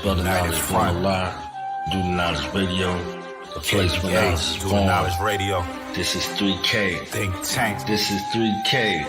Spell the knowledge for Allah. Do the knowledge radio. The place where knowledge is Do the born. knowledge radio. This is 3K. Think tank. This is 3K.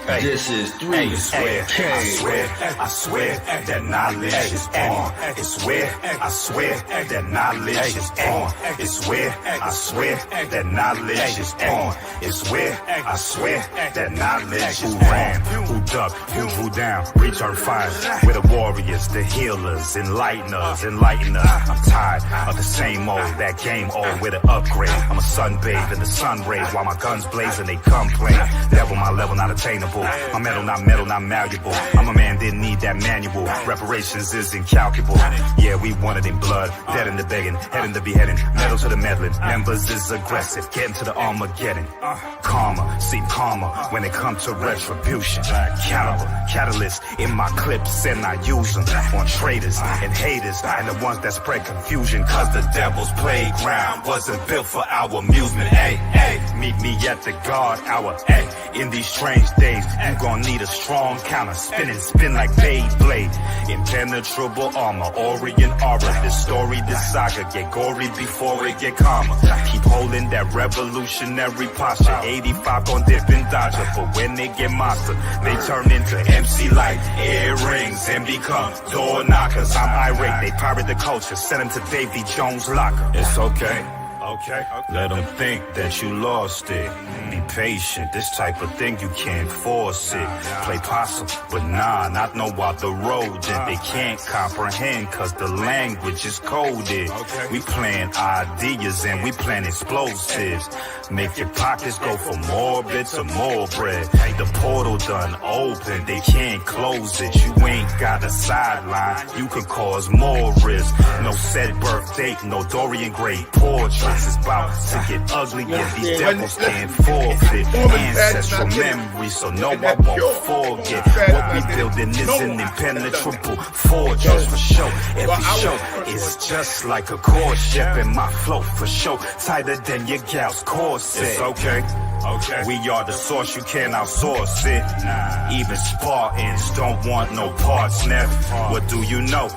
Hey. This is Hey, 3K. I swear that knowledge is born. It's where I swear that knowledge is born. It's where I swear that knowledge is born. It's where I swear that knowledge is born. Who ducked, who drew down, return fire. We're the warriors, the healers, enlighteners, enlighten us. I'm tired of the same old, that game old with an upgrade. I'm a sunbathe in the sun rays while my guns blaze and they complain. Devil, my level not attainable. My metal, not malleable. I'm a man, didn't need that manual. Reparations is incalculable. Yeah, we wanted in blood, dead in the begging, heading to beheading, metal to the meddling. Members is aggressive, getting to the Armageddon. Karma, see karma when it comes to retribution. Caliber, catalyst in my clips and I use them on traitors and haters and the ones that spread confusion. Cause the devil's playground wasn't built for our amusement. Hey, meet me at the guard hour. Hey, in these strange days, you gon' need a strong counter. Spin like Beyblade. Impenetrable armor, Orient aura. This story, this saga get gory before it get calmer. Keep holding that revolutionary posture. 85 gon' dip and dodger, but when they get monster, they turn into MC Light, earrings, and become door knockers. I'm irate, they pirate the culture, send them to Davy Jones' locker. It's okay. Okay. Let them think that you lost it. Be patient, this type of thing you can't force it. Play possum, but nah, not know about the road that they can't comprehend cause the language is coded. We plan ideas and we plan explosives. Make your pockets go from more bits to more bread. The portal done open, they can't close it. You ain't got a sideline, you could cause more risk. No set birth date, no Dorian Gray portrait. It's about to get ugly and these devils can't forfeit ancestral memories, so no, I won't forget. What we building is an impenetrable fortress for sure. Every show is just like a courtship, and my flow for sure tighter than your gal's corset. It's okay. We are the source, you can't outsource it. Even Spartans don't want no parts, never. What do you know?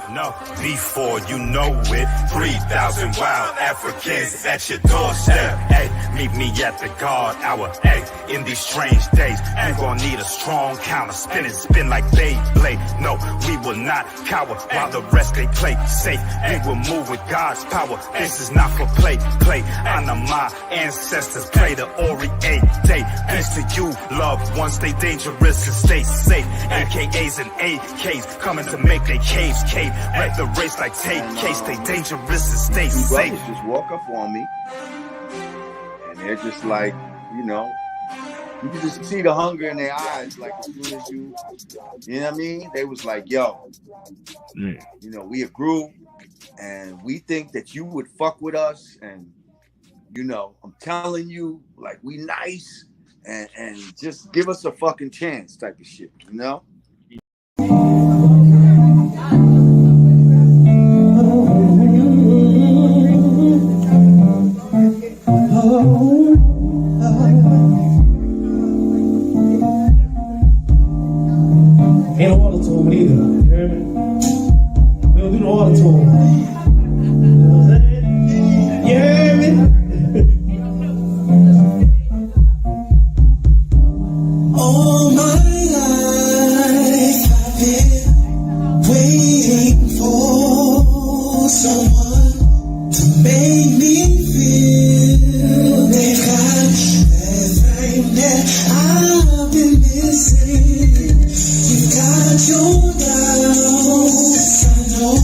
Before you know it, 3,000 wild Africans at your doorstep. Hey, meet me at the guard hour. Hey, in these strange days, you gon' need a strong counter. Spin like Beyblade. No, we will not cower while the rest they play safe. We will move with God's power. This is not for play. Honor my ancestors, play the Orient day. Peace to you, loved ones, stay dangerous and stay safe. AKAs and AKs coming to make their caves cave. Wreck the race like take case, stay dangerous and stay safe. Brothers just walk up on me and they're just like, you know, you can just see the hunger in their eyes. Like as soon as you know what I mean? They was like, yo, you know, we a group and we think that you would fuck with us, and you know, I'm telling you, like, we nice and just give us a fucking chance type of shit, you know? Ain't no auto-tune either, you hear me? We don't do no auto-tune. You know what I'm saying? You hear me? All my life I've been waiting for someone to make me feel they've got everything that I've been missing. You've got your doubts, I know.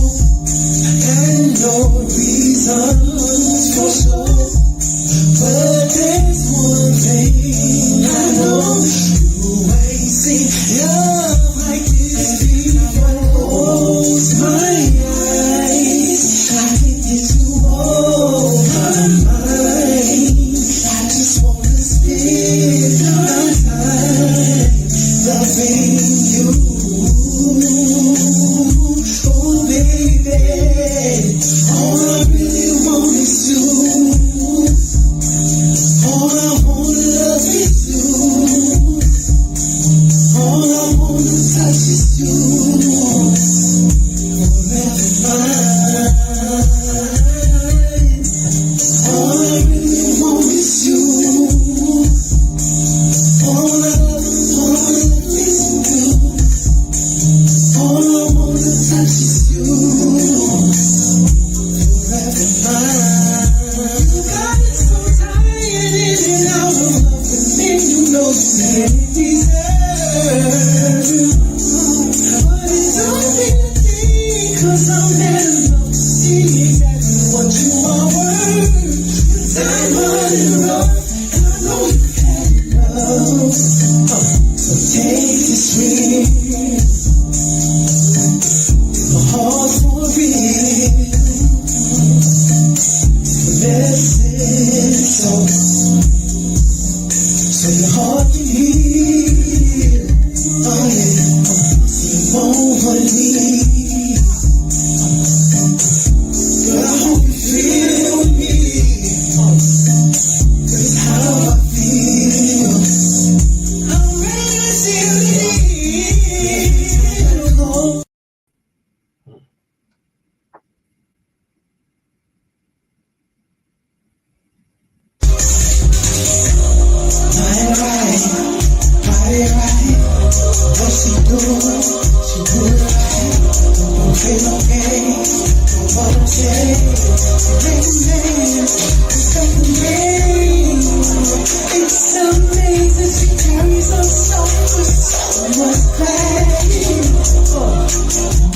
It's amazing, she carries her soul with so much pain.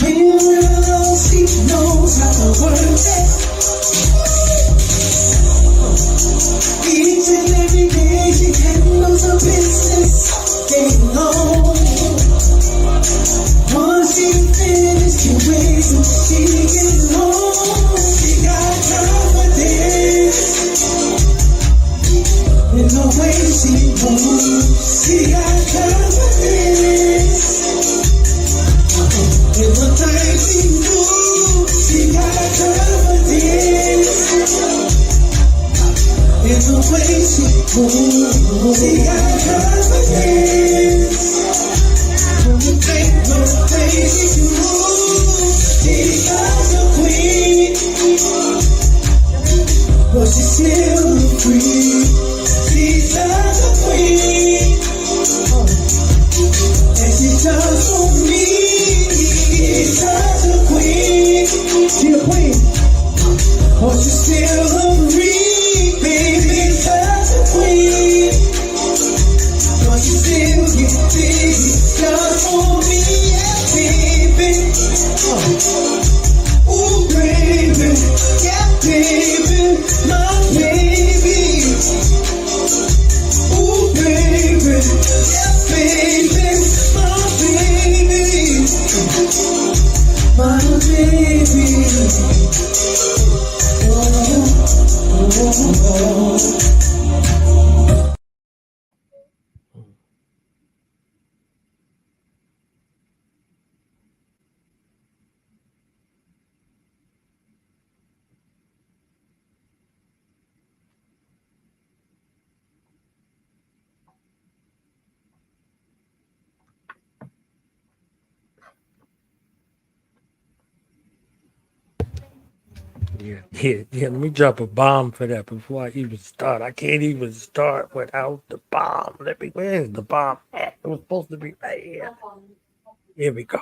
When you're alone, she knows how to work it. Each and every day, she handles her business getting home. Once she finished, she waits and she gets home. She got confidence in the way she moves. She got confidence in the things she do. She got confidence in the way she moves. She got confidence when you think the way she moves. She's such a queen, but she's still free. She's such a queen, and she does for me. She's such a queen. She's a queen, but she's still a free. Baby, such a queen, but she still gets busy. Just for me, yeah, baby. Ooh, baby, yeah, baby, my baby. Ooh, baby, yeah, baby, my baby, my baby. Oh, oh, oh. Yeah. Let me drop a bomb for that before I even start. I can't even start without the bomb. Where's the bomb at? It was supposed to be right here. Here we go.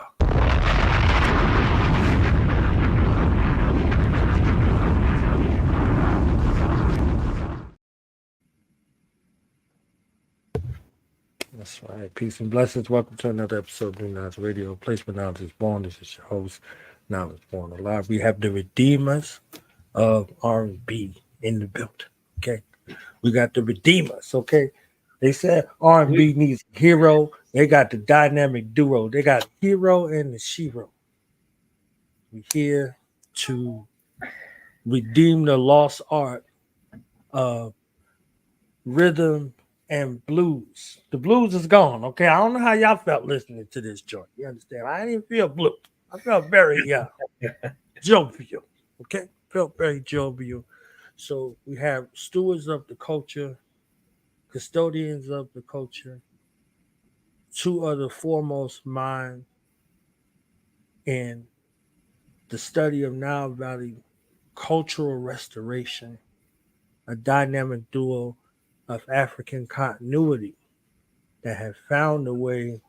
That's right. Peace and blessings. Welcome to another episode of Benu and Radio. Placement Knowledge is Born. This is your host, Knowledge Born Alive. We have the redeemers of R&B in the building. Okay. We got the redeemers. Okay. They said R&B needs a hero. They got the dynamic duo. They got hero and the shero. We're here to redeem the lost art of rhythm and blues. The blues is gone. Okay. I don't know how y'all felt listening to this joint. You understand? I didn't feel blue. I felt very jovial. Okay. Felt very jovial. So we have stewards of the culture, custodians of the culture, two of the foremost minds in the study of Nile Valley cultural restoration, a dynamic duo of African continuity that have found a way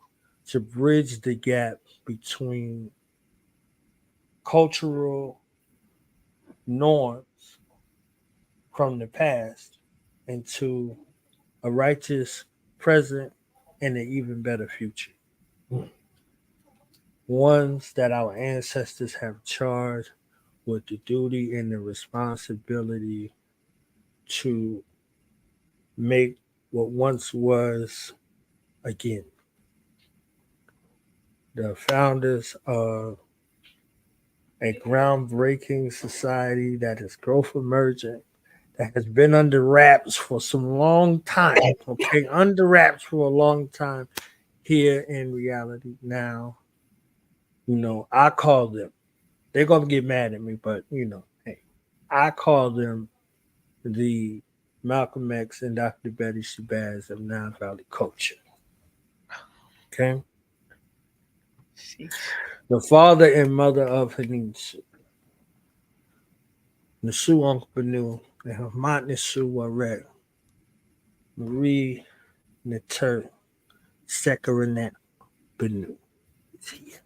to bridge the gap between cultural norms from the past into a righteous present and an even better future. Ones that our ancestors have charged with the duty and the responsibility to make what once was again. The founders of a groundbreaking society that is growth emergent, that has been under wraps for some long time. Okay, under wraps for a long time. Here in reality now, I call them. They're gonna get mad at me, but hey, I call them the Malcolm X and Dr. Betty Shabazz of Nile Valley culture. Okay. The father and mother of Henensu, Nsw Aankhu Benu and Hmt Nsw Wrt Meri Netert Skhrrennut Benu is here.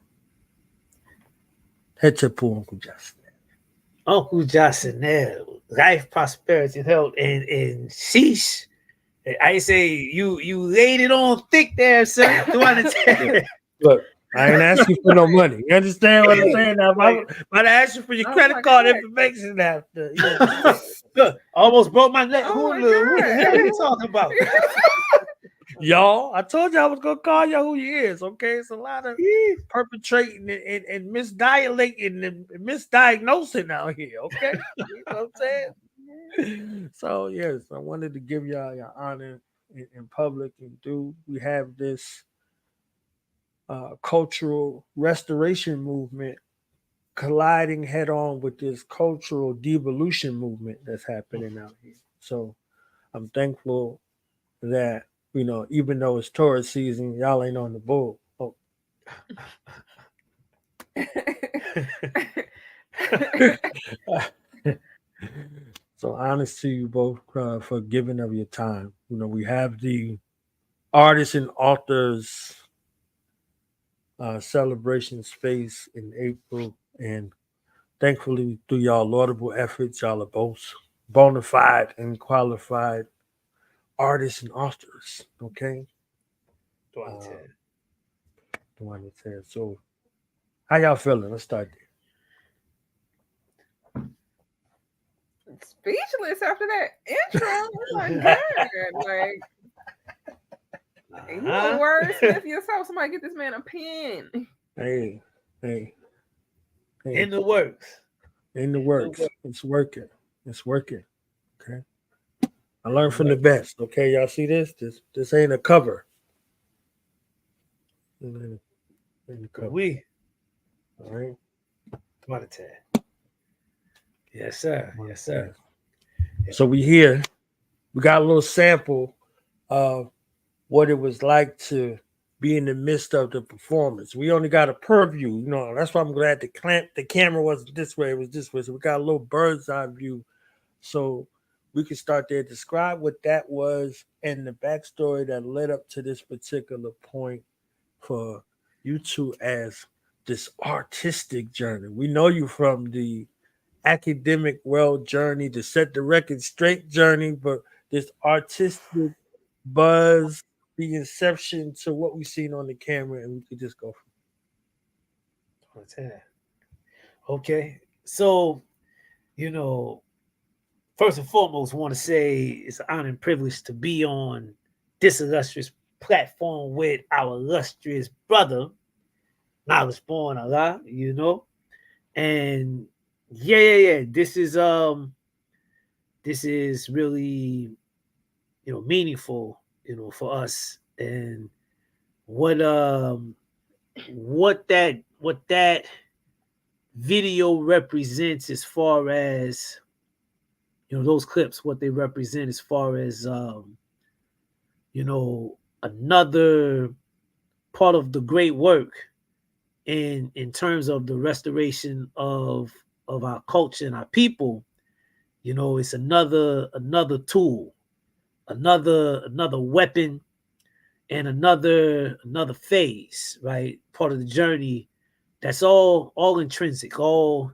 Hechepu Uncle Justin. Uncle Justin there, life, prosperity, and health, and sheesh. I say you laid it on thick there, sir. Look, I ain't asking for no money. You understand what I'm saying? Now, I'm about to ask you for your credit card information after. Look, almost broke my neck. Oh Who my the God. hell are you talking about? Y'all, I told you I was gonna call you who you is. Okay, it's a lot of perpetrating and misdialating and misdiagnosing out here. Okay, you know what I'm saying? So yes, I wanted to give y'all your honor in public, and we have this cultural restoration movement colliding head on with this cultural devolution movement that's happening out here. So I'm thankful that, you know, even though it's tourist season, y'all ain't on the bull. Oh. So honest to you both for giving of your time. You know, we have the artists and authors celebration space in April, and thankfully through y'all laudable efforts, y'all are both bona fide and qualified artists and authors. Okay. So how y'all feeling? Let's start there. Speechless after that intro. Oh my God. Like, you a wordsmith yourself. Somebody get this man a pen. Hey. In the works. It's working. Okay. I learned from the best. Okay, y'all see this? This ain't a cover. Ain't a cover. All right. Yes, sir. Yes, sir. So we got a little sample of what it was like to be in the midst of the performance. We only got a purview, you know. That's why I'm glad the camera wasn't this way, it was this way. So we got a little bird's eye view. So we can start there. Describe what that was and the backstory that led up to this particular point for you two as this artistic journey. We know you from the academic world journey, the set the record straight journey, but this artistic buzz, the inception to what we've seen on the camera, and we could just go from there. Okay. So, you know, first and foremost, I want to say it's an honor and privilege to be on this illustrious platform with our illustrious brother, Knowledge Born Allah, you know. And yeah. This is really, you know, meaningful, you know, for us. And what that video represents as far as, you know, those clips, what they represent as far as you know, another part of the great work in terms of the restoration of our culture and our people. You know, it's another tool, another weapon, and another phase, right? Part of the journey that's all intrinsic, all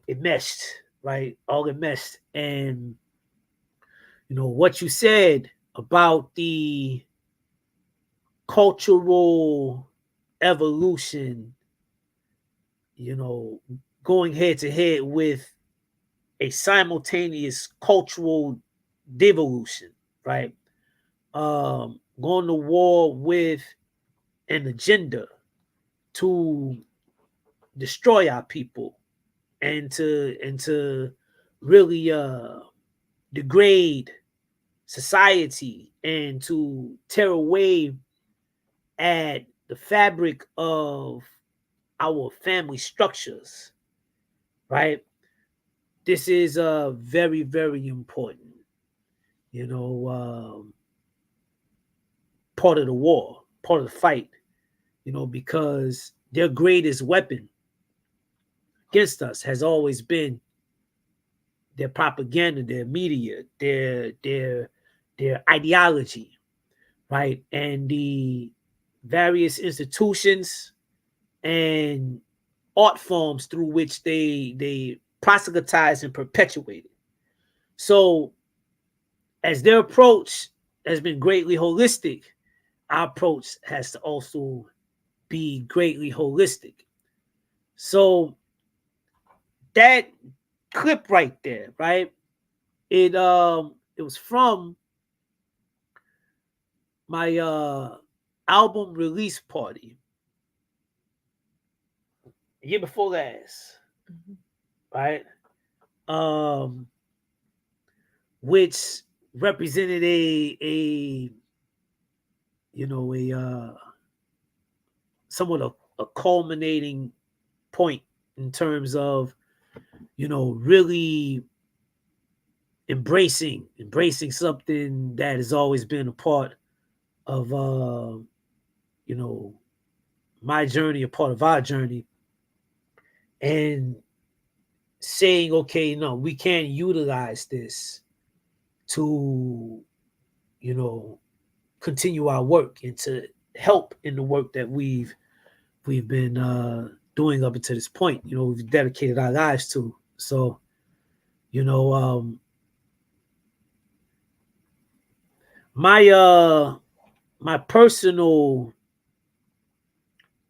enmeshed, right? All enmeshed. And you know what you said about the cultural evolution, you know, going head to head with a simultaneous cultural devolution, right? Going to war with an agenda to destroy our people and to really degrade society and to tear away at the fabric of our family structures, right? This is very, very important, you know, part of the war, part of the fight, you know, because their greatest weapon against us has always been their propaganda, their media, their ideology, right? And the various institutions and art forms through which they proselytize and perpetuate it. So as their approach has been greatly holistic, our approach has to also be greatly holistic. So that clip right there, right? It was from my album release party the year before last, right? Which represented a somewhat a culminating point in terms of, really embracing something that has always been a part of my journey, a part of our journey, and saying, okay, no, we can't utilize this to continue our work and to help in the work that we've been doing up until this point. We've dedicated our lives to. So my personal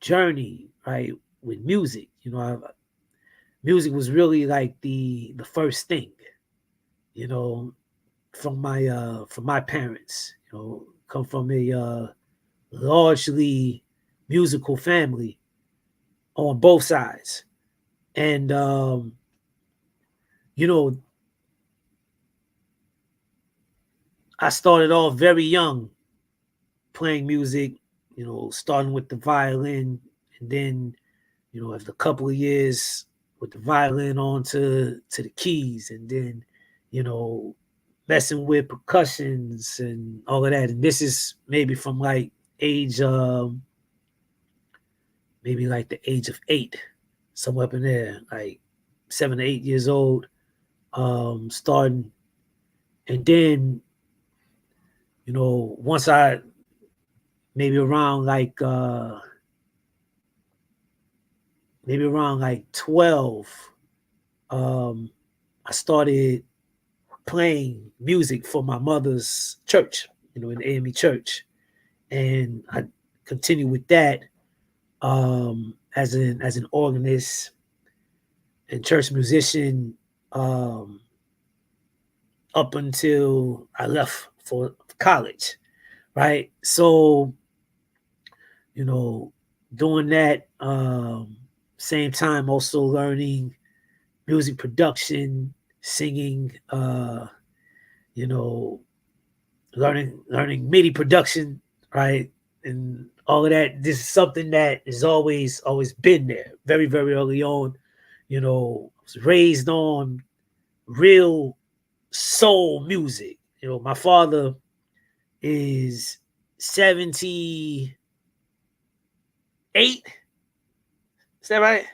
journey, right, with music, music was really like the first thing, from my parents. Come from a largely musical family on both sides, and I started off very young playing music, starting with the violin, and then, after a couple of years with the violin on to the keys, and then, messing with percussions and all of that. And this is maybe from like age, maybe like the age of 8, somewhere up in there, like 7 to 8 years old, starting. And then, once I maybe around like 12, I started playing music for my mother's church, in the AME church, and I continued with that as an organist and church musician up until I left for college, right? So, doing that, same time also learning music production, singing, learning MIDI production, right? And all of that. This is something that has always been there, very, very early on. I was raised on real soul music. My father is 78. Is that right?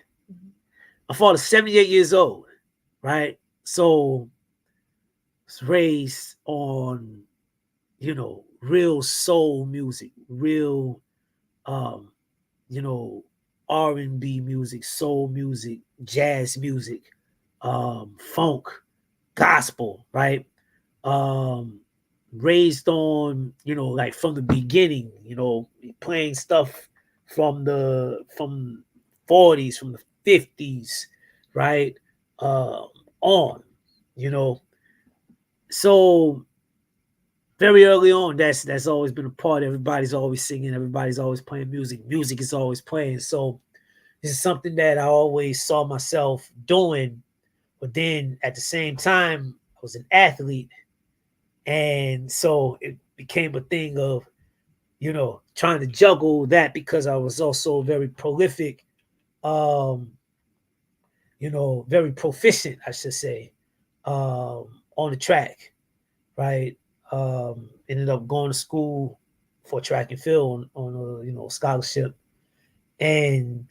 My father's 78 years old, right? So I was raised on, real soul music, real, R&B music, soul music, jazz music, funk, gospel, right? Raised on, like from the beginning, playing stuff from the 40s, from the 50s, right? On, so very early on, that's always been a part. Everybody's always singing, everybody's always playing music. Music is always playing. So this is something that I always saw myself doing. But then at the same time, I was an athlete. And so it became a thing of, trying to juggle that, because I was also very prolific, very proficient, I should say, on the track, right? Ended up going to school for track and field on a scholarship, and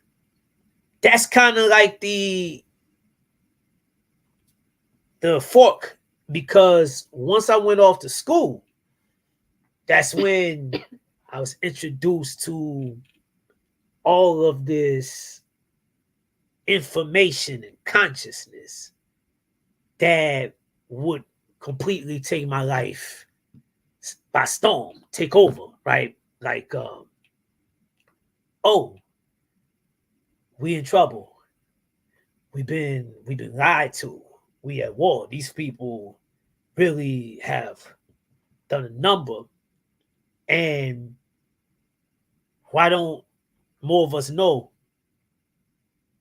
that's kind of like the fork, because once I went off to school, that's when I was introduced to all of this information and consciousness that would completely take my life by storm, take over, right? Like, oh, we in trouble. We've been lied to. We at war. These people really have done a number. And why don't more of us know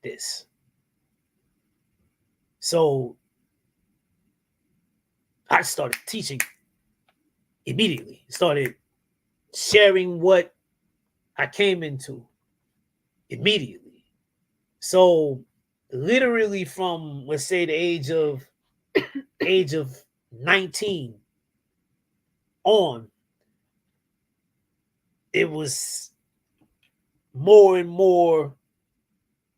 this? So I started teaching immediately. Started sharing what I came into immediately. So literally from, let's say, the age of 19 on, it was more and more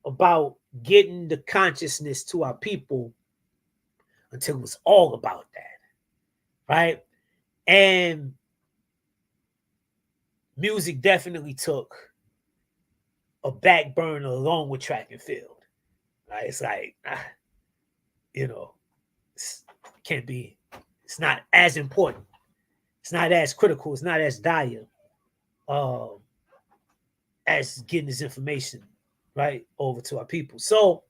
about getting the consciousness to our people until it was all about that, right? And music definitely took a back burner along with track and field. Right? It's like, it's not as important. It's not as critical. It's not as dire as getting this information, right, over to our people. So,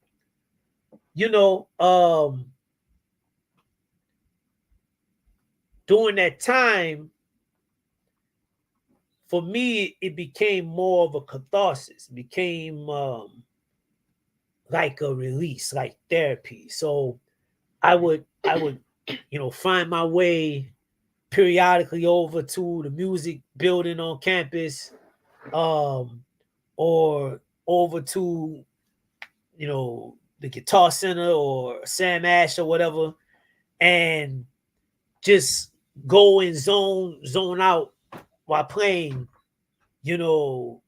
during that time, for me, it became more of a catharsis. It became like a release, like therapy. So I would, find my way periodically over to the music building on campus, or over to, the Guitar Center or Sam Ash or whatever, and just go and zone out while playing, in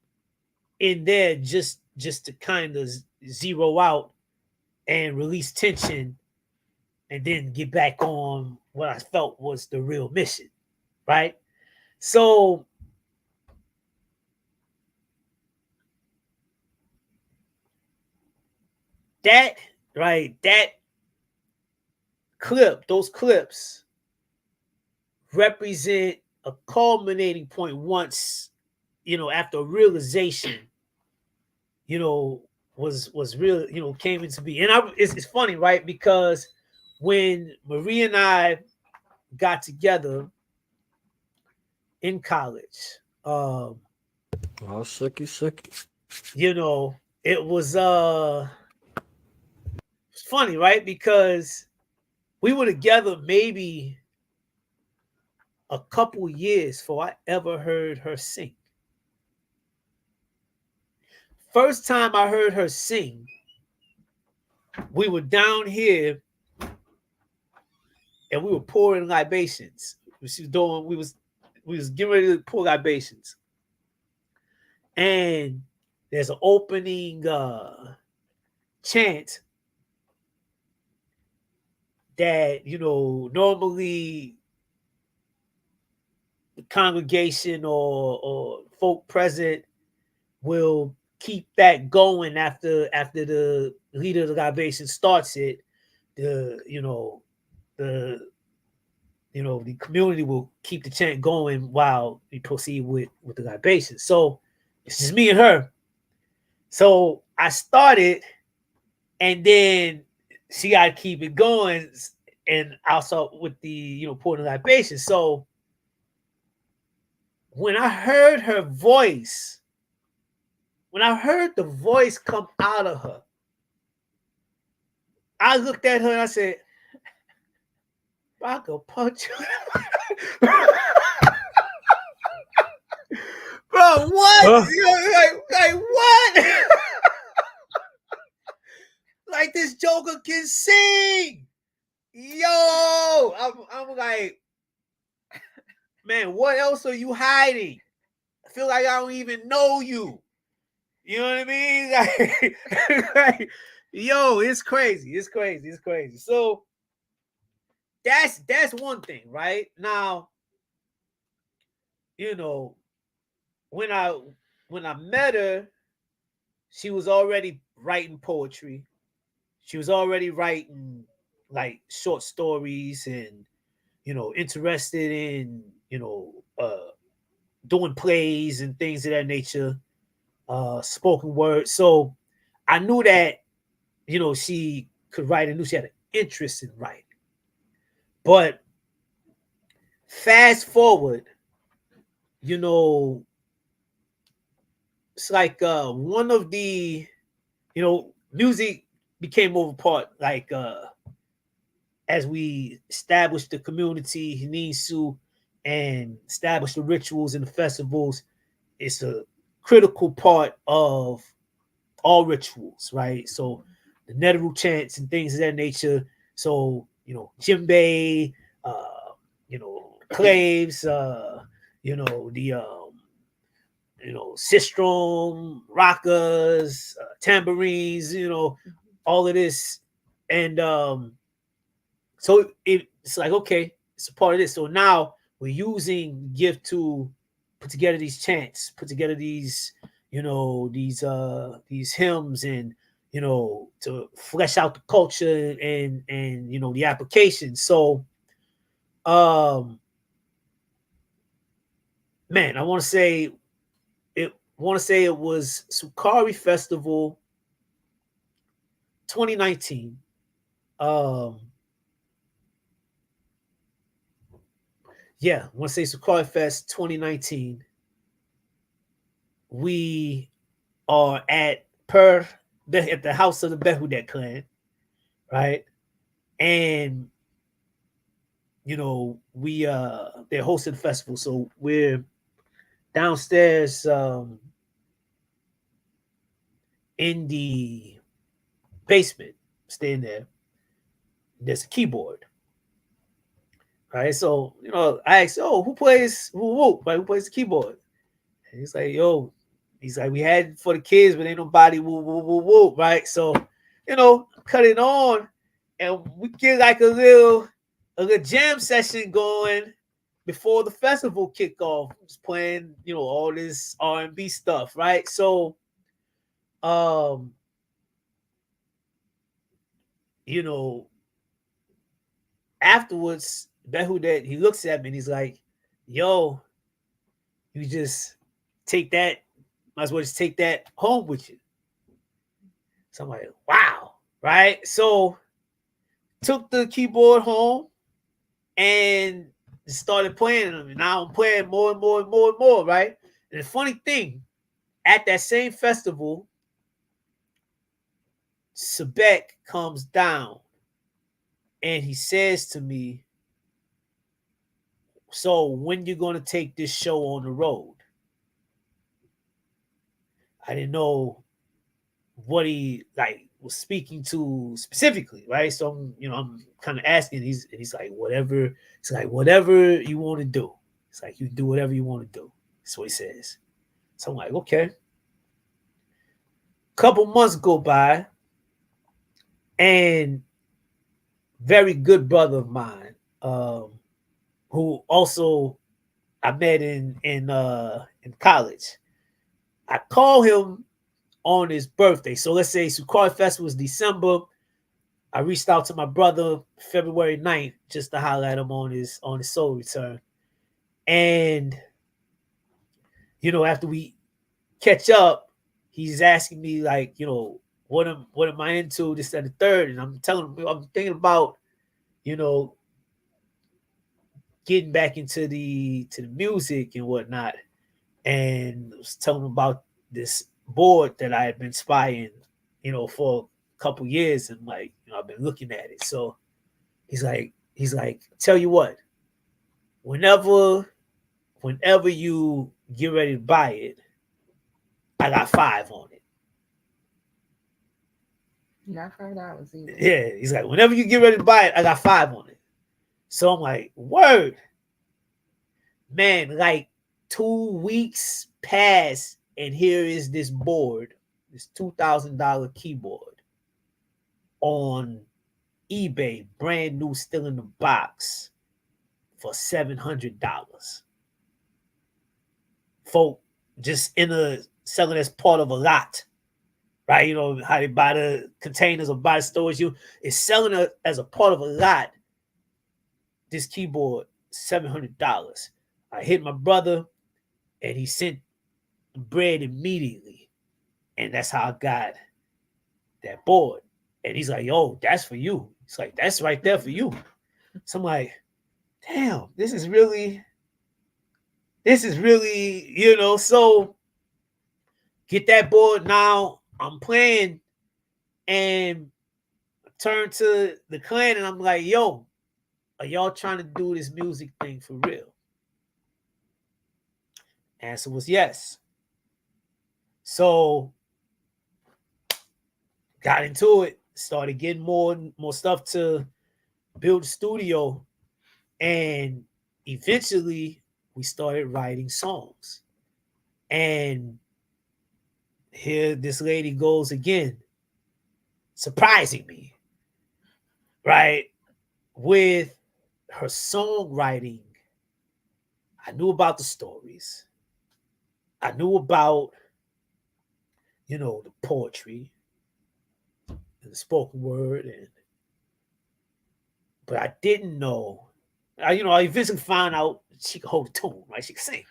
there just to kind of zero out and release tension, and then get back on what I felt was the real mission, right? So that those clips represent a culminating point once, after realization, was real, came into being. And it's funny, right? Because when Meri and I got together in college, sucky. it was it's funny, right? Because we were together maybe a couple years before I ever heard her sing. First time I heard her sing, we were down here and we were pouring libations. We was getting ready to pour libations. And there's an opening chant that, normally the congregation or folk present will keep that going after the leader of the libation starts it. The community will keep the chant going while we proceed with the libation. So it's just me and her. So I started, and then she got to keep it going, and also with the pouring the libation. So when I heard her voice, when I heard the voice come out of her, I looked at her and I said, I could punch you. Bro, what? Like what? Like this Joker can sing. Yo, I'm like, man, what else are you hiding? I feel like I don't even know you. You know what I mean? Like, yo, it's crazy. It's crazy. It's crazy. So that's one thing, right? Now, when I met her, she was already writing poetry. She was already writing like short stories and, interested in, doing plays and things of that nature, spoken word. So I knew that, she could write. I knew she had an interest in writing. But fast forward, it's like one of the, music became over part like as we established the community, Henensu, and established the rituals and the festivals. It's a critical part of all rituals, right? So the Neteru chants and things of that nature. So, djembe, claves, the sistrum, rakas, tambourines, all of this. And so it's like, okay, it's a part of this. So now we're using gift to put together these chants, put together these, these hymns, and to flesh out the culture and the application. So man, I want to say it was Sukari Festival 2019. Yeah, I want to say Sukari Fest 2019. We are at the house of the Behudet clan, right? And we they're hosting the festival, so we're downstairs in the basement, staying there. There's a keyboard. Right, so I asked, "Oh, who plays whoop? Right, who plays the keyboard?" And he's like, "Yo," he's like, "We had it for the kids, but ain't nobody whoop whoop whoop whoop." Right, so cut it on, and we get like a little jam session going before the festival kick off. Just playing, all this R&B stuff, right? So, afterwards, Behudet, he looks at me and he's like, "Yo, you just take that, might as well just take that home with you." So I'm like, wow, right? So took the keyboard home and started playing them. And now I'm playing more and more and more and more, right? And the funny thing, at that same festival, Sebek comes down and he says to me, "So when you going to take this show on the road?" I didn't know what he was speaking to specifically, right? So I'm kind of asking. He's like, whatever. It's like, whatever you want to do. It's like, you do whatever you want to do. That's what he says. So I'm like, okay. Couple months go by, and very good brother of mine, who also I met in college. I call him on his birthday. So let's say Sukari Fest was December. I reached out to my brother February 9th just to holler at him on his soul return. And after we catch up, he's asking me like, what am I into, this and the third? And I'm telling him I'm thinking about, getting back into the music and whatnot. And I was telling him about this board that I had been spying, for a couple years, and I've been looking at it. So he's like, tell you what, whenever you get ready to buy it, I got 5 on it. Not $5 either. Yeah, he's like, whenever you get ready to buy it, I got 5 on it. So I'm like, word. Man, like 2 weeks passed, and here is this board, this $2,000 keyboard on eBay, brand new, still in the box, for $700. Folk just selling as part of a lot, right? You know how they buy the containers or buy the storage. It's selling it as a part of a lot. This keyboard, $700. I hit my brother, and he sent the bread immediately, and that's how I got that board. And he's like, "Yo, that's for you." It's like, "That's right there for you." So I'm like, "Damn, this is really, you know." So get that board. Now I'm playing, and turn to the clan, and I'm like, "Yo, are y'all trying to do this music thing for real?" Answer was yes. So got into it, started getting more stuff to build the studio, and eventually we started writing songs. And here this lady goes again, surprising me, right? With her songwriting. I knew about the stories. I knew about, you know, the poetry and the spoken word, but I didn't know. I eventually found out she could hold a tune, right? She could sing.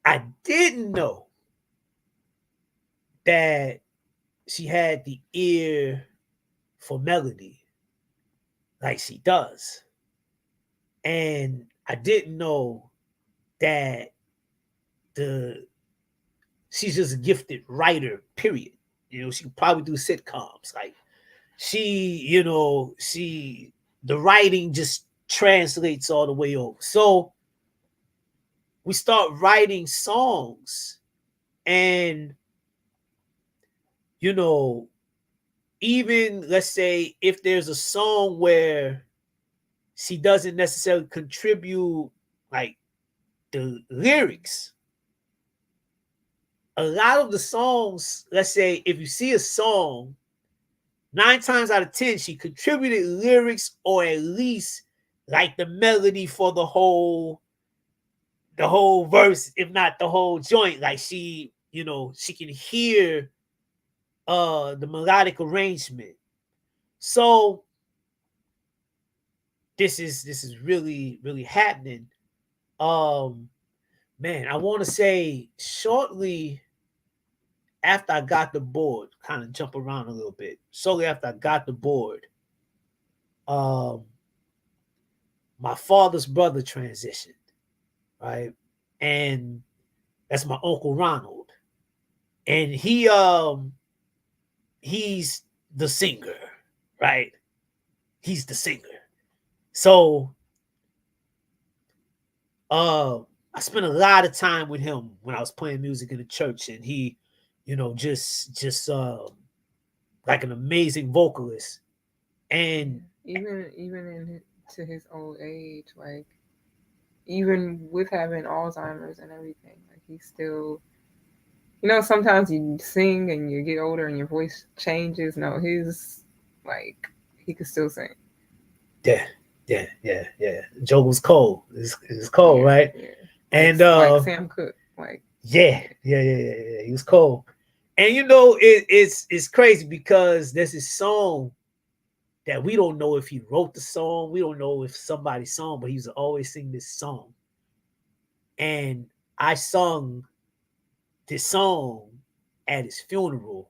I didn't know that she had the ear for melody like she does. And I didn't know that she's just a gifted writer, period. You know, she could probably do sitcoms. Like the writing just translates all the way over. So we start writing songs, and you know, even let's say if there's a song where she doesn't necessarily contribute like the lyrics, a lot of the songs, let's say if you see a song, 9 times out of 10 she contributed lyrics, or at least like the melody for the whole verse, if not the whole joint. Like she can hear the melodic arrangement. So this is really, really happening. Man, I want to say shortly after I got the board, kind of jump around a little bit. Shortly after I got the board, my father's brother transitioned, right? And that's my Uncle Ronald. And he's the singer, right? He's the singer. So I spent a lot of time with him when I was playing music in the church, and he, just like an amazing vocalist. And even to his old age, like even with having Alzheimer's and everything, like he's still, sometimes you sing and you get older and your voice changes. No, he's like, he could still sing. Yeah. Joe was cold. It's cold, yeah, right? Yeah. And like Sam Cooke, like yeah. He was cold. And it's crazy because there's this song that we don't know if he wrote the song. We don't know if somebody sung, but he used to always sing this song. And I sung this song at his funeral,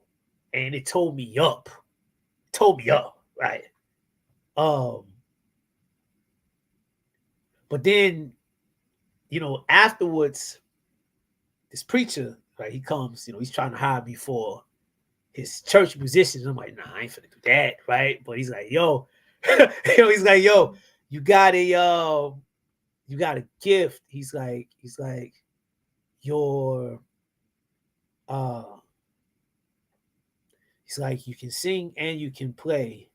and it tore me up. Right? But then, afterwards, this preacher, right, he comes, he's trying to hire me for his church musicians. I'm like, nah, I ain't finna do that, right? But he's like, yo, you got a gift. He's like, he's like, you can sing and you can play.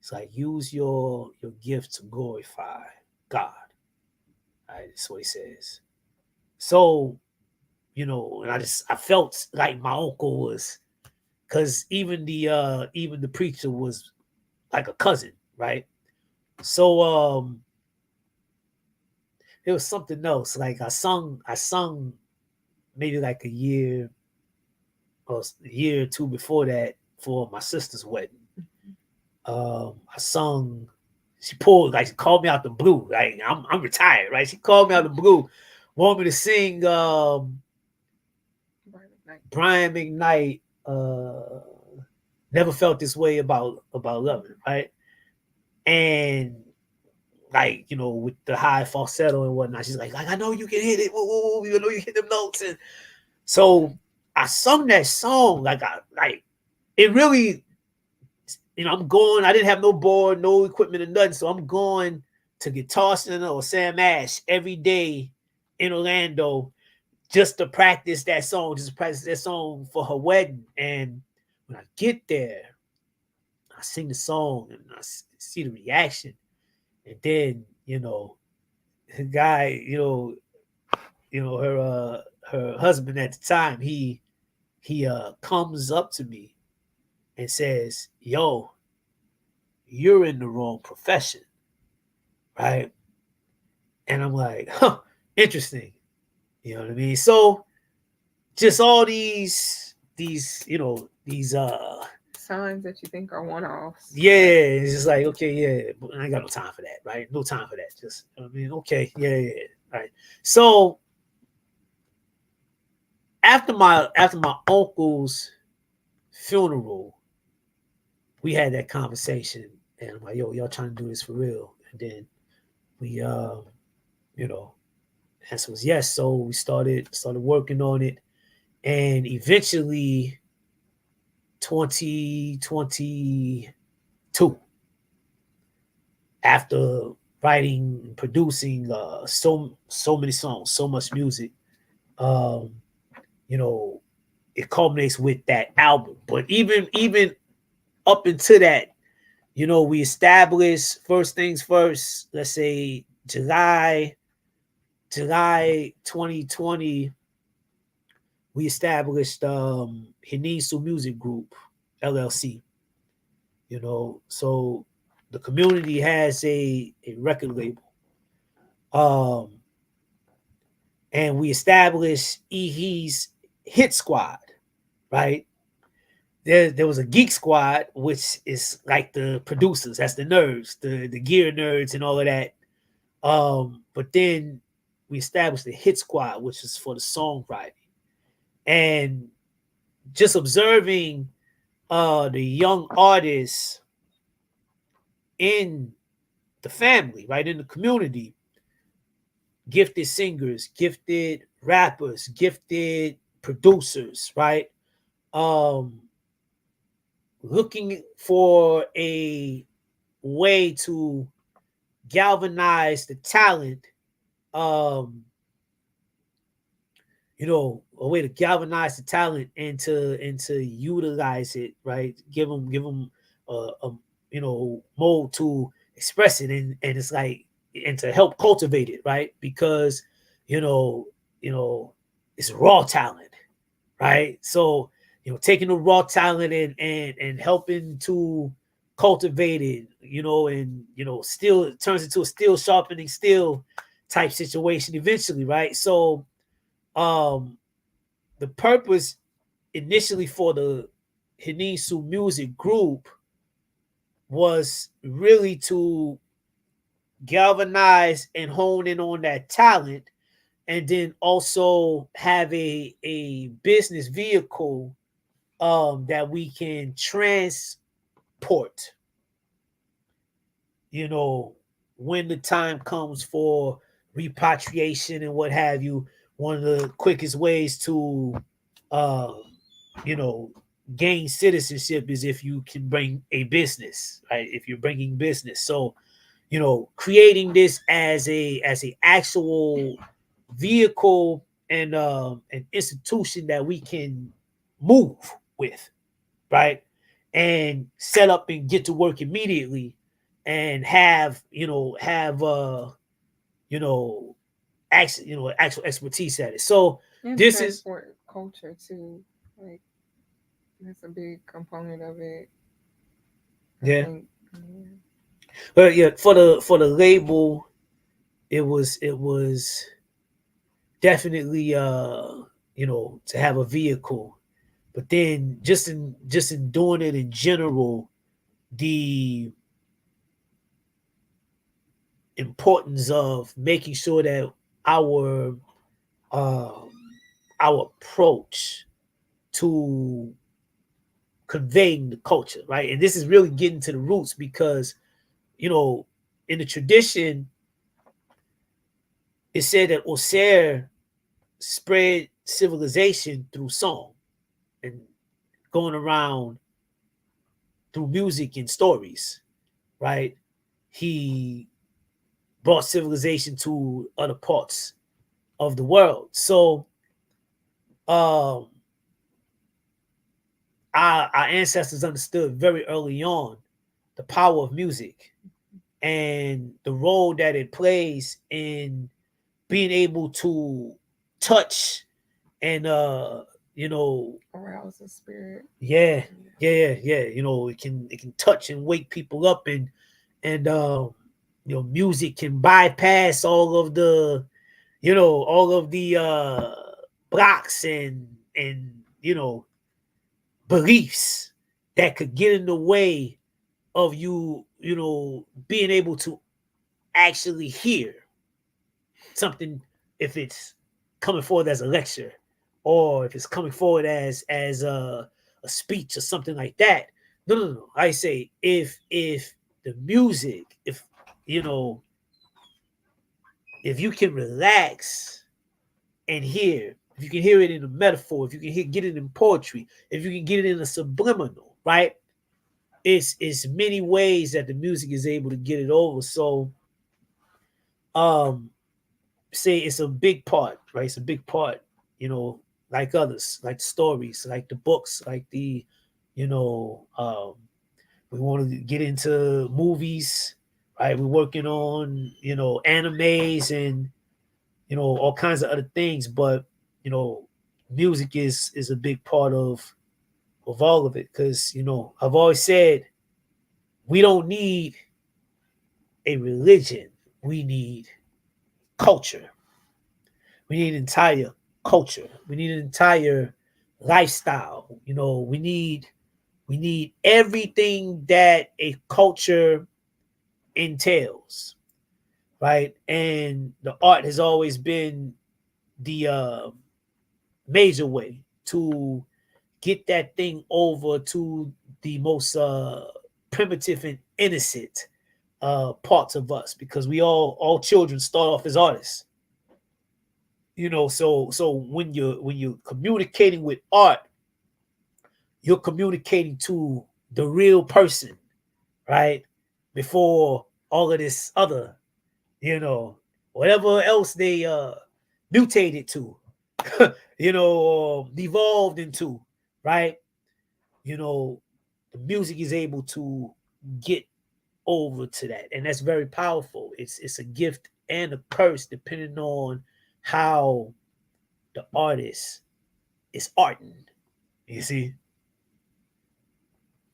It's like, use your gift to glorify God. Right, that's what he says. So, and I felt like my uncle was, because even the preacher was like a cousin, right? So it was something else. Like I sung maybe like a year a year or two before that for my sister's wedding. I sung. She pulled, like, she called me out the blue. Like, I'm retired, right? She called me out the blue, wanted me to sing Brian McKnight, Never Felt This Way about loving, right? And like, you know, with the high falsetto and whatnot, she's like, I know you can hit it. Whoa, you know you hit them notes. And so I sung that song, like it really, you know, I'm going, I didn't have no board, no equipment or nothing. So I'm going to Guitar Center or Sam Ash every day in Orlando just to practice that song, for her wedding. And when I get there, I sing the song and I see the reaction. And then, you know, the guy, you know, her husband at the time, he comes up to me and says, yo, you're in the wrong profession, right? And I'm like, huh, interesting. You know what I mean? So just all these, you know, these signs that you think are one-offs. Yeah, it's just like, okay, yeah, I ain't got no time for that, right? No time for that. Just, I mean, okay, yeah, right. So after my uncle's funeral, we had that conversation, and I'm like, yo, y'all trying to do this for real? And then we, you know, answer was yes. So we started working on it, and eventually 2022, after writing and producing so many songs, so much music, you know, it culminates with that album. But even up into that, you know, we established, first things first, let's say July 2020, we established Henensu Music Group, LLC. You know, so the community has a record label. And we established EH's Hit Squad, right? There was a Geek Squad, which is like the producers, that's the nerds, the gear nerds and all of that. But then we established the Hit Squad, which is for the songwriting. And just observing the young artists in the family, right, in the community, gifted singers, gifted rappers, gifted producers, right, looking for a way to galvanize the talent, you know, a way to galvanize the talent and to utilize it, right? Give them a you know, mode to express it, and it's like, and to help cultivate it, right? Because you know it's raw talent, right? So you know, taking the raw talent and helping to cultivate it, you know, and you know, still it turns into a steel sharpening steel type situation eventually, right? So the purpose initially for the Henensu Music Group was really to galvanize and hone in on that talent, and then also have a business vehicle that we can transport, you know, when the time comes for repatriation and what have you. One of the quickest ways to you know, gain citizenship is if you can bring a business, right? If you're bringing business. So, you know, creating this as a actual vehicle and an institution that we can move with, right? And set up and get to work immediately, and have actual expertise at it. So and this is culture too. Like, that's a big component of it. Yeah. But yeah, for the label, it was definitely you know, to have a vehicle But then just in doing it in general, the importance of making sure that our approach to conveying the culture, right? And this is really getting to the roots because, you know, in the tradition, it said that Oser spread civilization through song and going around through music and stories, right? He brought civilization to other parts of the world. So our ancestors understood very early on the power of music and the role that it plays in being able to touch and you know, Arouse the spirit. yeah. You know, it can touch and wake people up, and you know, music can bypass all of the, you know, all of the blocks and you know, beliefs that could get in the way of you, you know, being able to actually hear something, if it's coming forward as a lecture or if it's coming forward as a speech or something like that. No. I say if the music, if you know, if you can relax and hear, if you can hear it in a metaphor, if you can get it in poetry, if you can get it in a subliminal, right? It's many ways that the music is able to get it over. So say it's a big part, right? It's a big part, you know, like others, like the stories, like the books, like the, you know, we want to get into movies, right? We're working on, you know, animes and, you know, all kinds of other things, but, you know, music is a big part of all of it. Because, you know, I've always said we don't need a religion, we need culture. We need an entire culture. We need an entire lifestyle. You know, we need everything that a culture entails, right? And the art has always been the major way to get that thing over to the most primitive and innocent parts of us, because we all children start off as artists. You know, so when you're communicating with art, you're communicating to the real person, right? Before all of this other, you know, whatever else they mutated to, you know, or devolved into, right? You know, the music is able to get over to that, and that's very powerful. It's a gift and a curse depending on how the artist is arting. You see,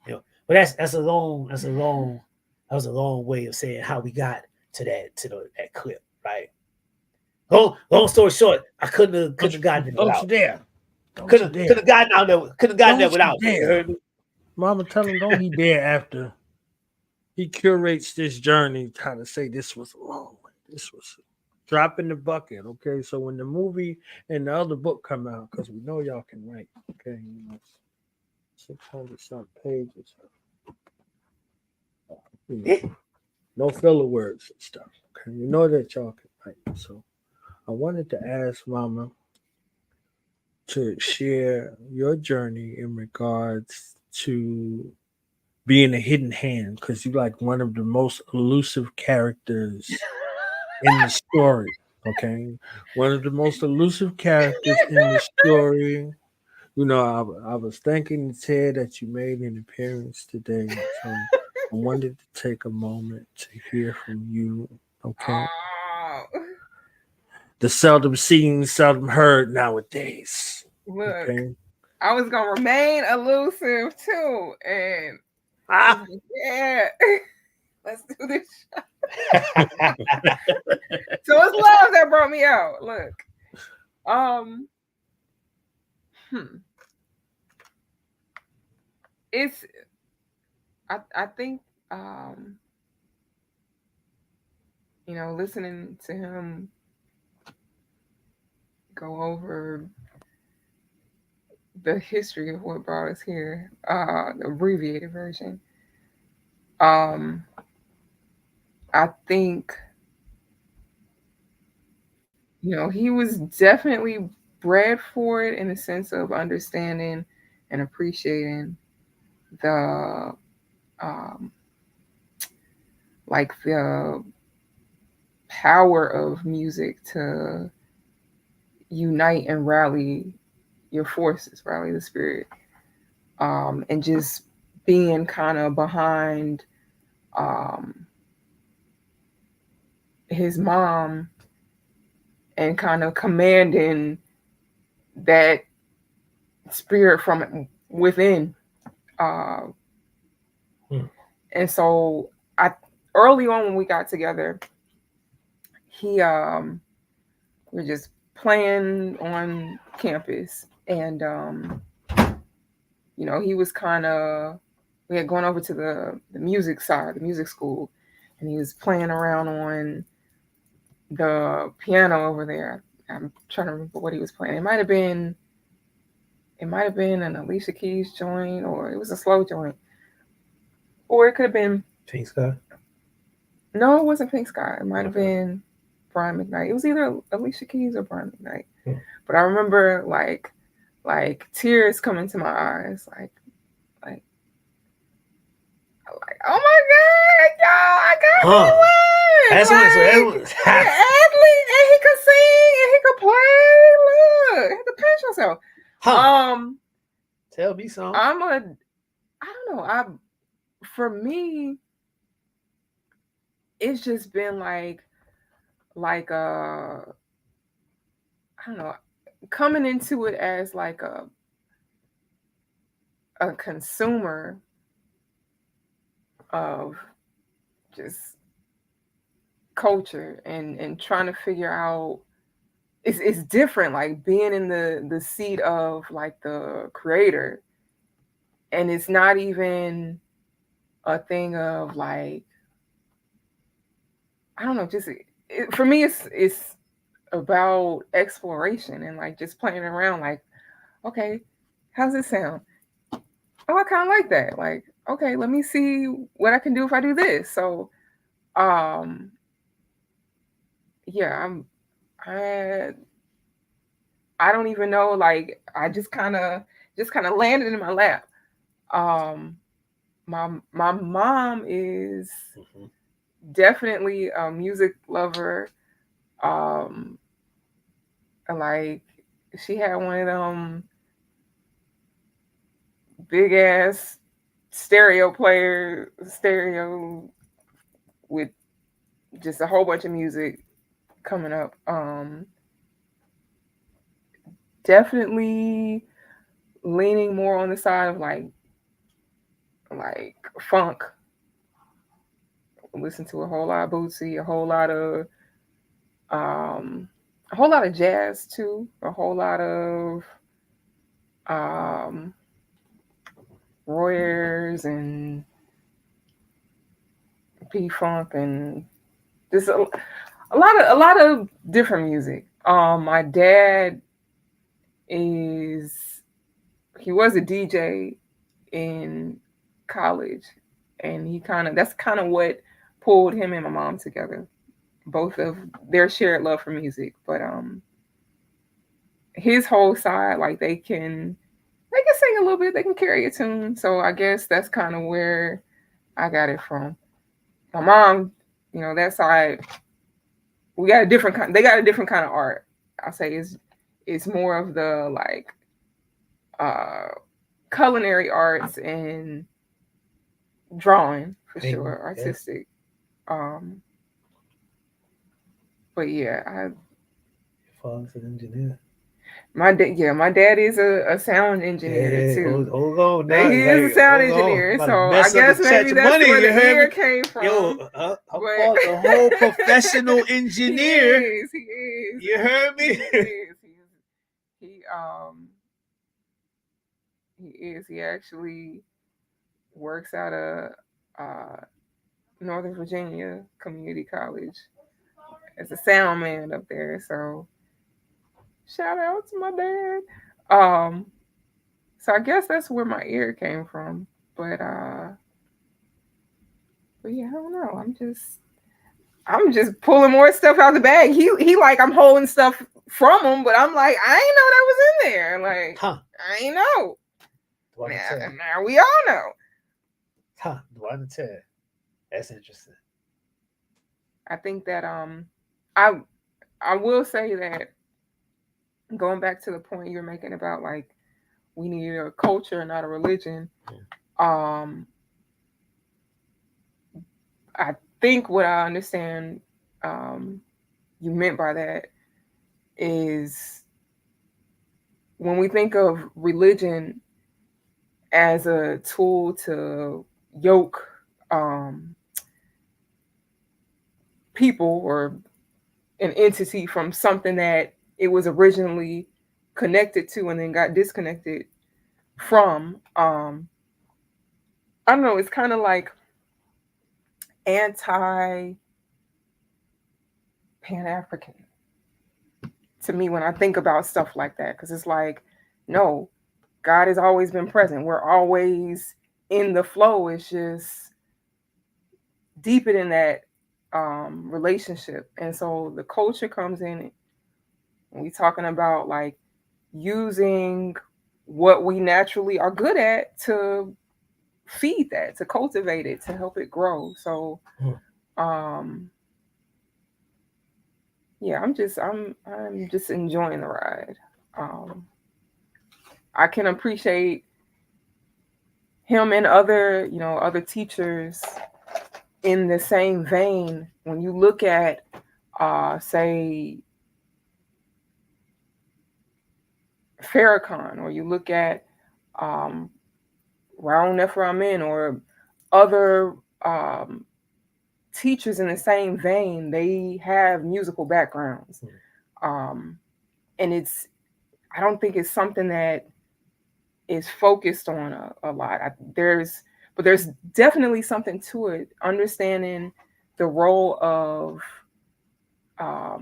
you know, but that was a long way of saying how we got to that clip, right? Long story short, I couldn't have gotten it without. Couldn't have gotten out there. Couldn't have gotten there without. You heard me? Mama, tell him don't he dare after he curates this journey, trying to say this was a long way. This was drop in the bucket, okay? So when the movie and the other book come out, because we know y'all can write, okay? You know, 600 some pages. You know, no filler words and stuff, okay? You know that y'all can write. So I wanted to ask Mama to share your journey in regards to being a hidden hand, because you're like one of the most elusive characters in the story, okay? One of the most elusive characters in the story. You know, I was thanking Ted that you made an appearance today, so I wanted to take a moment to hear from you, okay? Oh, The seldom seen, seldom heard nowadays. look, Okay. I was gonna remain elusive too, and yeah, let's do this. So it's love that brought me out. Look, it's I think you know, listening to him go over the history of what brought us here, the abbreviated version. I think, you know, he was definitely bred for it in the sense of understanding and appreciating the like the power of music to unite and rally your forces, rally the spirit, and just being kind of behind his mom and kind of commanding that spirit from within. And so early on when we got together, he we're just playing on campus, and you know, he was kind of, we had gone over to the music side, the music school, and he was playing around on the piano over there. I'm trying to remember what he was playing. It might have been an Alicia Keys joint, or it was a slow joint, or it could have been Pink Sky. No, it wasn't Pink Sky. It might have been Brian McKnight. It was either Alicia Keys or Brian McKnight. But I remember like tears coming to my eyes, like, oh my God, y'all, I got me one. That's like, one. an athlete, and he could sing and he could play. Look, he had to pinch himself. Tell me something. I don't know. For me, it's just been like I don't know, coming into it as like a consumer of just culture and trying to figure out, it's different, like being in the seat of like the creator, and it's not even a thing of like, I don't know, just for me it's about exploration and like just playing around, like, okay, how's it sound? Oh, I kind of like that. Like, okay, let me see what I can do if I do this. So yeah, I don't even know, like I just kind of landed in my lap. My mom is definitely a music lover. Like she had one of them big ass stereo with just a whole bunch of music coming up. Definitely leaning more on the side of like funk. Listen to a whole lot of Bootsy, a whole lot of jazz too, a whole lot of Roy Ayers and P-Funk, and just a lot of different music. My dad he was a DJ in college, and that's kind of what pulled him and my mom together. Both of their shared love for music, but his whole side, like they can sing a little bit, they can carry a tune. So I guess that's kind of where I got it from. My mom, you know, that side, they got a different kind of art. I'll say it's more of the like culinary arts and drawing for sure, artistic. But yeah, Father's an engineer. My dad is a sound engineer too. Hold on, he is a sound engineer, so I guess maybe that's where the ear came from. Yo, I'm a whole professional engineer. He is. You heard me? He is. He actually works out of Northern Virginia Community College as a sound man up there. So shout out to my dad. So I guess that's where my ear came from. But yeah, I don't know. I'm just pulling more stuff out of the bag. He like I'm holding stuff from him, but I'm like, I ain't know that was in there. Like, I ain't know. Now we all know. That's interesting. I think that I will say that going back to the point you're making about like we need a culture, not a religion. I think what I understand you meant by that is when we think of religion as a tool to yoke people or an entity from something that it was originally connected to and then got disconnected from. I don't know, it's kind of like anti Pan-African to me when I think about stuff like that, because it's like, no, God has always been present. We're always in the flow. It's just deeper than that relationship. And so the culture comes in when we're talking about like using what we naturally are good at to feed that, to cultivate it, to help it grow. So yeah, I'm just enjoying the ride. I can appreciate him and other teachers in the same vein. When you look at say Farrakhan, or you look at Raul Neframin, or other teachers in the same vein, they have musical backgrounds. And I don't think it's something that is focused on a lot. There's definitely something to it, understanding the role of I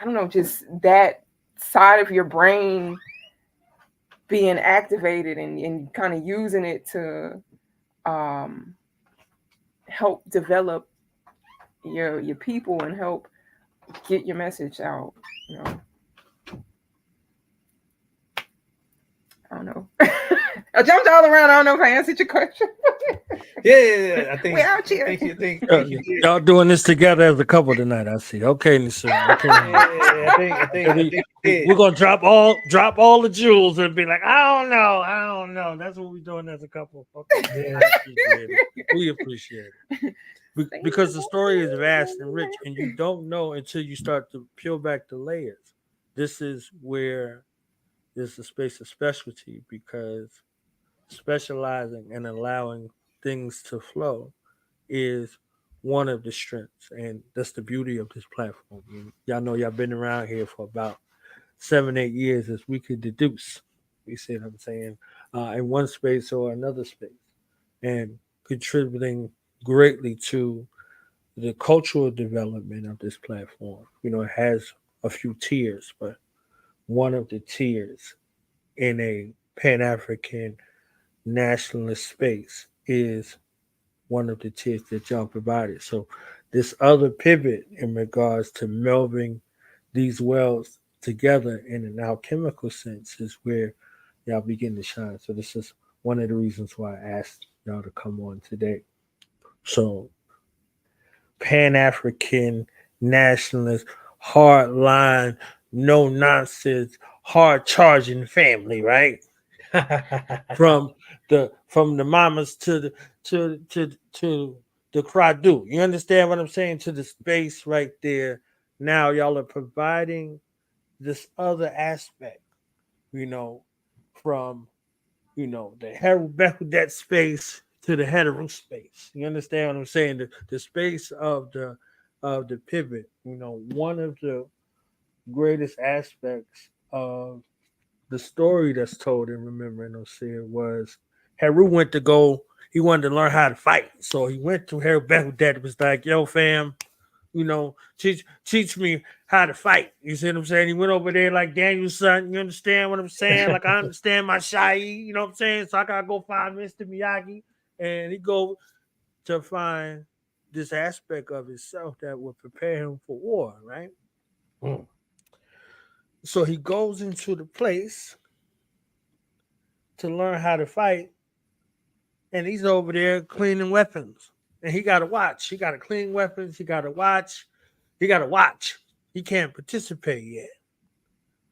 don't know, just that side of your brain being activated and kind of using it to help develop your people and help get your message out. I don't know. I jumped all around. I don't know if I answered your question. Yeah. I think we're out here. Y'all doing this together as a couple tonight. I see. Okay, Nsw. Okay. I think we're gonna drop all the jewels and be like, I don't know. That's what we're doing as a couple. Okay. Yeah. We appreciate it. Because the story is vast and rich, and you don't know until you start to peel back the layers. This is where there's a space of specialty, because specializing and allowing things to flow is one of the strengths, and that's the beauty of this platform. And y'all know y'all been around here for about 7-8 years, as we could deduce. You see what I'm saying? In one space or another space, and contributing greatly to the cultural development of this platform. It has a few tiers, but one of the tiers in a Pan-African nationalist space is one of the tiers that y'all provided. So this other pivot in regards to melding these worlds together in an alchemical sense is where y'all begin to shine. So this is one of the reasons why I asked y'all to come on today. So Pan-African nationalist, hard line, no nonsense, hard charging family, right? from the mamas to the cradu. You understand what I'm saying? To the space right there. Now y'all are providing this other aspect, from the that space to the hetero space. You understand what I'm saying? The space of the pivot. One of the greatest aspects of the story that's told in Remembering Osir was Heru went to go. He wanted to learn how to fight, so he went to Heru. Dad was like, "Yo, fam, teach me how to fight." You see what I'm saying? He went over there like Daniel's son. You understand what I'm saying? Like I understand my Shai. You know what I'm saying? So I gotta go find Mr. Miyagi, and he go to find this aspect of himself that would prepare him for war, right? So he goes into the place to learn how to fight, and he's over there cleaning weapons. And he got to watch. He got to clean weapons. He got to watch. He got to watch. He can't participate yet.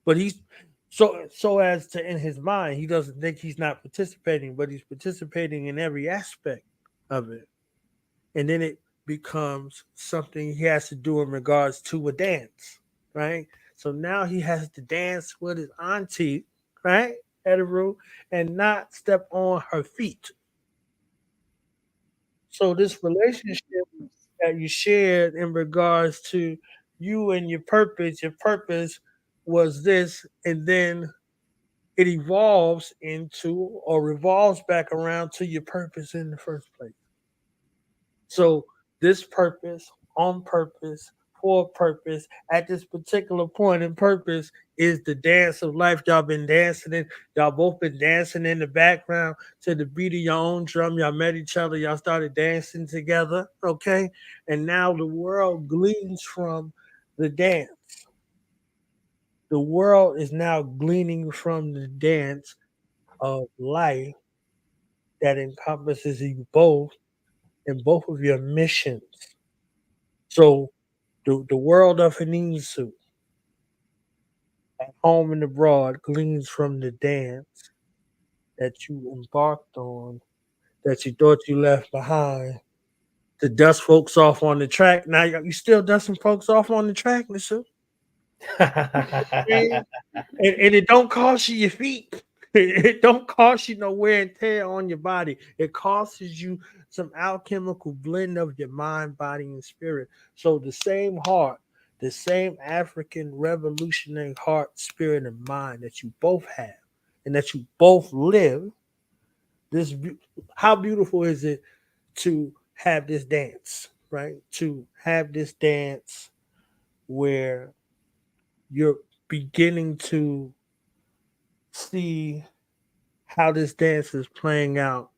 But he's so as to in his mind, he doesn't think he's not participating, but he's participating in every aspect of it. And then it becomes something he has to do in regards to a dance, right? So now he has to dance with his auntie, right? Ederu, and not step on her feet. So this relationship that you shared in regards to you and your purpose was this, and then it evolves into or revolves back around to your purpose in the first place. So this purpose, on purpose, for purpose, at this particular point in purpose is the dance of life. Y'all been dancing in, y'all both been dancing in the background to the beat of your own drum. Y'all met each other, y'all started dancing together, okay? And now the world gleans from the dance. The world is now gleaning from the dance of life that encompasses you both and both of your missions. So the world of Henensu, at home and abroad, gleans from the dance that you embarked on, that you thought you left behind, to dust folks off on the track. Now you still dusting folks off on the track, Nsw. and it don't cost you your feet. It don't cost you no wear and tear on your body. It costs you some alchemical blend of your mind, body, and spirit. So the same heart, the same African revolutionary heart, spirit, and mind that you both have, and that you both live. How beautiful is it to have this dance, right? To have this dance where you're beginning to see how this dance is playing out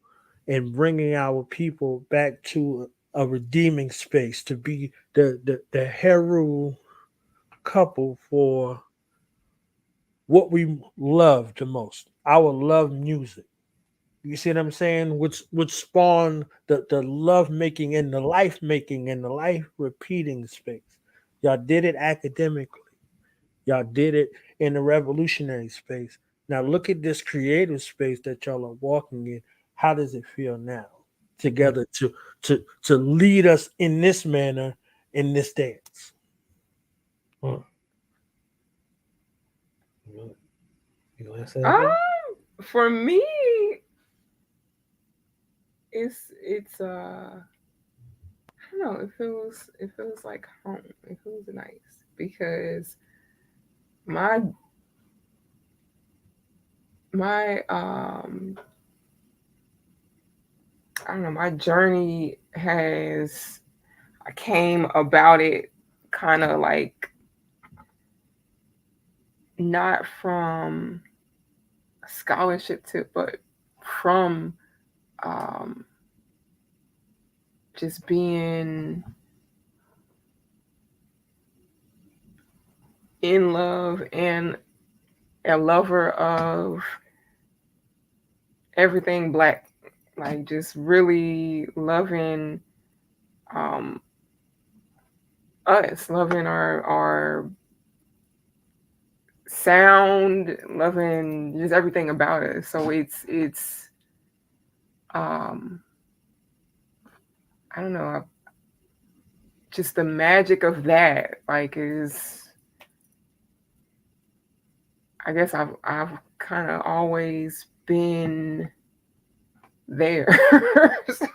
and bringing our people back to a redeeming space, to be the Heru couple for what we love the most, our love music. You see what I'm saying? Which spawned the love making and the life making and the life repeating space. Y'all did it academically. Y'all did it in the revolutionary space. Now look at this creative space that y'all are walking in. How does it feel now together to lead us in this manner in this dance? You want to say that? For me, it's I don't know, it feels like home. It feels nice because my I don't know, my journey I came about it kind of like not from scholarship tip, but from just being in love and a lover of everything Black, like just really loving us, loving our sound, loving just everything about us. So it's I don't know, just the magic of that, like, is, I guess I've kind of always been there. So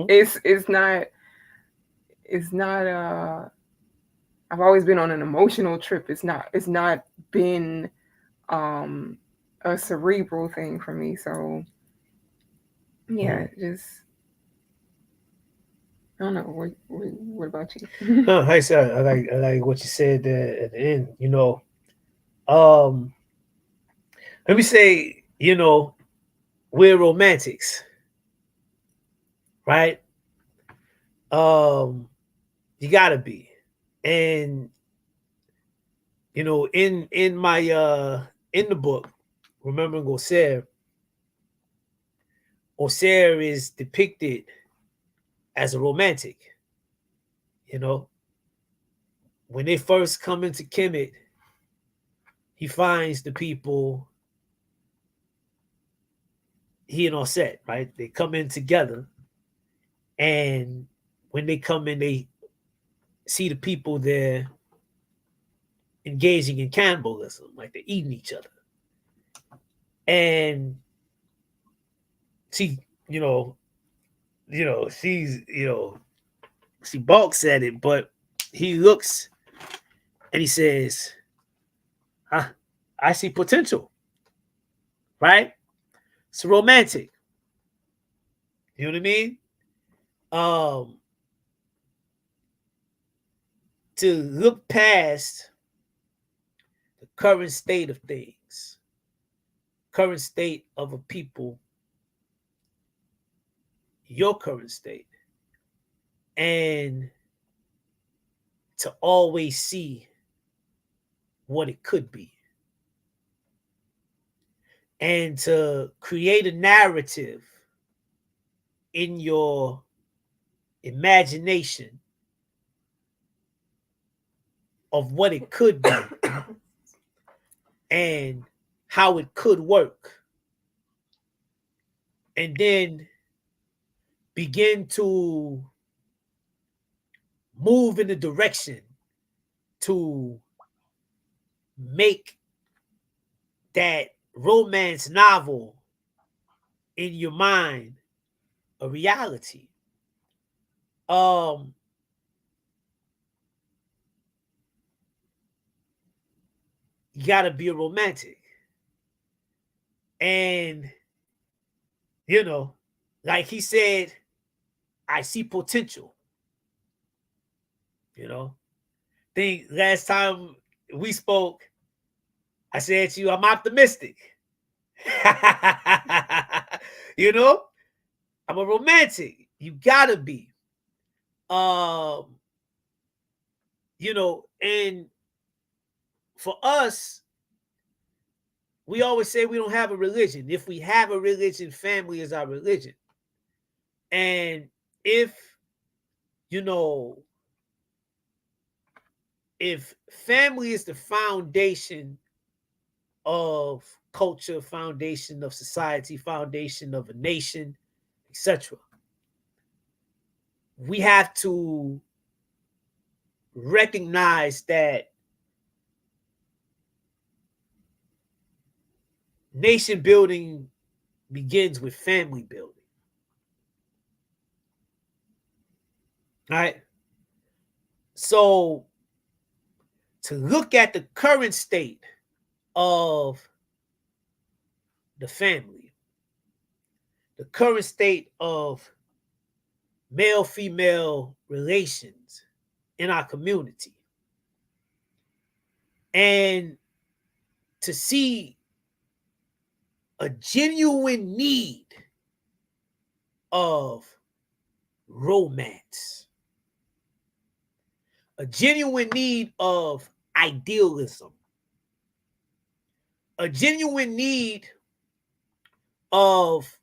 it's not I've always been on an emotional trip. It's not been a cerebral thing for me. So Yeah, just I don't know. What about you? No, I said I like what you said there at the end. Let me say, we're romantics, right? You gotta be, and in my in the book, remembering Oser is depicted as a romantic. When they first come into Kemet, he finds the people, he and Osset, right? They come in together, and when they come in, they see the people there engaging in cannibalism, like they're eating each other. And she, she balks at it, but he looks and he says, I see potential, right? It's romantic. You know what I mean? To look past the current state of things, current state of a people, your current state, and to always see what it could be, and to create a narrative in your imagination of what it could be and how it could work, and then begin to move in the direction to make that romance novel in your mind a reality. You gotta be a romantic. And like he said, I see potential. Think last time we spoke, I said to you, I'm optimistic. I'm a romantic. You gotta be. And for us, we always say we don't have a religion. If we have a religion, family is our religion. And if family is the foundation of culture, foundation of society, foundation of a nation, etc., we have to recognize that nation building begins with family building. All right? So to look at the current state of the family, the current state of male-female relations in our community, and to see a genuine need of romance, a genuine need of idealism, a genuine need of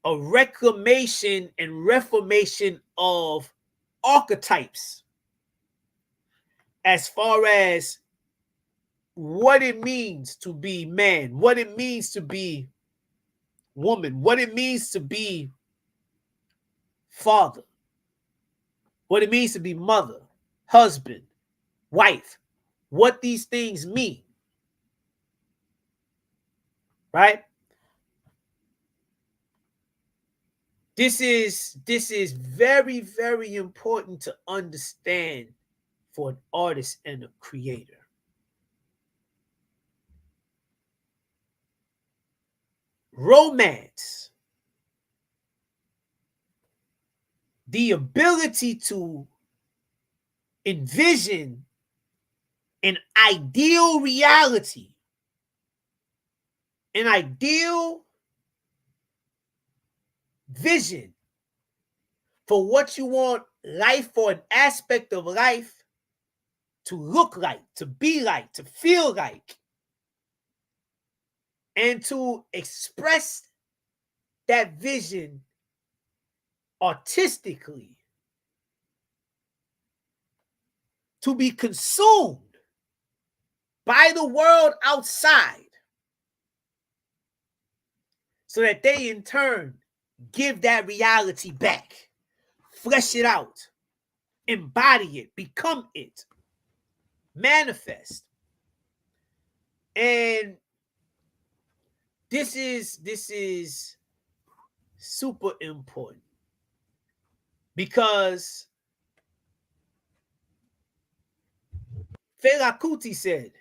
a reclamation and reformation of archetypes as far as what it means to be man, what it means to be woman, what it means to be father, what it means to be mother, husband, wife, what these things mean, right? This is very, very important to understand for an artist and a creator. Romance the ability to envision an ideal reality, an ideal vision for what you want life or an aspect of life to look like, to be like, to feel like, and to express that vision artistically, to be consumed by the world outside, so that they in turn give that reality back, flesh it out, embody it, become it, manifest. And this is super important, because Fela Kuti said,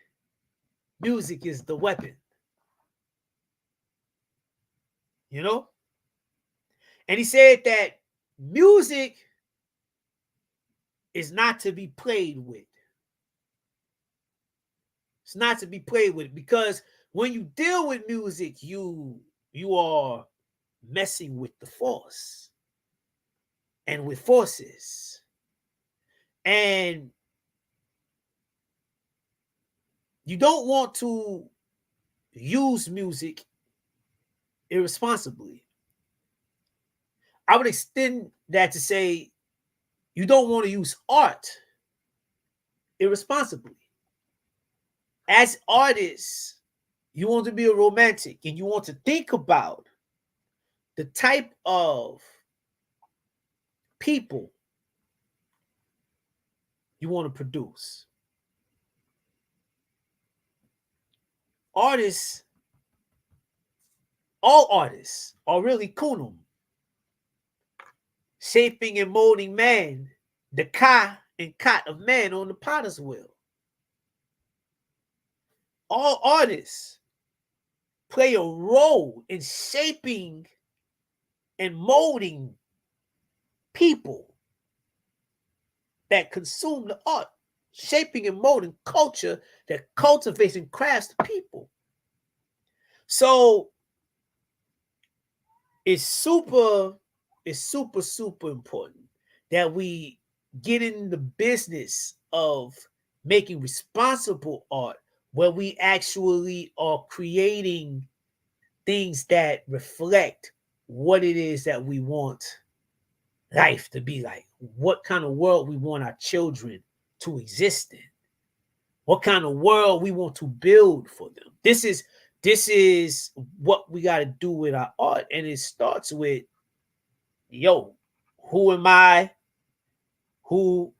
music is the weapon. You know? And he said that music is not to be played with. It's not to be played with, because when you deal with music, you are messing with the force and with forces. And you don't want to use music irresponsibly. I would extend that to say you don't want to use art irresponsibly. As artists, you want to be a romantic, and you want to think about the type of people you want to produce. Artists, all artists are really kunum, shaping and molding man, the ka and kat of man on the potter's wheel. All artists play a role in shaping and molding people that consume the art, shaping and molding culture that cultivates and crafts the people. So it's super important that we get in the business of making responsible art, where we actually are creating things that reflect what it is that we want life to be like, what kind of world we want our children to exist in, what kind of world we want to build for them. This is what we got to do with our art. And it starts with, yo, who am I? Who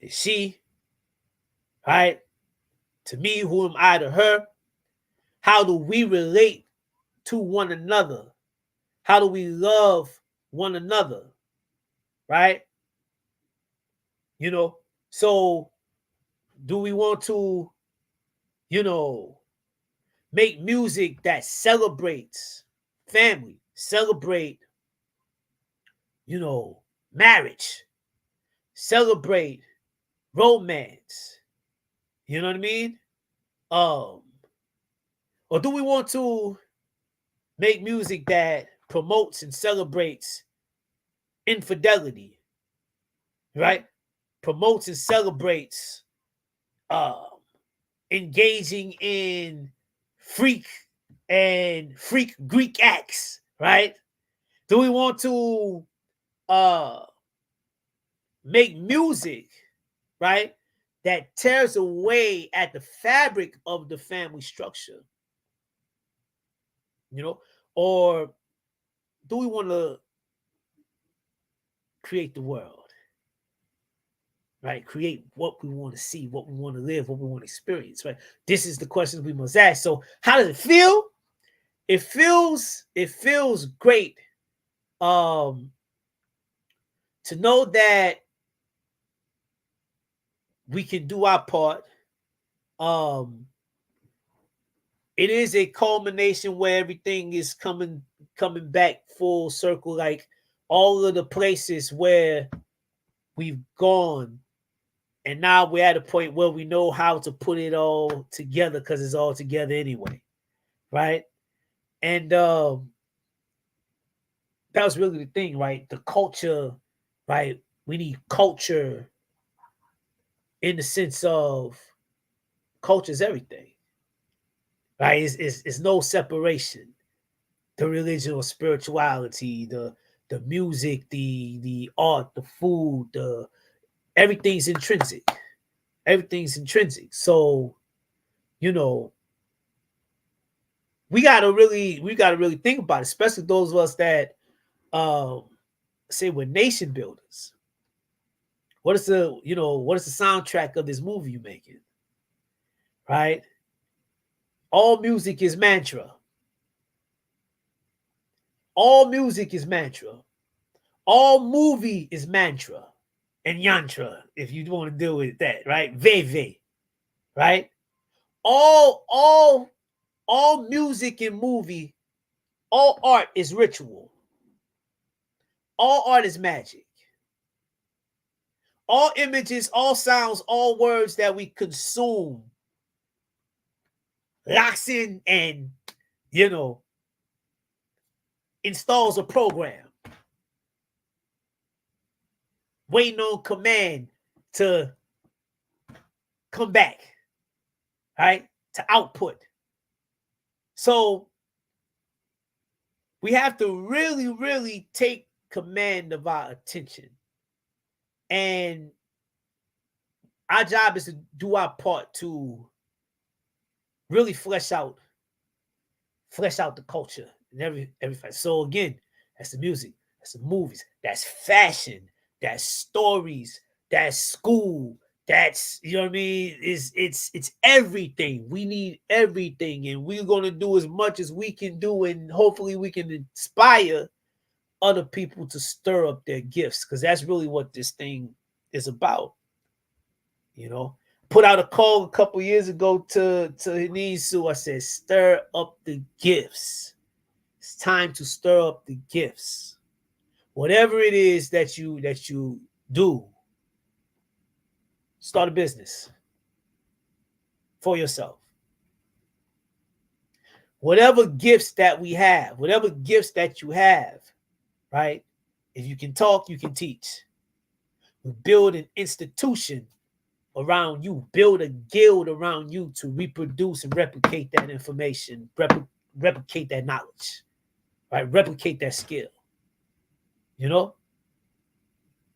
is she? Right? To me, who am I to her? How do we relate to one another? How do we love one another? Right? You know, so do we want to, you know, make music that celebrates family, celebrate, you know, marriage, celebrate romance? You know what I mean? Or do we want to make music that promotes and celebrates infidelity, right? Promotes and celebrates engaging in freak Greek acts, right? Do we want to make music, right, that tears away at the fabric of the family structure? You know, or do we want to create the world, right? Create what we want to see, what we want to live, what we want to experience, right? This is the questions we must ask. So how does it feel? It feels great to know that we can do our part. It is a culmination where everything is coming back full circle, like all of the places where we've gone, and now we're at a point where we know how to put it all together because it's all together anyway, right? And that was really the thing, right? The culture, right? We need culture in the sense of culture is everything, right? It's no separation. The religion or spirituality, the music, the art, the food, everything's intrinsic. Everything's intrinsic. So, you know, we gotta really think about it, especially those of us that say we're nation builders. What is the soundtrack of this movie you're making? Right? All music is mantra. All music is mantra. All movie is mantra and yantra, if you want to deal with that, right? Veve, right? All music and movie, all art is ritual. All art is magic. All images, all sounds, all words that we consume locks in and, installs a program waiting on command to come back, right? To output. So we have to really, really take command of our attention. And our job is to do our part to really flesh out the culture and every facet. So again, that's the music, that's the movies, that's fashion, that's stories, that's school, that's, you know what I mean? It's everything. We need everything, and we're gonna do as much as we can do, and hopefully we can inspire other people to stir up their gifts, because that's really what this thing is about. Put out a call a couple years ago to Henensu. I said, stir up the gifts. It's time to stir up the gifts. Whatever it is that you do, start a business for yourself. Whatever gifts that we have, whatever gifts that you have, right? If you can talk, you can teach. We build an institution around you, build a guild around you to reproduce and replicate that information, replicate that knowledge, right? Replicate that skill.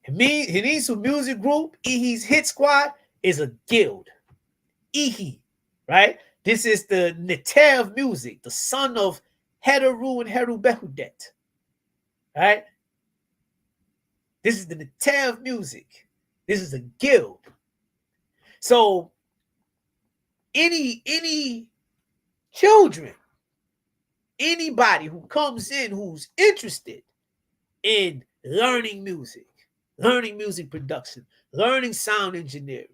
Henensu Music Group, Ihi's Hit Squad, is a guild. Ihi, right? This is the Netert of music, the son of Heru and Heru Behudet, right? This is the Netert of music. This is a guild. So any children, anybody who comes in who's interested in learning music production, learning sound engineering,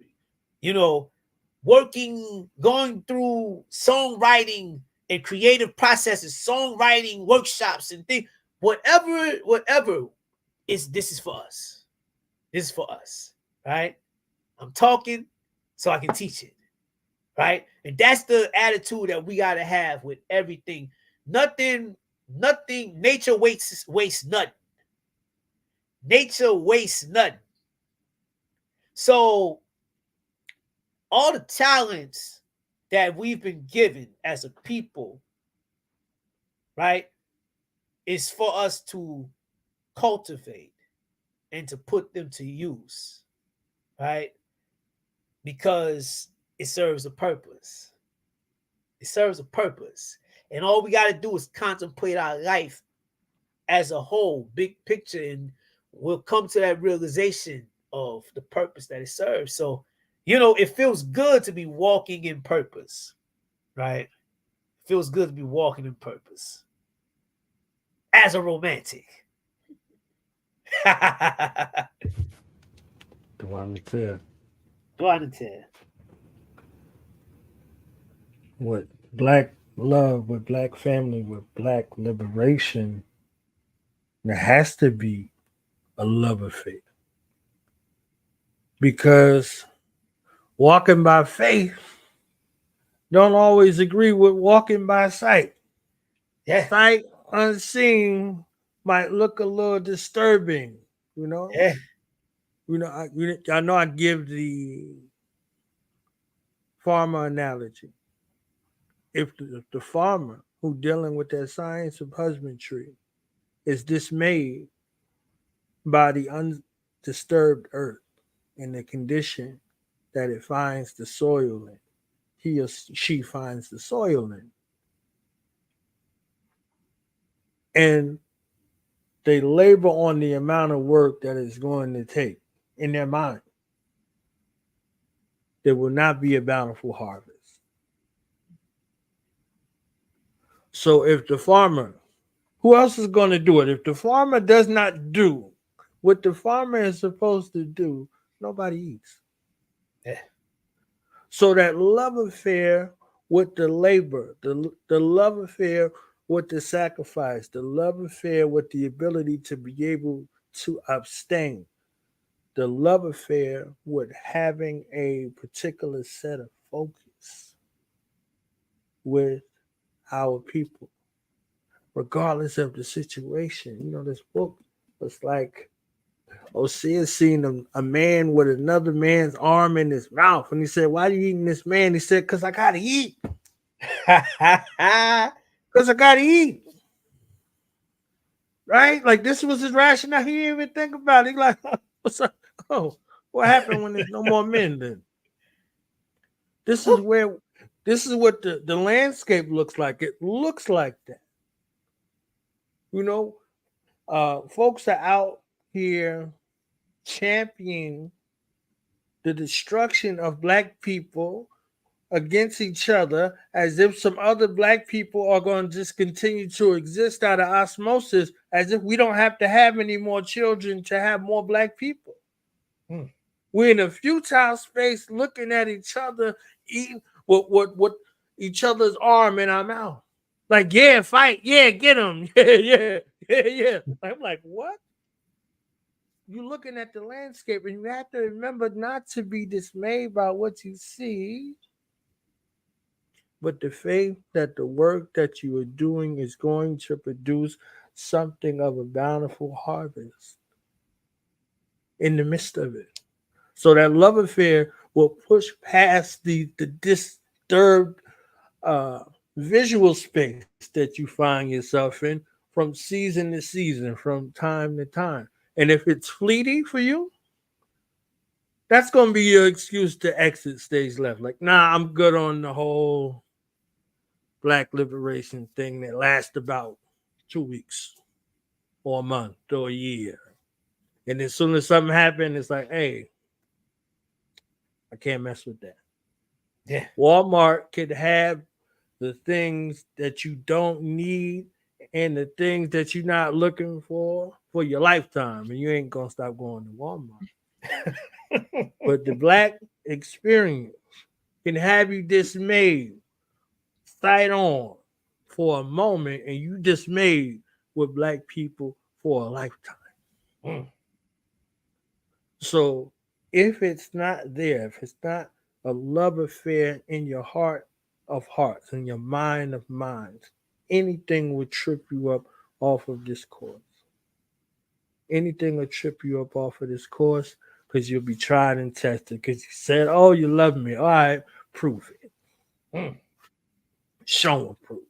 going through songwriting and creative processes, songwriting workshops and things, whatever this is for us. This is for us, right? I'm talking so I can teach it, right? And that's the attitude that we got to have with everything. Nothing, nature wastes nothing. Nature wastes nothing. So all the talents that we've been given as a people, right, is for us to cultivate and to put them to use, right? Because it serves a purpose. It serves a purpose. And all we got to do is contemplate our life as a whole, big picture, and we'll come to that realization of the purpose that it serves. So, it feels good to be walking in purpose, right? It feels good to be walking in purpose as a romantic. Duanater. With black love, with black family, with black liberation, There has to be a love affair. Because walking by faith don't always agree with walking by sight. Yeah. Sight unseen might look a little disturbing, you know. Yeah. I know I give the farmer analogy. If the farmer who dealing with that science of husbandry is dismayed by the undisturbed earth and the condition that it finds the soil in, he or she finds the soil in, and they labor on the amount of work that it's going to take in their mind, there will not be a bountiful harvest. So if the farmer, who else is going to do it? If the farmer does not do what the farmer is supposed to do, nobody eats. Yeah. So that love affair with the labor, the love affair with the sacrifice, the love affair with the ability to be able to abstain, the love affair with having a particular set of focus with our people, regardless of the situation. You know, this book was like Osea seen a man with another man's arm in his mouth. And he said, "Why are you eating this man?" He said, "Because I got to eat." Because I got to eat. Right? Like, this was his rationale. He didn't even think about it. He like, what's up? Oh, what happened when there's no more men then? This is what the landscape looks like. It looks like that. You know, folks are out here championing the destruction of black people against each other as if some other black people are going to just continue to exist out of osmosis, as if we don't have to have any more children to have more black people. We're in a futile space looking at each other, eating what each other's arm in our mouth. Like, yeah, fight, yeah, get him, yeah. I'm like, what? You're looking at the landscape, and you have to remember not to be dismayed by what you see, but the faith that the work that you are doing is going to produce something of a bountiful harvest in the midst of it. So that love affair will push past the disturbed visual space that you find yourself in from season to season, from time to time. And if it's fleeting for you, that's going to be your excuse to exit stage left. Like, nah, I'm good on the whole black liberation thing that lasts about 2 weeks or a month or a year. And as soon as something happens, it's like, hey, I can't mess with that. Yeah. Walmart could have the things that you don't need and the things that you're not looking for your lifetime, and you ain't gonna stop going to Walmart. But the black experience can have you dismayed, sight on for a moment, and you dismayed with black people for a lifetime. So if it's not there, if it's not a love affair in your heart of hearts, in your mind of minds, anything will trip you up off of this course. Anything will trip you up off of this course because you'll be tried and tested. Because you said, "Oh, you love me. All right, prove it. Show and prove."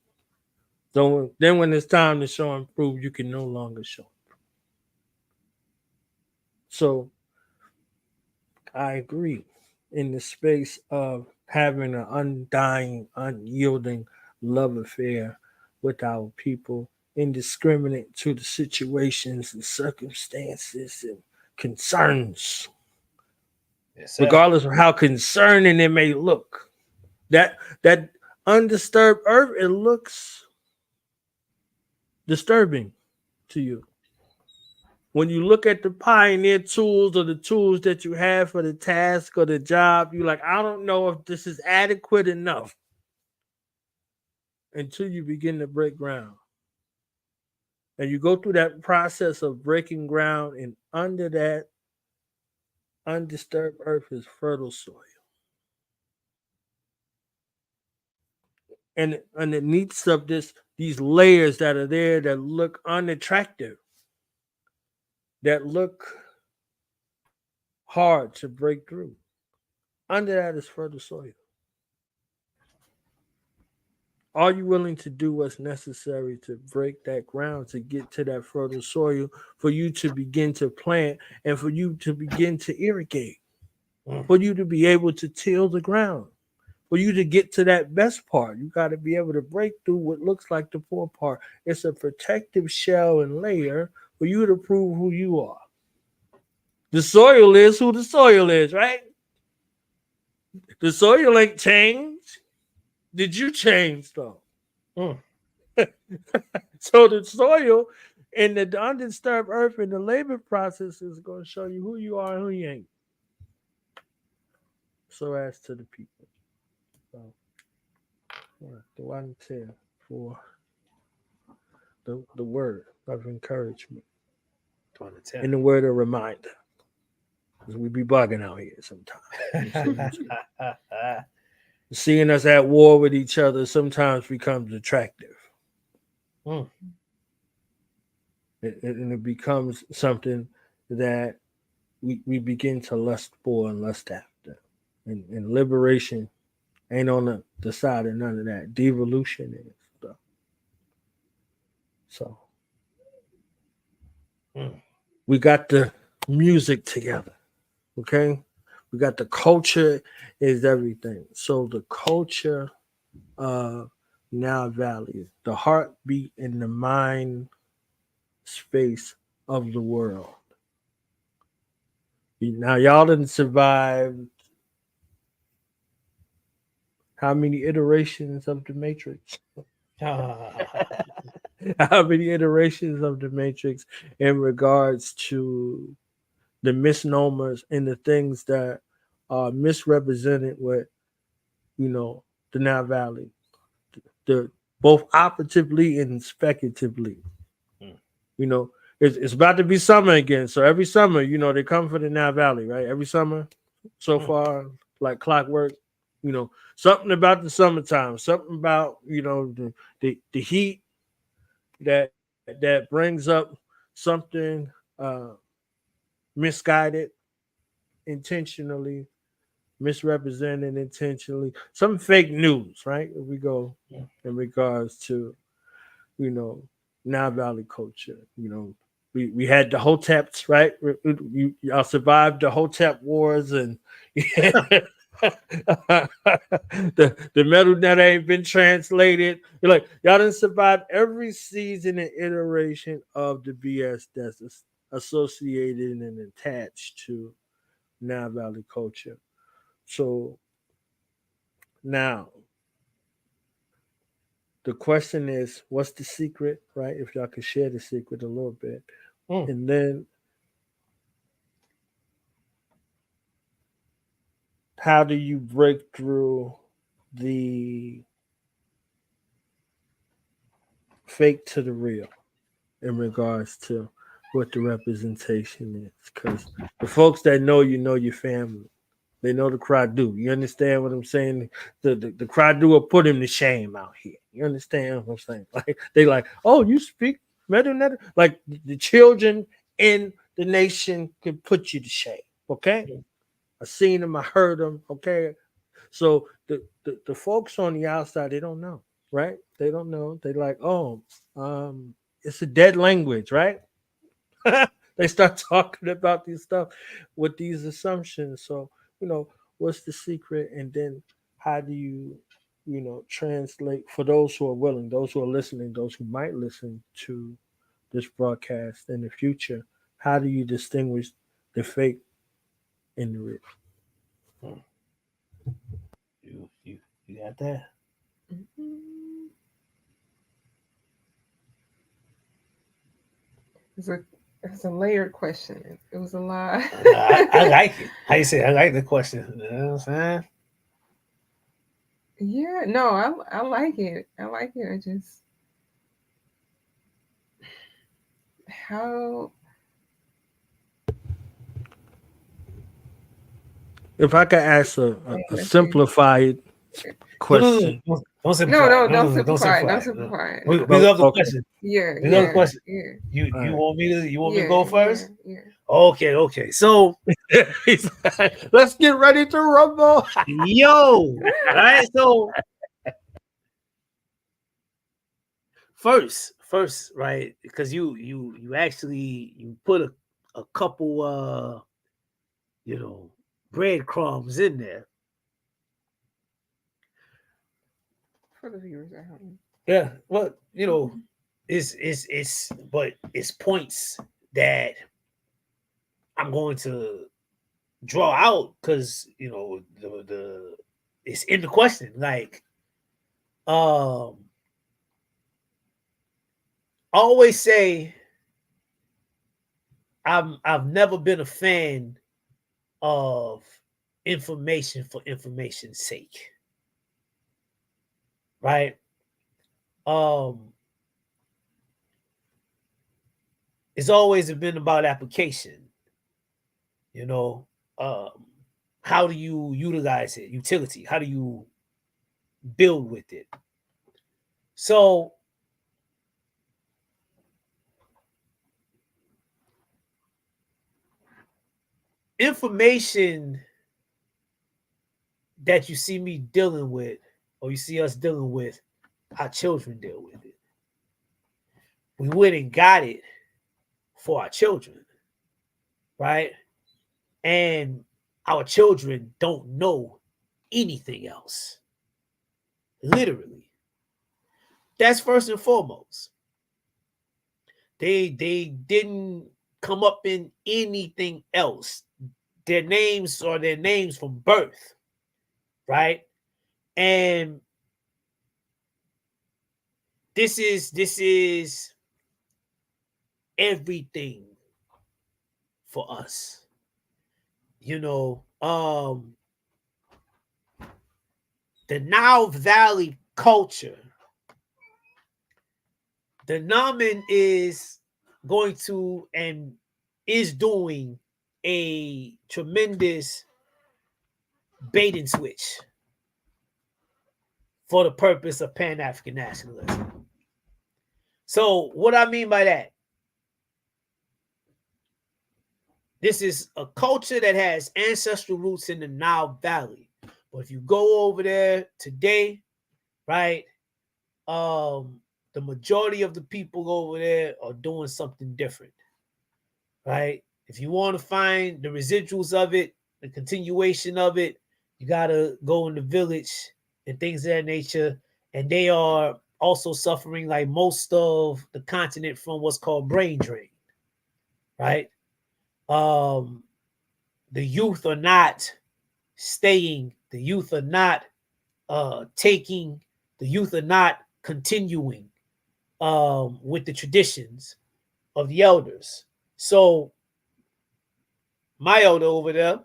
So then when it's time to show and prove, you can no longer show and prove. So I agree in the space of having an undying, unyielding love affair with our people, indiscriminate to the situations and circumstances and concerns, regardless of how concerning it may look. That undisturbed earth, it looks disturbing to you. When you look at the pioneer tools or the tools that you have for the task or the job, you're like, I don't know if this is adequate enough until you begin to break ground. And you go through that process of breaking ground, and under that undisturbed earth is fertile soil. And underneath of this, these layers that are there that look unattractive, that look hard to break through. Under that is fertile soil. Are you willing to do what's necessary to break that ground, to get to that fertile soil, for you to begin to plant and for you to begin to irrigate, for you to be able to till the ground, for you to get to that best part? You got to be able to break through what looks like the poor part. It's a protective shell and layer for you to prove who you are. The soil is who the soil is, right? The soil ain't changed. Did you change though? So the soil and the undisturbed earth and the labor process is going to show you who you are and who you ain't. So as to the people. So the one tell for the word of encouragement and the word of reminder. Because we be bugging out here sometimes. Seeing us at war with each other sometimes becomes attractive. And it becomes something that we begin to lust for and lust after. And liberation ain't on the side of none of that. Devolution is stuff. So we got the music together. Okay? We got the culture is everything. So the culture now value, the heartbeat and the mind space of the world. Now y'all didn't survive how many iterations of the Matrix? How many iterations of the Matrix in regards to the misnomers and the things that are misrepresented with, the Nile Valley, the both operatively and speculatively. It's about to be summer again. So every summer, they come for the Nile Valley, right? Every summer so far, like clockwork, something about the summertime, something about, the heat that brings up something misguided, intentionally, misrepresented intentionally, some fake news, right? If we go in regards to, Nile Valley culture, we had the Hoteps, right? Y'all survived the Hotep wars, and the metal that ain't been translated. You're like, y'all didn't survive every season and iteration of the BS that's associated and attached to Nile Valley culture. So now the question is, what's the secret, right? If y'all could share the secret a little bit. And then how do you break through the fake to the real in regards to what the representation is? Because the folks that know your family. They know the Kradu. You understand what I'm saying? The Kradu will put him to shame out here. You understand what I'm saying? Like they like, oh, you speak Meri Netert? Like the children in the nation could put you to shame. Okay, I seen them, I heard them. Okay, so the folks on the outside, they don't know, right? They don't know. They like, oh, it's a dead language, right? They start talking about these stuff with these assumptions. So what's the secret? And then how do you, translate for those who are willing, those who are listening, those who might listen to this broadcast in the future, how do you distinguish the fake and the real? You got that? It's a layered question. It was a lot. I like it. How you say? I like the question. You know what I'm saying? Yeah, no, I like it. I like it. How? If I could ask a simplified question. Don't simplify. No, don't Don't simplify. Don't simplify. simplify. We No. love the Okay. question. Yeah, We love the yeah, question. yeah. You All right. want me to Yeah, go first? Yeah. Okay. So Let's get ready to rumble. yo, right? So first, right? Because you actually you put a couple breadcrumbs in there. For the viewers at home. Yeah, well, it's points that I'm going to draw out because the it's in the question. Like, I always say I've never been a fan of information for information's sake. Right? It's always been about application. How do you utilize it? Utility. How do you build with it? So information that you see me dealing with, or you see us dealing with, our children deal with it. We went and got it for our children, right? And our children don't know anything else. Literally. That's first and foremost. They didn't come up in anything else. Their names are their names from birth, right? And this is everything for us. The Nile Valley culture, the Naman is going to and is doing a tremendous bait and switch for the purpose of Pan-African nationalism. So what I mean by that, this is a culture that has ancestral roots in the Nile Valley. But if you go over there today, right, the majority of the people over there are doing something different, right? If you want to find the residuals of it, the continuation of it, you got to go in the village and things of that nature. And they are also suffering, like most of the continent, from what's called brain drain, right? The youth are not staying. The youth are not taking. The youth are not continuing with the traditions of the elders. So my elder over there,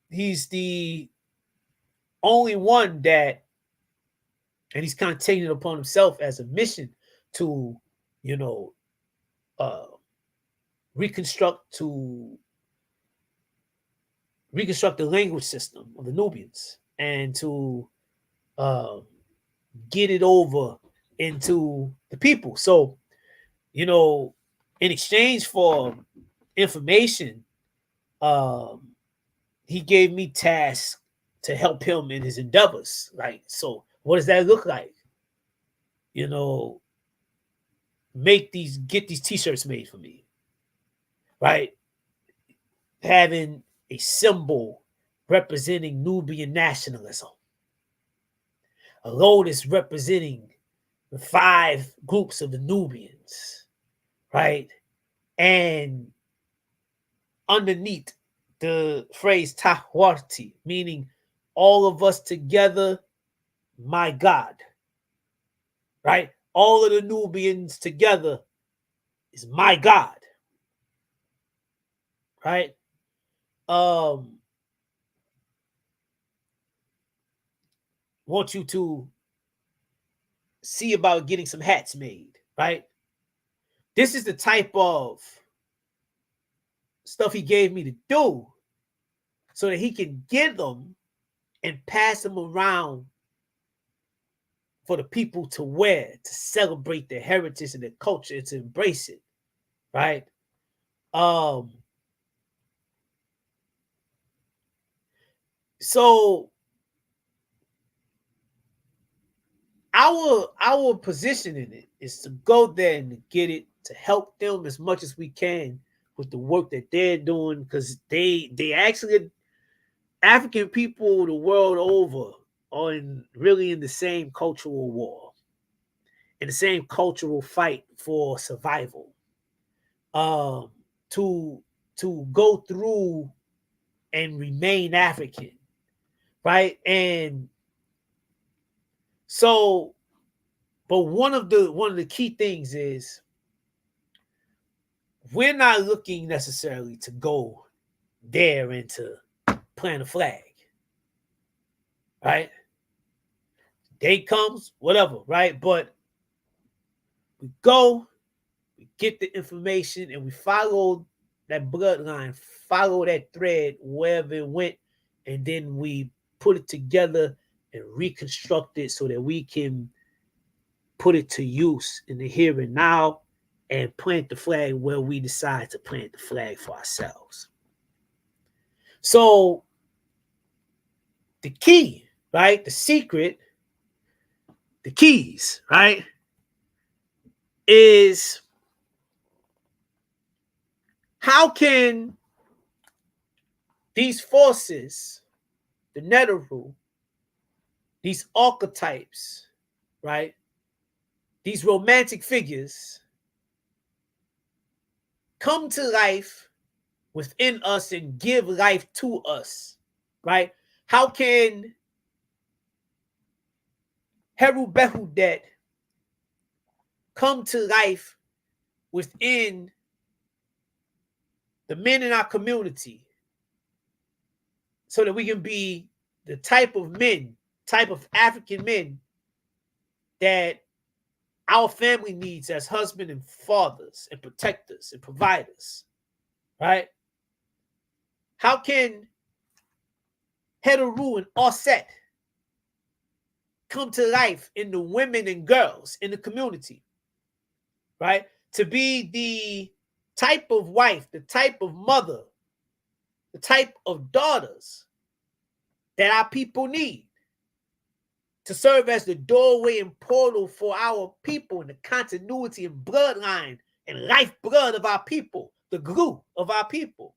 he's the only one that, and he's kind of taking it upon himself as a mission to, reconstruct the language system of the Nubians and to get it over into the people. So, in exchange for information, he gave me tasks to help him in his endeavors. Like, so what does that look like? Get these t-shirts made for me, right? Having a symbol representing Nubian nationalism. A lotus representing the 5 groups of the Nubians, right? And underneath the phrase Tahwarti, meaning all of us together, my God, right? All of the Nubians together is my God, right? Want you to see about getting some hats made, right? this is the type of stuff he gave me to do so that he can get them and pass them around for the people to wear, to celebrate their heritage and their culture, and to embrace it, right? So our position in it is to go there and to get it, to help them as much as we can with the work that they're doing, because they actually, African people the world over are really in the same cultural war, in the same cultural fight for survival, to go through and remain African, right? And so, but one of the key things is we're not looking necessarily to go there and to plant a flag, right? Day comes, whatever, right? But we go, we get the information, and we follow that bloodline, follow that thread wherever it went, and then we put it together and reconstruct it so that we can put it to use in the here and now and plant the flag where we decide to plant the flag for ourselves. So the key, right? The secret, the keys, right? Is how can these forces, the Neteru, these archetypes, right? These romantic figures come to life within us and give life to us, right? How can Heru come to life within the men in our community so that we can be the type of men, type of African men that our family needs as husbands and fathers and protectors and providers, right? How can Heru and Offset come to life in the women and girls in the community, right? To be the type of wife, the type of mother, the type of daughters that our people need to serve as the doorway and portal for our people and the continuity and bloodline and lifeblood of our people, the glue of our people.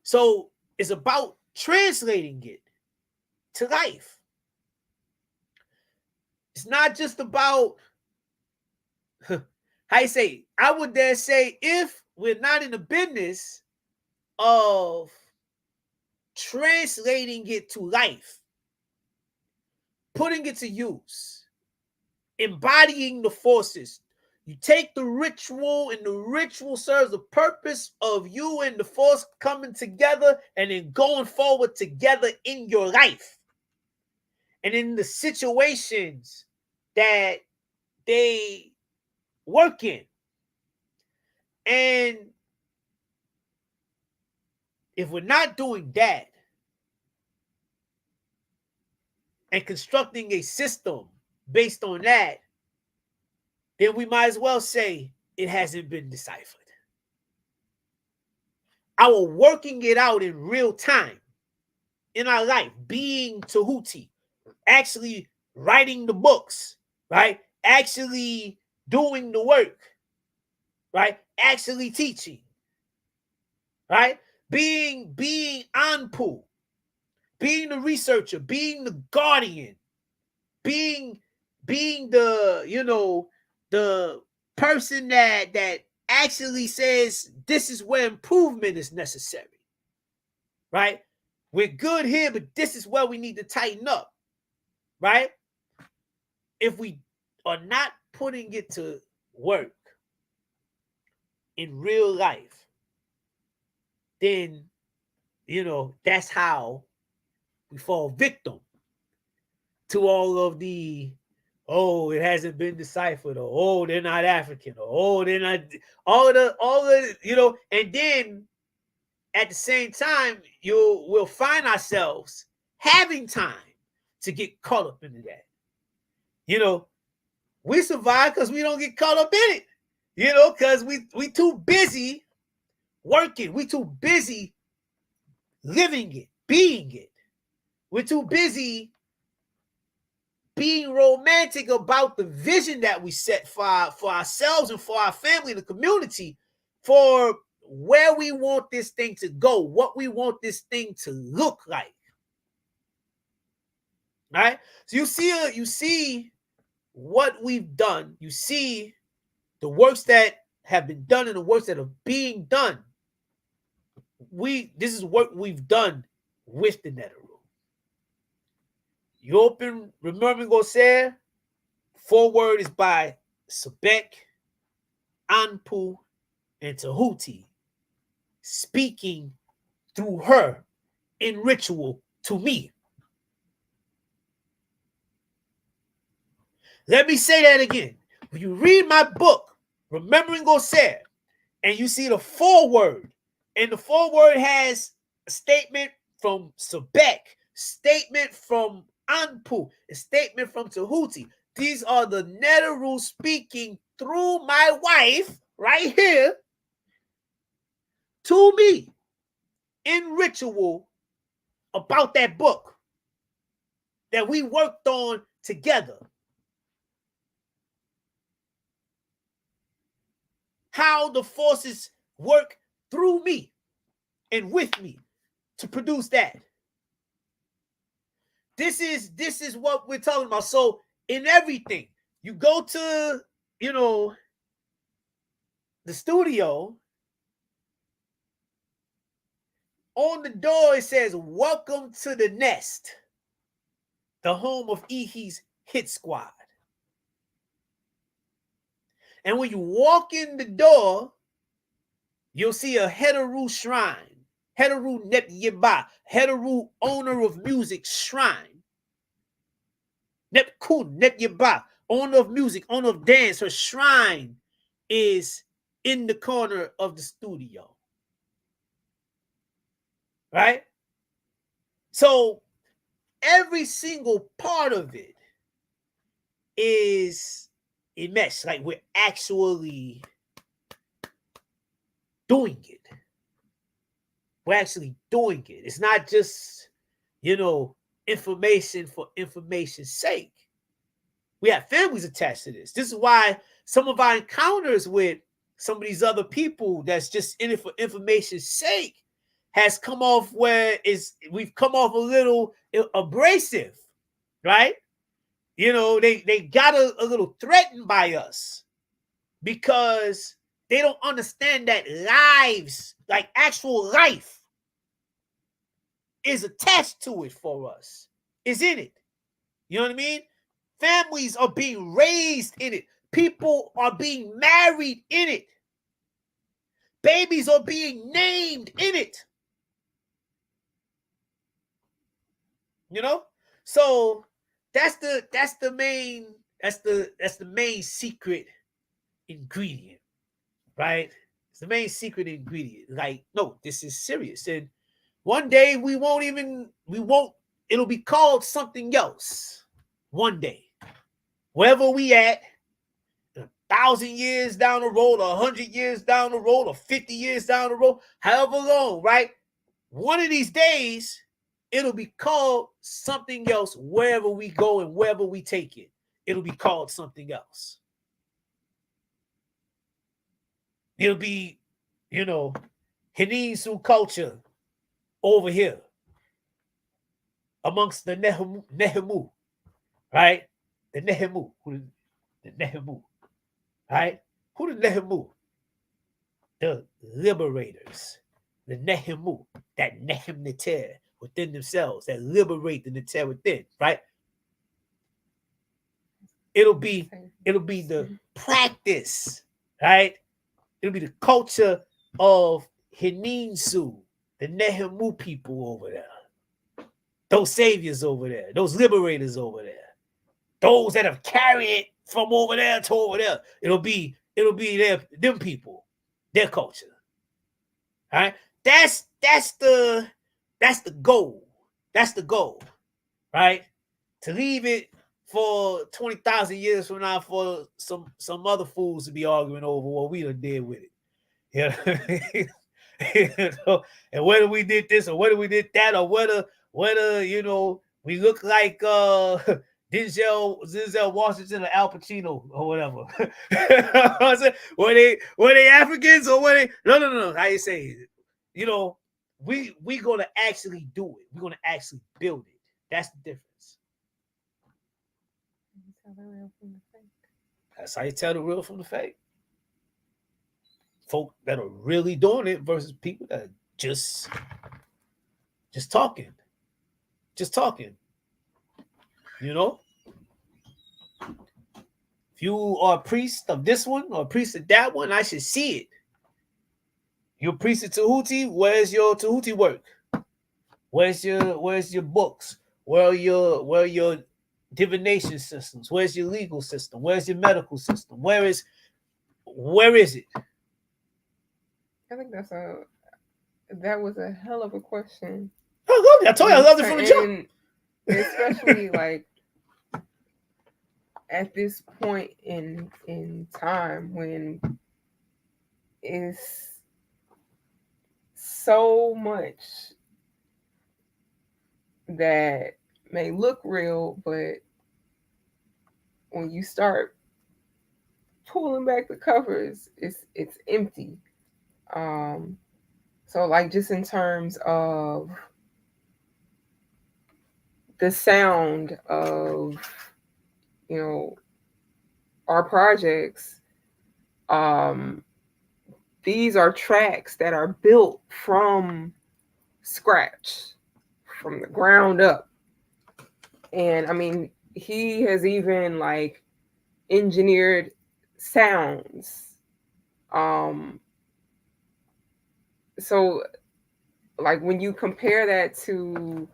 So it's about translating it to life. It's not just about, how you say, I would dare say, if we're not in the business of translating it to life, putting it to use, embodying the forces. You take the ritual, and the ritual serves the purpose of you and the force coming together and then going forward together in your life and in the situations that they work in. And if we're not doing that and constructing a system based on that, then we might as well say it hasn't been deciphered. Our working it out in real time in our life, being Tahuti, actually writing the books, right? Actually doing the work, right? Actually teaching, right? Being Aankhu, being the researcher, being the guardian, being the, the person that actually says this is where improvement is necessary, right? We're good here, but this is where we need to tighten up, right? If we are not putting it to work in real life, then, that's how we fall victim to all of the oh, it hasn't been deciphered, or oh, they're not African, or oh, they're not all the you know, and then at the same time, we'll find ourselves having time to get caught up into that. You know, we survive because we don't get caught up in it. You know, because we too busy working, we too busy living it, being it. We're too busy being romantic about the vision that we set for ourselves and for our family and the community, for where we want this thing to go, what we want this thing to look like. Right? So you see what we've done. You see the works that have been done and the works that are being done. This is what we've done with the Netero. You open Remembering Gosser, foreword is by Sebek, Aankhu, and Tahuti, speaking through her in ritual to me. Let me say that again. When you read my book, Remembering Gosser, and you see the foreword, and the foreword has a statement from Sebek, statement from Aankhu, a statement from Tahuti. These are the Netero speaking through my wife right here to me in ritual about that book that we worked on together. How the forces work through me and with me to produce that. This is what we're talking about. So in everything, you go to, you know, the studio, on the door it says, "Welcome to the Nest, the home of Ihi's Hit Squad." And when you walk in the door, you'll see a Henensu shrine. Henensu Net Yeba, Henensu owner of music shrine. Nepkun Net Yeba, owner of music, owner of dance. Her shrine is in the corner of the studio. Right? So every single part of it is a mesh. Like we're actually doing it. We're actually doing it. It's not just, you know, information for information's sake. We have families attached to this. This is why some of our encounters with some of these other people that's just in it for information's sake has come off where we've come off a little abrasive, right? You know, they got a little threatened by us because they don't understand that lives, like actual life, is attached to it for us, is in it. You know what I mean? Families are being raised in it. People are being married in it. Babies are being named in it. You know? So that's the main secret ingredient, right? It's the main secret ingredient. Like, no, this is serious. And one day it'll be called something else. One day. Wherever we at, 1,000 years down the road, 100 years down the road, or 50 years down the road, however long, right? One of these days, it'll be called something else wherever we go and wherever we take it. It'll be called something else. It'll be, you know, Henensu culture over here amongst the Nehemu, right? The Nehemu. The Nehemu, right? Who the Nehemu? The liberators. The Nehemu, that Hmt Netert within themselves, that liberate the Netert within, right? It'll be the practice, right? It'll be the culture of Henensu, the Nehemu people over there. Those saviors over there, those liberators over there. those that have carried it from over there to over there. It'll be them people, their culture. All right. That's the goal. That's the goal, right? To leave it for 20,000 years from now for some other fools to be arguing over what we done did with it. You know? And whether we did this or whether we did that or whether we look like Denzel Washington or Al Pacino or whatever. were they Africans or were they no, how you say it? We gonna actually do it. We're gonna actually build it. That's the difference. That's how you tell the real from the fake. Folk that are really doing it versus people that are just talking. Just talking. If you are a priest of this one or a priest of that one, I should see it. You're a priest of Tahuti, where's your Tahuti work? Where's your books? Where are your divination systems? Where's your legal system? Where's your medical system? Where is it? I think that was a hell of a question. I told you I loved it from the jump. Especially like at this point in time when it's so much that may look real, but when you start pulling back the covers, it's empty. So like just in terms of the sound of our projects, these are tracks that are built from scratch, from the ground up. And I mean, he has even like engineered sounds. So like when you compare that to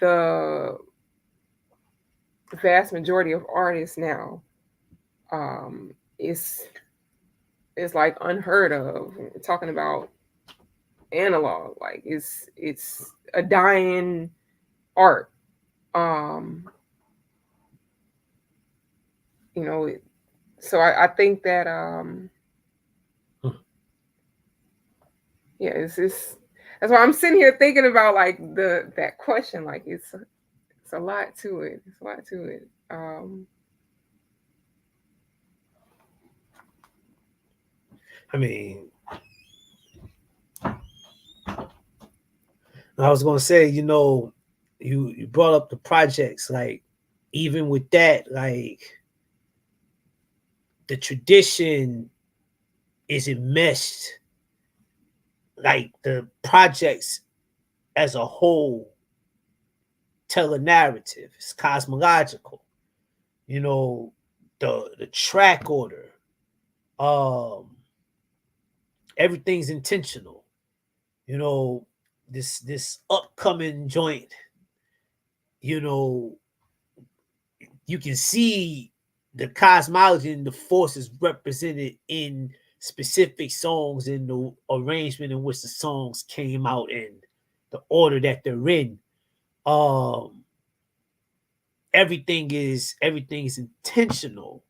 the vast majority of artists now, it's like unheard of. We're talking about analog, like it's a dying art. So I think that that's why I'm sitting here thinking about like that question. Like it's a lot to it. It's a lot to it. I mean, I was gonna say, you brought up the projects. Like, even with that, like the tradition is enmeshed. Like the projects as a whole tell a narrative. It's cosmological. The track order. Everything's intentional. This upcoming joint, you can see the cosmology and the forces represented in specific songs and the arrangement in which the songs came out in, the order that they're in. Everything is intentional,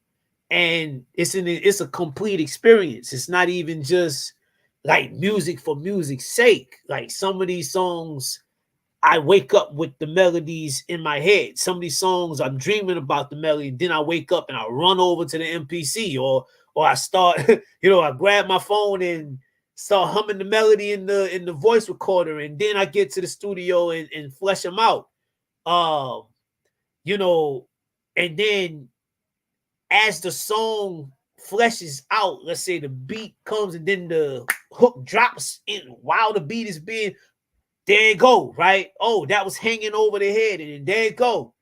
and it's a complete experience. It's not even just like music for music's sake. Like some of these songs, I wake up with the melodies in my head. Some of these songs, I'm dreaming about the melody, and then I wake up and I run over to the MPC, or I start, I grab my phone and start humming the melody in the voice recorder, and then I get to the studio and flesh them out. And then as the song fleshes out, let's say the beat comes and then the hook drops in while the beat is being, there you go, right? Oh, that was hanging over the head, and there you go.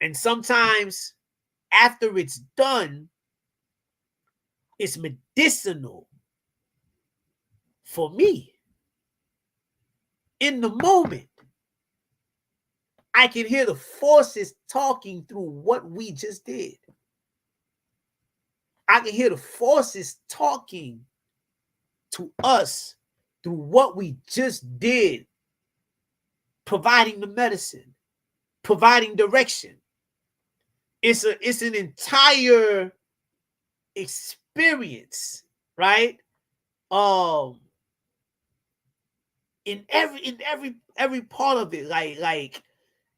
And sometimes after it's done, it's medicinal for me. In the moment, I can hear the forces talking through what we just did. I can hear the forces talking to us through what we just did, providing the medicine, providing direction. It's an entire experience, right? In every part of it, like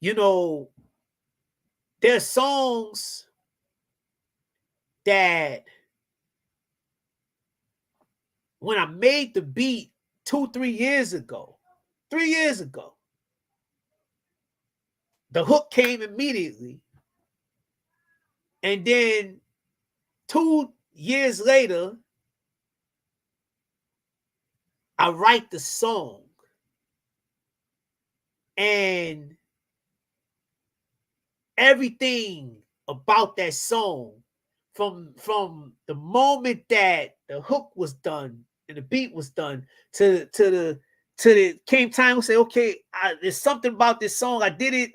you know, there's songs that when I made the beat 3 years ago, the hook came immediately. And then 2 years later, I write the song. And everything about that song, from the moment that the hook was done and the beat was done to the came time to say, okay, there's something about this song. I did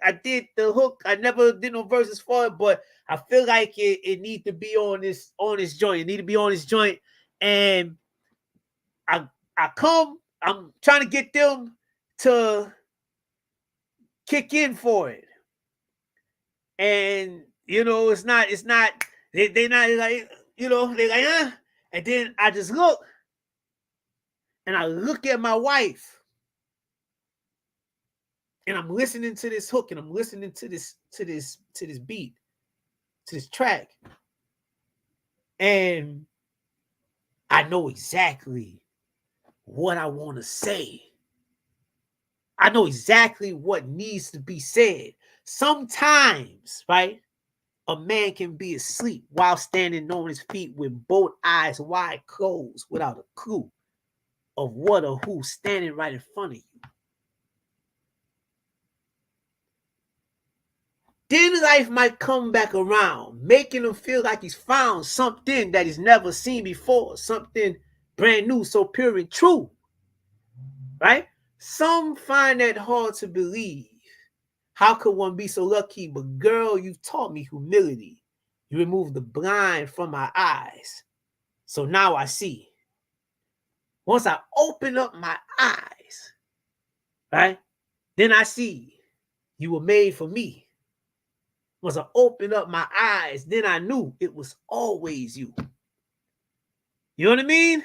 the hook. I never did no verses for it, but I feel like it needs to be on this joint. It need to be on this joint. And I'm trying to get them to kick in for it. And they're not like, they're like, huh? And then I just look at my wife, and I'm listening to this hook, and I'm listening to this beat, to this track. And I know exactly what I want to say. I know exactly what needs to be said. Sometimes, right, a man can be asleep while standing on his feet with both eyes wide closed without a clue of what or who's standing right in front of you. Then life might come back around, making him feel like he's found something that he's never seen before, something brand new, so pure and true, right? Some find that hard to believe. How could one be so lucky? But girl, you've taught me humility. You removed the blind from my eyes. So now I see. Once I open up my eyes, right, then I see you were made for me. Once I opened up my eyes, then I knew it was always you. You know what I mean?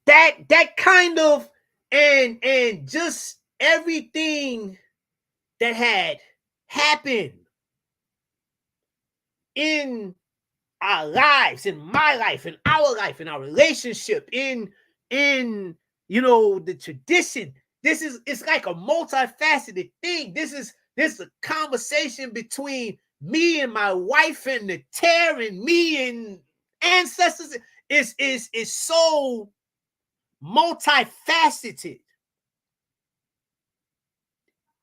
That kind of, and just everything that had happened in our lives, in my life, in our life, in our relationship, in the tradition. It's like a multifaceted thing. This is a conversation between me and my wife and the tear and me and ancestors. Is so multifaceted.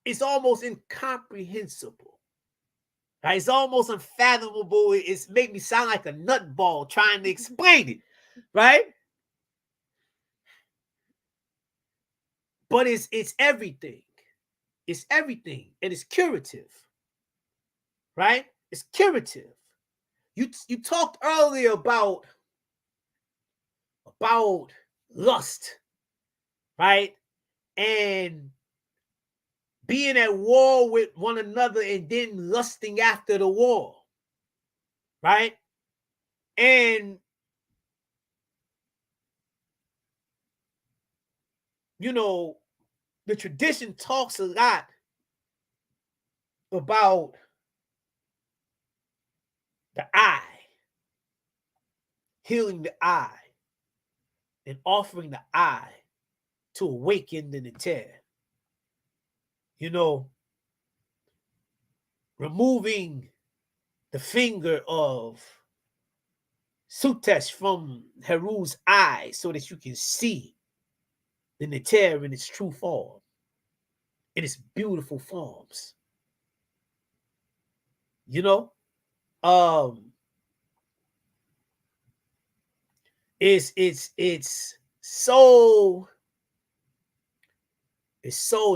It's almost incomprehensible. Right? It's almost unfathomable. It's make me sound like a nutball trying to explain it, right? But it's everything. It's everything, and it's curative, right? It's curative. You talked earlier about lust, right? And being at war with one another and then lusting after the war, right? And, the tradition talks a lot about the eye, healing the eye, and offering the eye to awaken the Netert. Removing the finger of Sutesh from Heru's eye so that you can see the Netert in its true form, in its beautiful forms. It's so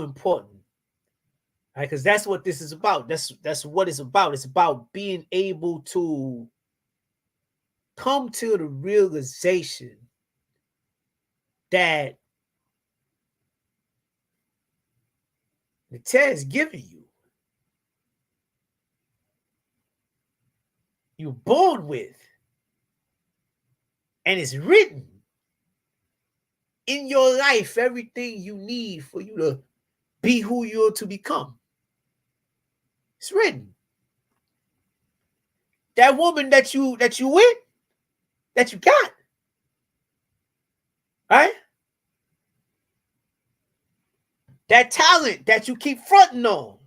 important, right? Because that's what this is about. That's what it's about. It's about being able to come to the realization that the Netert is giving you. You're born with. And it's written in your life, everything you need for you to be who you're to become. It's written. That woman that you with, that you got, right? That talent that you keep fronting on,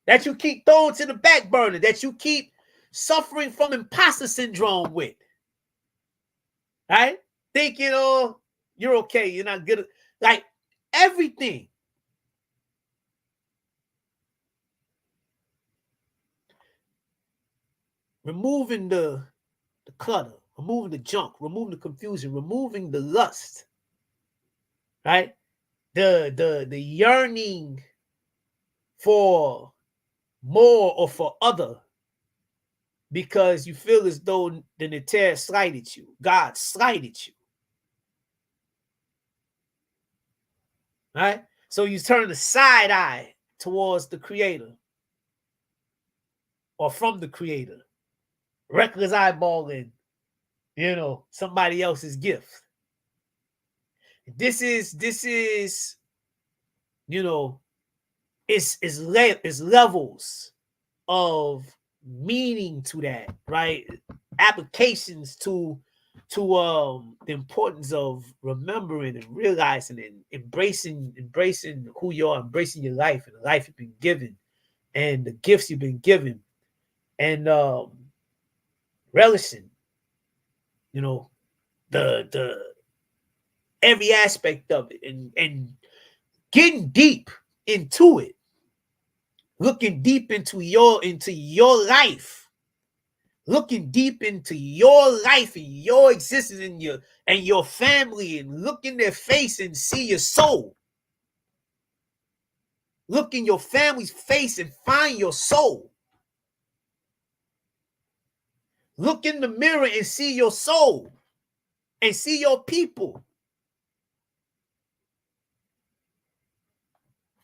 that you keep throwing to the back burner, that you keep suffering from imposter syndrome with, right? Thinking, oh, you're okay, you're not good. Like everything. Removing the clutter, removing the junk, removing the confusion, removing the lust, right? The yearning for more or for other, because you feel as though the Netert slighted you, God slighted you, right? So you turn the side eye towards the Creator or from the Creator, reckless eyeballing, somebody else's gift. This is it's levels of meaning to that, right? Applications to the importance of remembering and realizing and embracing who you are, embracing your life and the life you've been given and the gifts you've been given, and relishing, the every aspect of it, and getting deep into it, looking deep into your life, looking deep into your life and your existence and your family, and look in their face and see your soul. Look in your family's face and find your soul. Look in the mirror and see your soul and see your people.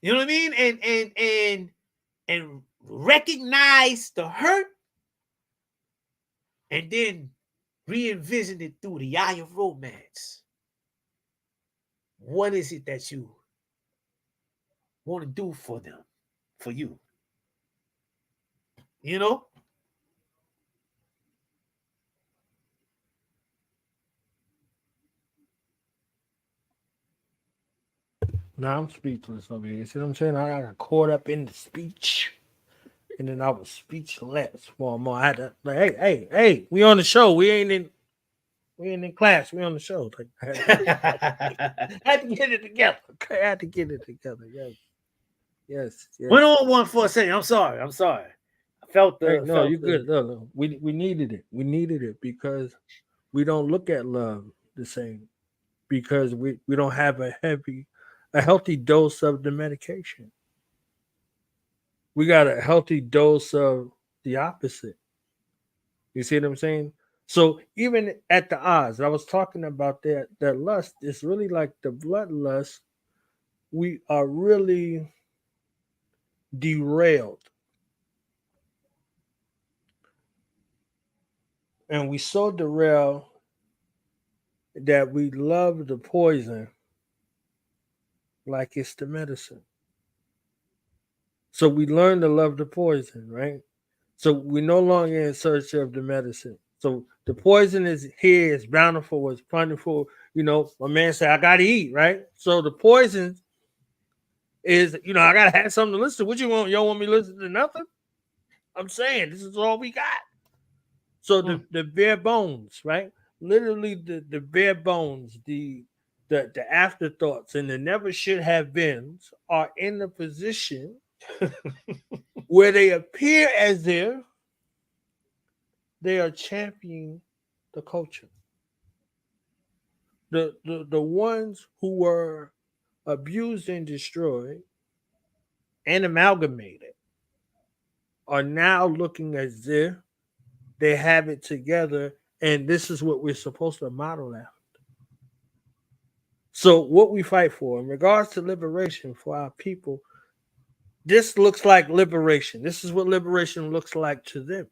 You know what I mean? And recognize the hurt, and then re-envision it through the eye of romance. What is it that you want to do for them, for you? Now I'm speechless over here. See what I'm saying? I got caught up in the speech, and then I was speechless for a moment. I had to, like, hey, we on the show. We ain't in class. We on the show. Like, I had to get it together. Okay, I had to get it together. Yes. Went on one for a second. I'm sorry. I felt the. No, you're good. No. We needed it. We needed it because we don't look at love the same, because we don't have a healthy dose of the medication. We got a healthy dose of the opposite. You see what I'm saying? So even at the odds, I was talking about that lust, it's really like the bloodlust. We are really derailed. And we so derailed that we love the poison like it's the medicine. So we learn to love the poison, right? So we're no longer in search of the medicine. So the poison is here, it's bountiful, it's plentiful. My man said, I gotta eat, right? So the poison is, I gotta have something to listen to. What you want? You don't want me to listen to nothing? I'm saying this is all we got. So the bare bones, right? Literally the bare bones, the afterthoughts and the never should have beens are in the position where they appear as if they are championing the culture. The ones who were abused and destroyed and amalgamated are now looking as if they have it together, and this is what we're supposed to model after. So what we fight for in regards to liberation for our people, this looks like liberation. This is what liberation looks like to them.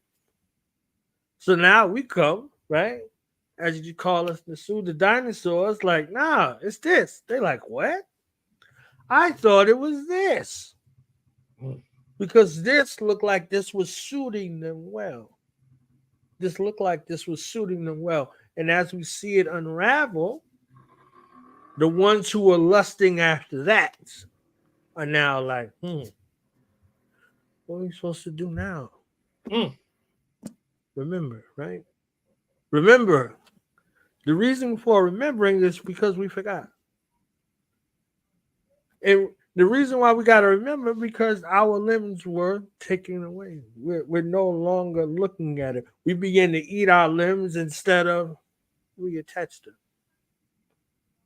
So now we come, right? As you call us, the dinosaurs, like, nah, it's this. They like, what? I thought it was this. Because this looked like this was suiting them well. This looked like this was suiting them well. And as we see it unravel, the ones who are lusting after that are now like, what are we supposed to do now? Remember, right? Remember. The reason for remembering is because we forgot. And the reason why we got to remember because our limbs were taken away. We're no longer looking at it. We begin to eat our limbs instead of reattach them.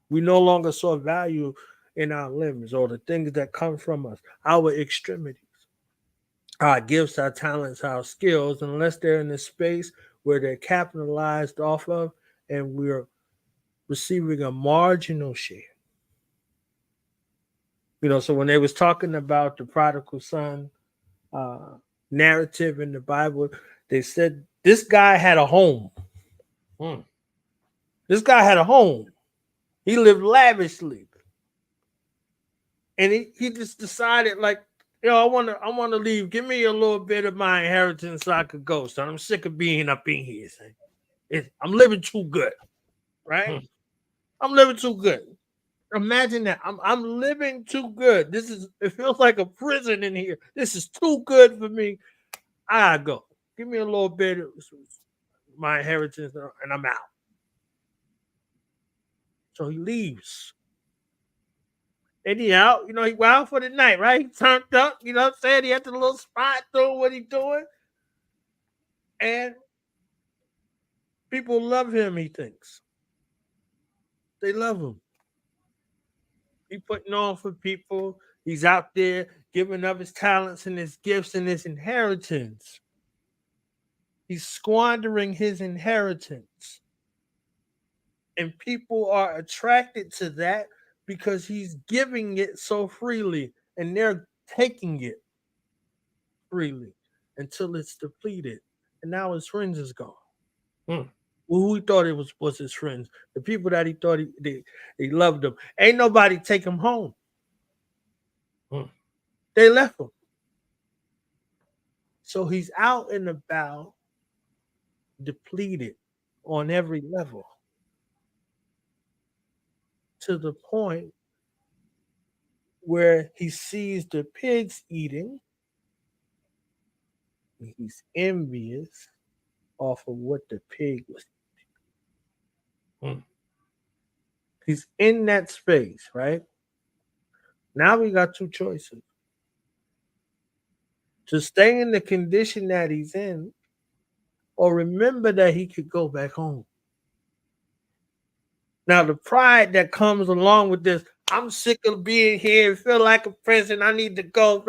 We no longer saw value in our limbs or the things that come from us, our extremities, our gifts, our talents, our skills, unless they're in a space where they're capitalized off of and we're receiving a marginal share. You know, so when they was talking about the prodigal son narrative in the Bible, they said this guy had a home. This guy had a home. He lived lavishly. And he just decided, like, yo, I wanna leave. Give me a little bit of my inheritance so I could go. So I'm sick of being up in here. I'm living too good. Right? I'm living too good. Imagine that. I'm living too good. It feels like a prison in here. This is too good for me. I go. Give me a little bit of my inheritance and I'm out. So he leaves. And he out, he went out for the night, right? He turned up, you know what I'm saying? He had the little spot doing what he's doing. And people love him, he thinks. They love him. He putting on for people. He's out there giving up his talents and his gifts and his inheritance. He's squandering his inheritance. And people are attracted to that because he's giving it so freely and they're taking it freely until it's depleted. And now his friends is gone. Who he thought it was his friends, the people that he thought they loved him. Ain't nobody take him home. They left him. So he's out and about, depleted on every level, to the point where he sees the pigs eating. And he's envious off of what the pig was eating. He's in that space, right? Now we got two choices. To stay in the condition that he's in, or remember that he could go back home. Now, the pride that comes along with this, I'm sick of being here, feel like a prison, I need to go,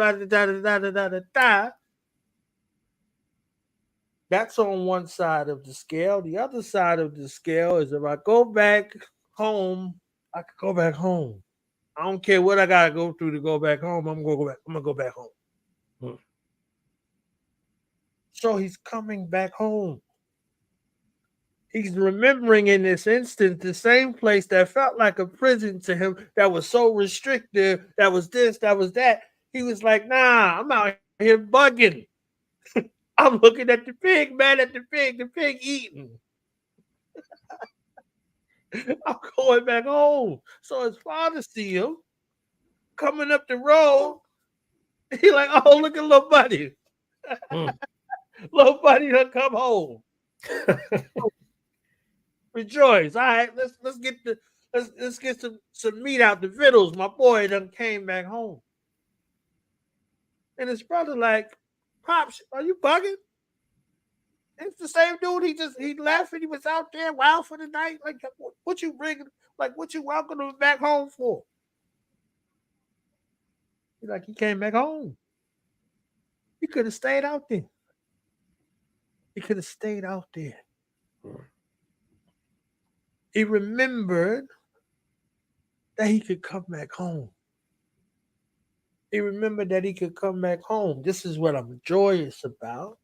That's on one side of the scale. The other side of the scale is if I go back home, I could go back home. I don't care what I gotta go through to go back home. I'm gonna go back home. So he's coming back home. He's remembering in this instance the same place that felt like a prison to him, that was so restrictive, that was this, that was that. He was like, nah, I'm out here bugging. I'm looking at the pig, man, the pig eating. I'm going back home. So his father see him coming up the road. He like, oh, look at little buddy. Little buddy done come home. Rejoice. All right, let's get some meat out the victuals. My boy done came back home. And his brother like, Pops, are you bugging? It's the same dude. He left and he was out there wild for the night. Like, what you bringing? Like, what you welcoming him back home for? He's like, he came back home. He could have stayed out there. He could have stayed out there. He remembered that he could come back home. He remembered that he could come back home. This is what I'm joyous about.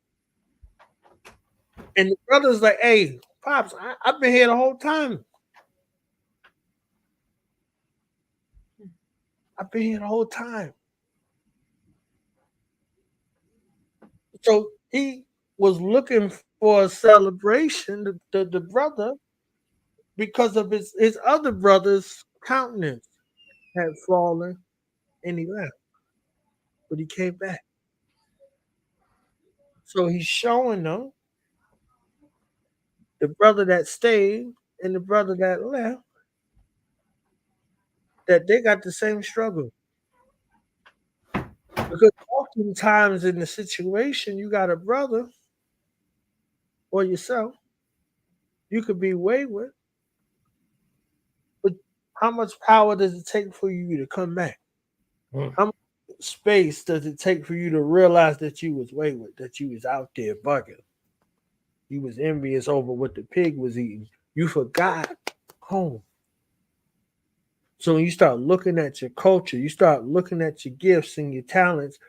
And the brother's like, hey, Pops, I've been here the whole time. I've been here the whole time. So he was looking for a celebration, the brother, because of his other brother's countenance had fallen and he left. But he came back. So he's showing them, the brother that stayed and the brother that left, that they got the same struggle. Because oftentimes in the situation, you got a brother or yourself, you could be wayward, but how much power does it take for you to come back? How much space does it take for you to realize that you was wayward, that you was out there bugging? You was envious over what the pig was eating. You forgot home. So when you start looking at your culture, you start looking at your gifts and your talents,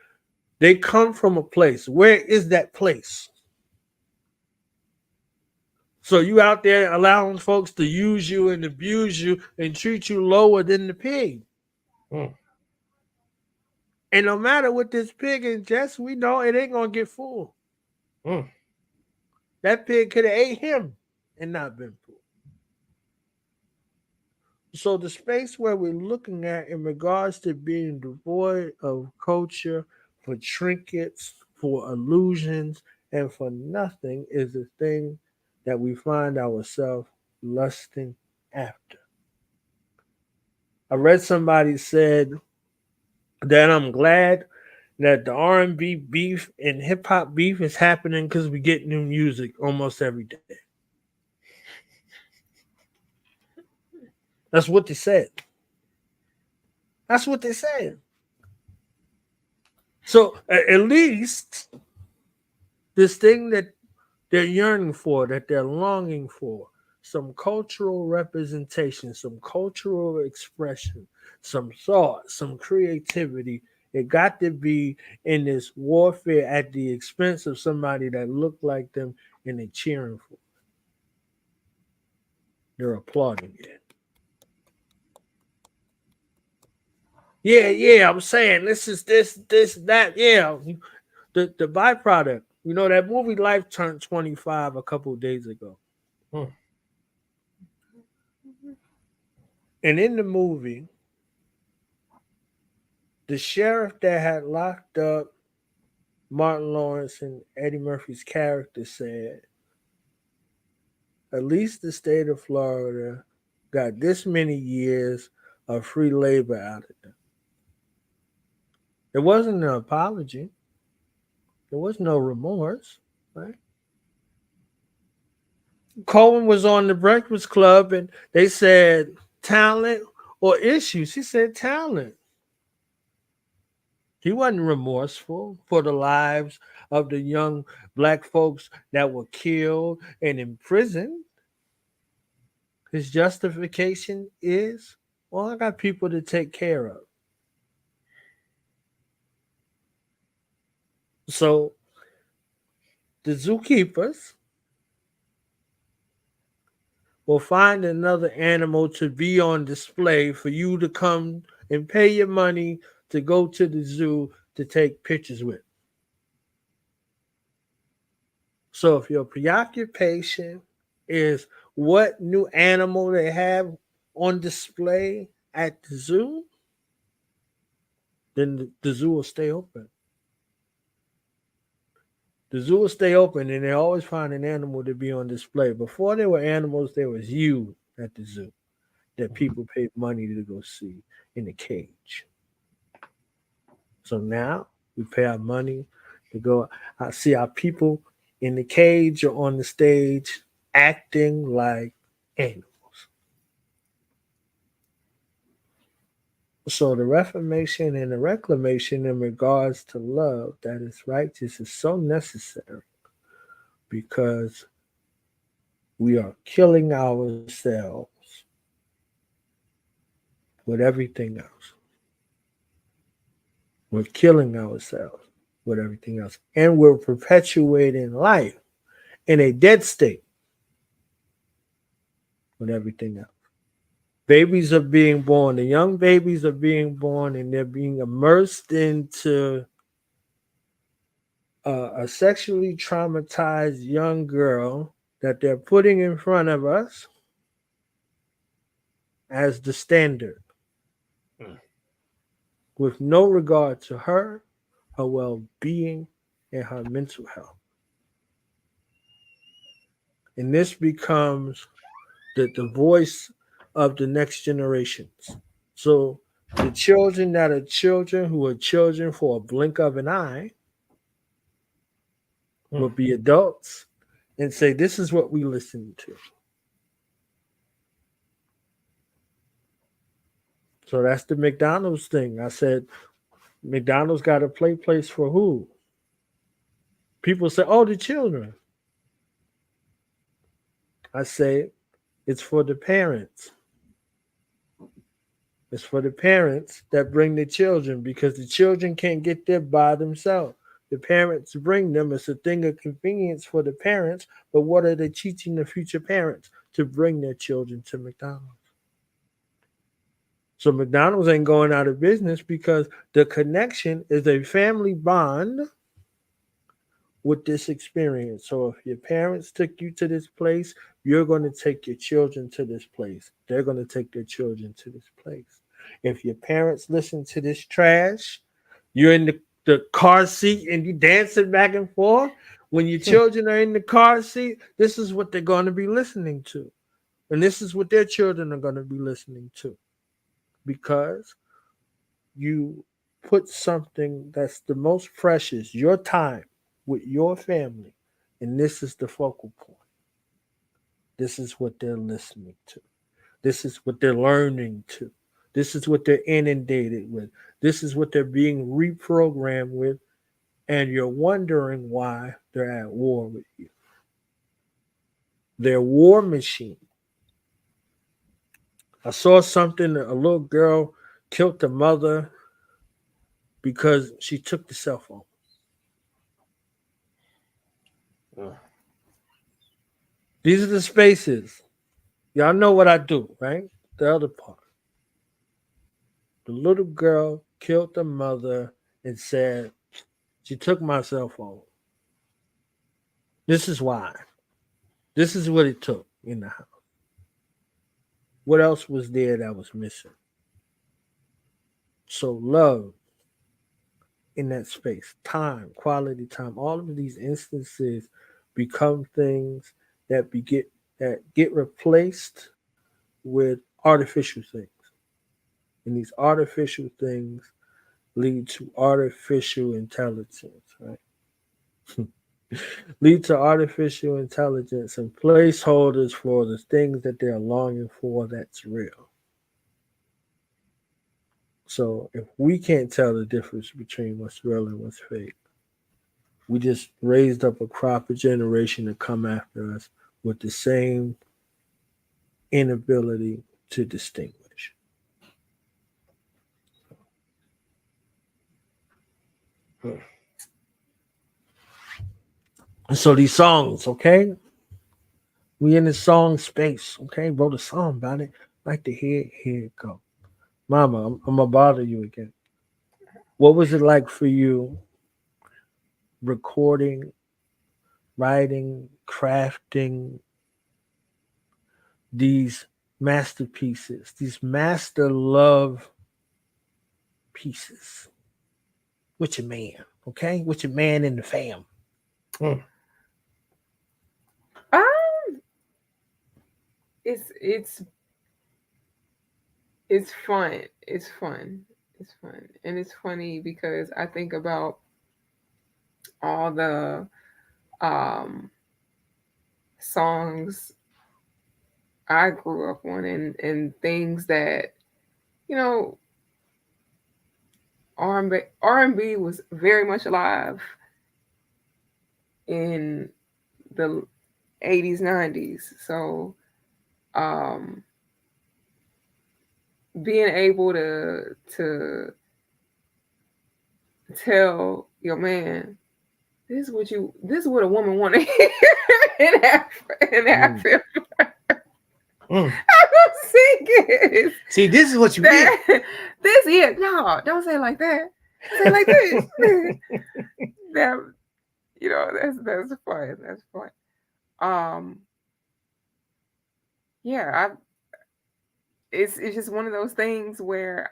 they come from a place. Where is that place? So you out there allowing folks to use you and abuse you and treat you lower than the pig. And no matter what this pig ingests, we know it ain't going to get full. That pig could have ate him and not been full. So the space where we're looking at in regards to being devoid of culture, for trinkets, for illusions, and for nothing is the thing that we find ourselves lusting after. I read somebody said that I'm glad that the R&B beef and hip hop beef is happening because we get new music almost every day. That's what they said. That's what they said. So at least this thing that they're yearning for, that they're longing for, some cultural representation, some cultural expression, some thought, some creativity. It got to be in this warfare at the expense of somebody that looked like them and they're cheering for it. They're applauding it. Yeah, I'm saying this, that. Yeah, the byproduct. You know, that movie Life turned 25 a couple of days ago. And in the movie, the sheriff that had locked up Martin Lawrence and Eddie Murphy's character said, at least the state of Florida got this many years of free labor out of them. There wasn't an apology. There was no remorse, right? Cohen was on the Breakfast Club and they said talent or issues. He said talent. He wasn't remorseful for the lives of the young black folks that were killed and imprisoned. His justification is, well, I got people to take care of. So the zookeepers will find another animal to be on display for you to come and pay your money to go to the zoo to take pictures with. So if your preoccupation is what new animal they have on display at the zoo, then the zoo will stay open. The zoo will stay open and they always find an animal to be on display. Before there were animals, there was you at the zoo that people paid money to go see in a cage. So now we pay our money to go see our people in the cage or on the stage acting like animals. So the reformation and the reclamation in regards to love that is righteous is so necessary because we are killing ourselves with everything else. We're killing ourselves with everything else. And we're perpetuating life in a dead state with everything else. Babies are being born, the young babies are being born, and they're being immersed into a sexually traumatized young girl that they're putting in front of us as the standard with no regard to her well-being, and her mental health. And this becomes the voice of the next generations. So the children that are children who are children for a blink of an eye will be adults and say, this is what we listen to. So that's the McDonald's thing. I said, McDonald's got a place for who? People say, oh, the children. I say, it's for the parents. It's for the parents that bring the children because the children can't get there by themselves. The parents bring them. It's a thing of convenience for the parents, but what are they teaching the future parents? To bring their children to McDonald's. So McDonald's ain't going out of business because the connection is a family bond with this experience. So if your parents took you to this place, you're going to take your children to this place. They're going to take their children to this place. If your parents listen to this trash, you're in the car seat and you dancing back and forth. When your children are in the car seat, this is what they're going to be listening to. And this is what their children are going to be listening to. Because you put something that's the most precious, your time, with your family, and this is the focal point. This is what they're listening to. This is what they're learning to. This is what they're inundated with. This is what they're being reprogrammed with, and you're wondering why they're at war with you. They're war machine. I saw something, a little girl killed the mother because she took the cell phone. These are the spaces. Y'all know what I do, right? The other part. The little girl killed the mother and said, she took my cell phone. This is why. This is what it took in the house. What else was there that was missing? So love in that space, time, quality time, all of these instances become things that get replaced with artificial things. And these artificial things lead to artificial intelligence, right? Lead to artificial intelligence and placeholders for the things that they're longing for that's real. So if we can't tell the difference between what's real and what's fake, we just raised up a crop of generation to come after us with the same inability to distinguish. And so these songs, okay? We in the song space, okay? Wrote a song about it. Like to hear it go. Mama, I'm gonna bother you again. What was it like for you recording, writing, crafting these masterpieces, these master love pieces with your man, okay? With your man in the fam. It's fun. It's fun. It's fun. And it's funny because I think about all the songs I grew up on and things that, you know, R&B was very much alive in the 80s, 90s. So being able to tell your man, this is what a woman want to hear in Africa. I don't sing it. See, this is what you get. This is no, don't say it like that. Say it like this. That, you know, that's fun. That's fun. Yeah, it's just one of those things where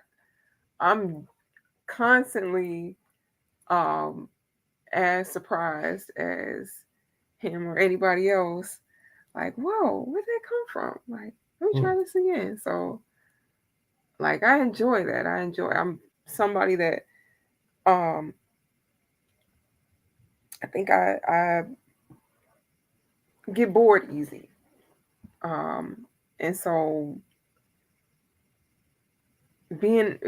I'm constantly as surprised as him or anybody else. Like, whoa, where'd that come from? Like, let me try this again. So, like, I enjoy that. I'm somebody that I think I get bored easy. And so being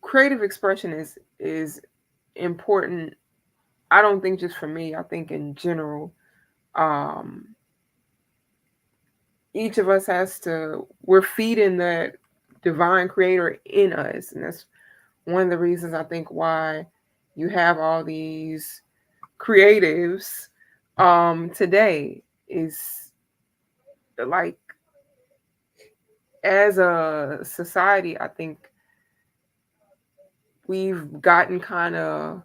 creative expression is important. I don't think just for me, I think in general. Each of us we're feeding that divine creator in us. And that's one of the reasons I think why you have all these creatives today is like, as a society, I think we've gotten kind of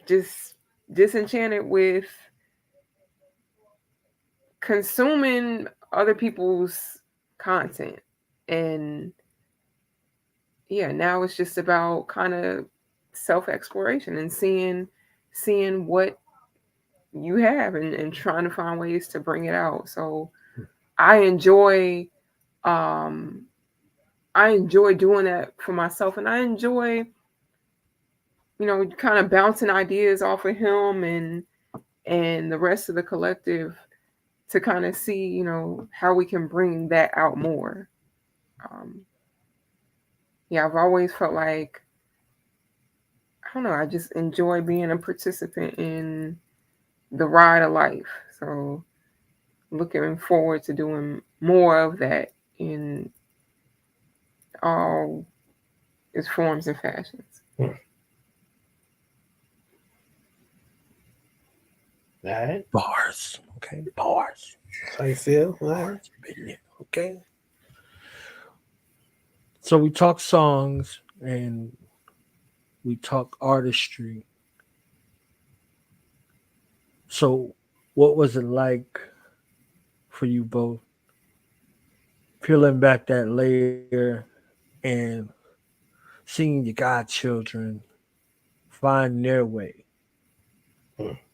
just disenchanted with consuming other people's content. And yeah, now it's just about kind of self-exploration and seeing what you have and trying to find ways to bring it out. So I enjoy doing that for myself, and I enjoy, you know, kind of bouncing ideas off of him and the rest of the collective to kind of see, you know, how we can bring that out more. Yeah, I've always felt like, I don't know, I just enjoy being a participant in the ride of life. So looking forward to doing more of that in all its forms and fashions. All right. Bars. Okay. Bars. How you feel? All right. Okay. So we talk songs and we talk artistry. So what was it like for you both peeling back that layer and seeing your godchildren find their way?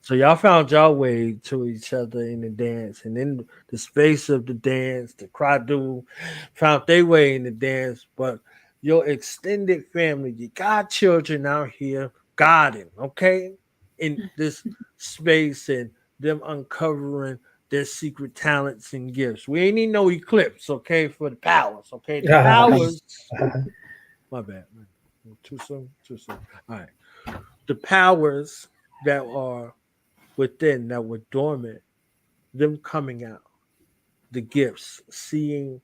So y'all found your way to each other in the dance, and in the space of the dance, the crowd found their way in the dance. But your extended family, your godchildren out here, guarding, okay, in this space, and them uncovering their secret talents and gifts. We ain't need no eclipse, okay, for the powers, okay? The powers. My bad, man. Too soon. All right. The powers that are within, that were dormant, them coming out, the gifts, seeing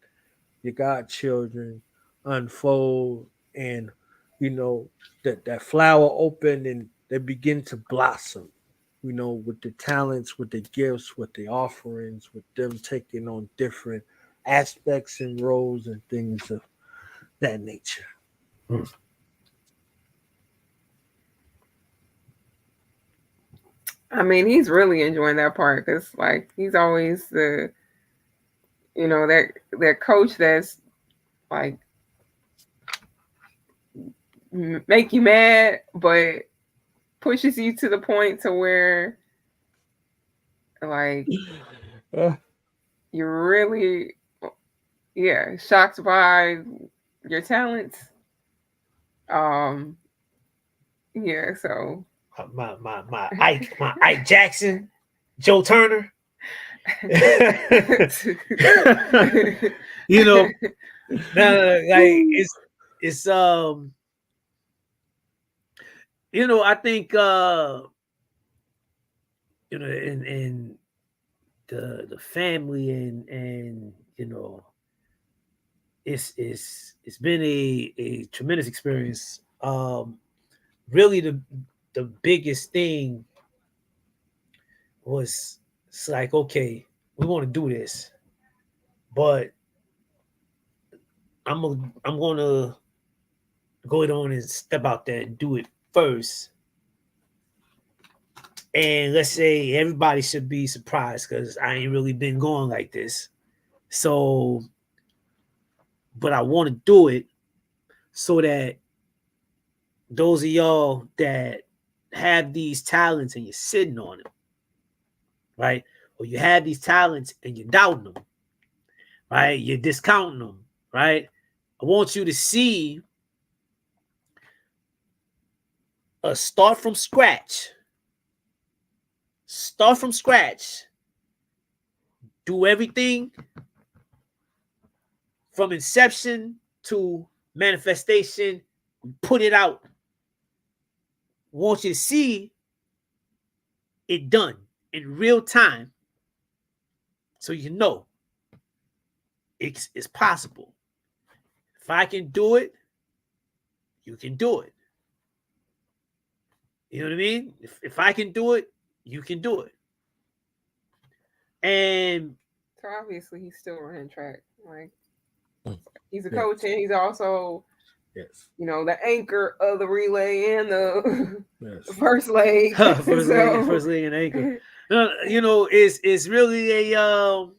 your godchildren unfold, and you know that flower open and they begin to blossom, you know, with the talents, with the gifts, with the offerings, with them taking on different aspects and roles and things of that nature. I mean, he's really enjoying that part because, like, he's always the, you know, that coach that's like make you mad, but pushes you to the point to where, like, you're really, shocked by your talents. So. My Ike Jackson, Joe Turner. You know, like it's I think in the family and it's been a tremendous experience. Really the biggest thing was, it's like, okay, we want to do this, but I'm gonna go on and step out there and do it first. And let's say everybody should be surprised because I ain't really been going like this. So, but I want to do it so that those of y'all that have these talents and you're sitting on them, right? Or you have these talents and you're doubting them, right? You're discounting them, right? I want you to see a start from scratch. Start from scratch. Do everything from inception to manifestation. Put it out. Want you to see it done in real time so you know it's possible. If I can do it, you can do it. You know what I mean? If I can do it, you can do it. And So obviously he's still running track. Like he's a Yes. coach and he's also, Yes. the anchor of the relay and the Yes. first leg. first leg and anchor. It's really a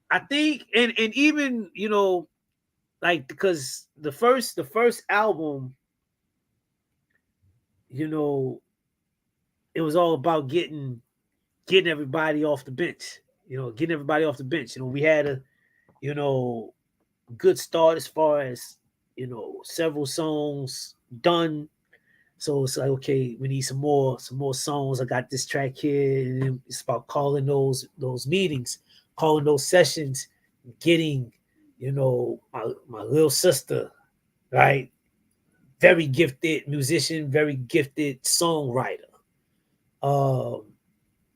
I think and even like, because the first album, it was all about getting everybody off the bench. Getting everybody off the bench. We had a good start as far as several songs done. So it's like, okay, we need some more songs. I got this track here, and it's about calling those meetings, calling those sessions, getting my little sister, right? Very gifted musician, very gifted songwriter,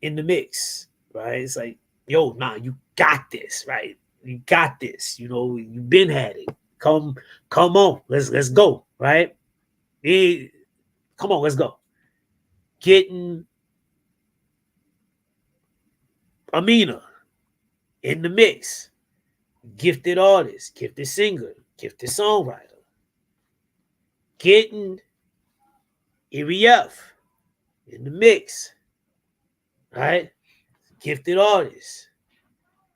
in the mix, right? It's like, yo, nah, you got this, right? You got this. You've been had it. Come on, let's go, right? Come on, let's go. Getting Amina in the mix. Gifted artist, gifted singer, gifted songwriter. Getting EBF in the mix, right? Gifted artist,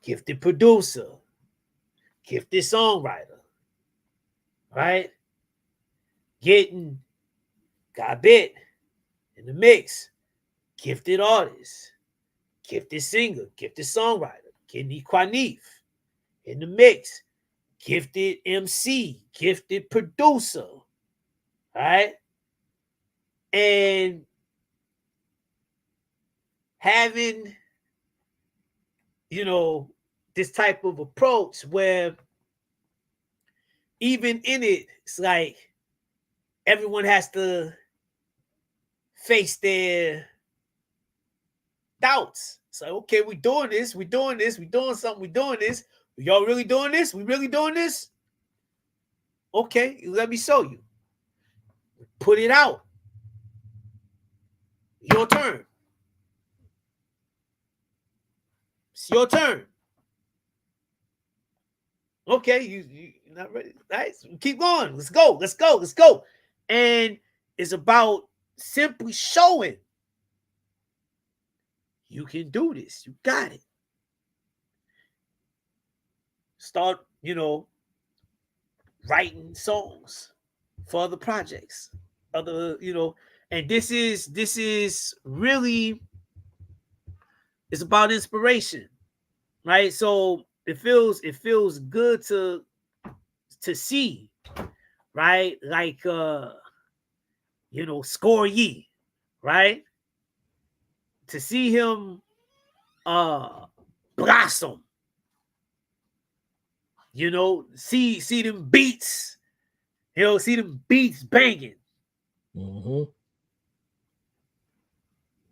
gifted producer, gifted songwriter, right? Getting Gabit in the mix, gifted artist, gifted singer, gifted songwriter. Getting Iquanif in the mix, gifted MC, gifted producer, right? And having, this type of approach where even in it, it's like everyone has to face their doubts. It's like, okay, we're doing this, we're doing something, we're doing this. Y'all really doing this? We really doing this? Okay, let me show you. Put it out. Your turn. It's your turn. Okay, you not ready? Nice. Keep going. Let's go. And it's about simply showing you can do this. You got it. Start, writing songs for other projects, and this is really, it's about inspiration, right? So it feels good to see, right? Like Score Ye, right? To see him blossom, see them beats, see them beats banging, Mm-hmm.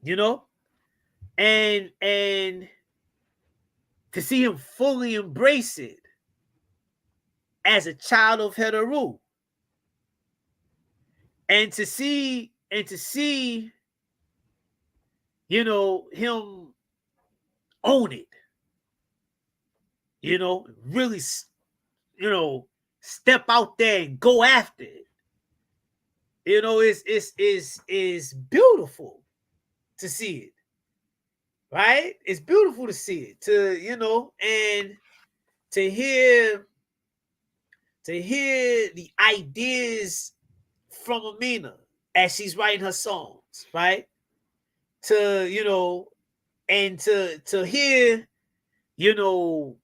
You know, and to see him fully embrace it as a child of Henensu, and to see you know, him own it, you know, really, you know, step out there and go after it. You know, is beautiful to see it, right? It's beautiful to see it, to, you know, and to hear the ideas from Amina as she's writing her songs, right? To, you know, and to hear, you know,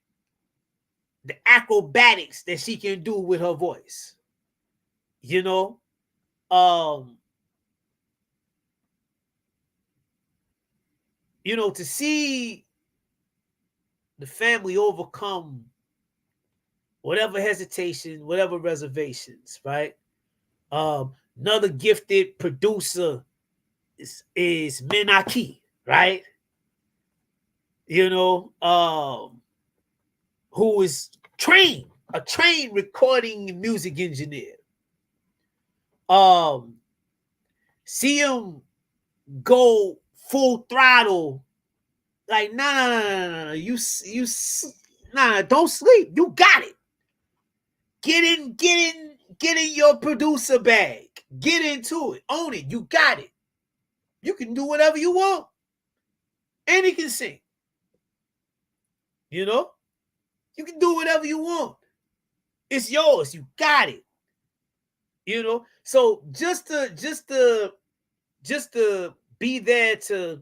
the acrobatics that she can do with her voice, you know, you know, to see the family overcome whatever hesitation, whatever reservations, right? Another gifted producer is Menaki, right? You know, who is a trained recording music engineer. See him go full throttle, like nah, you don't sleep. You got it. Get in your producer bag. Get into it. Own it. You got it. You can do whatever you want. And he can sing. You know? You can do whatever you want. It's yours. You got it. You know? So just to be there to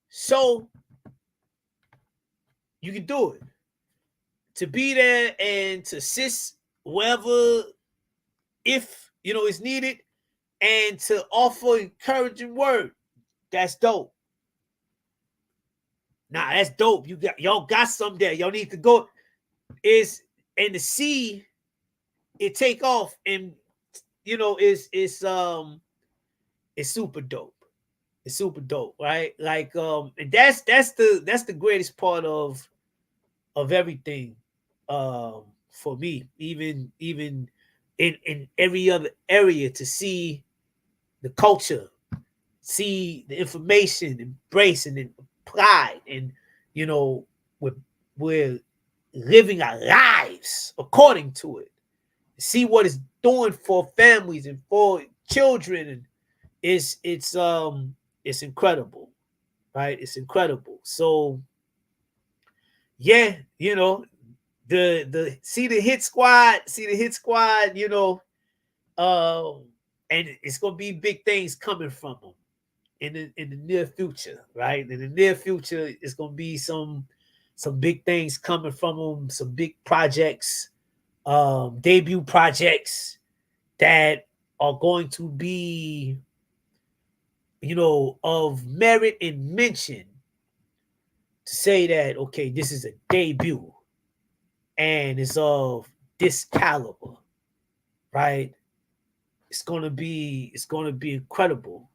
show you can do it. To be there and to assist wherever, if, you know, is needed, and to offer encouraging word. That's dope. Nah, that's dope. Y'all got some there. Y'all need to go and to see it take off, and you know, it's super dope. It's super dope, right? Like and that's the greatest part of everything for me, even in every other area, to see the culture, see the information, embrace and apply, and you know, we're living our lives according to it. See what it's doing for families and for children, and it's incredible, right? It's incredible. So yeah, you know, the hit squad, you know, and it's gonna be big things coming from them in the near future, right? In the near future, it's gonna be some big things coming from them, some big projects, debut projects that are going to be, you know, of merit and mention, to say that, okay, this is a debut and it's of this caliber, right? It's gonna be incredible.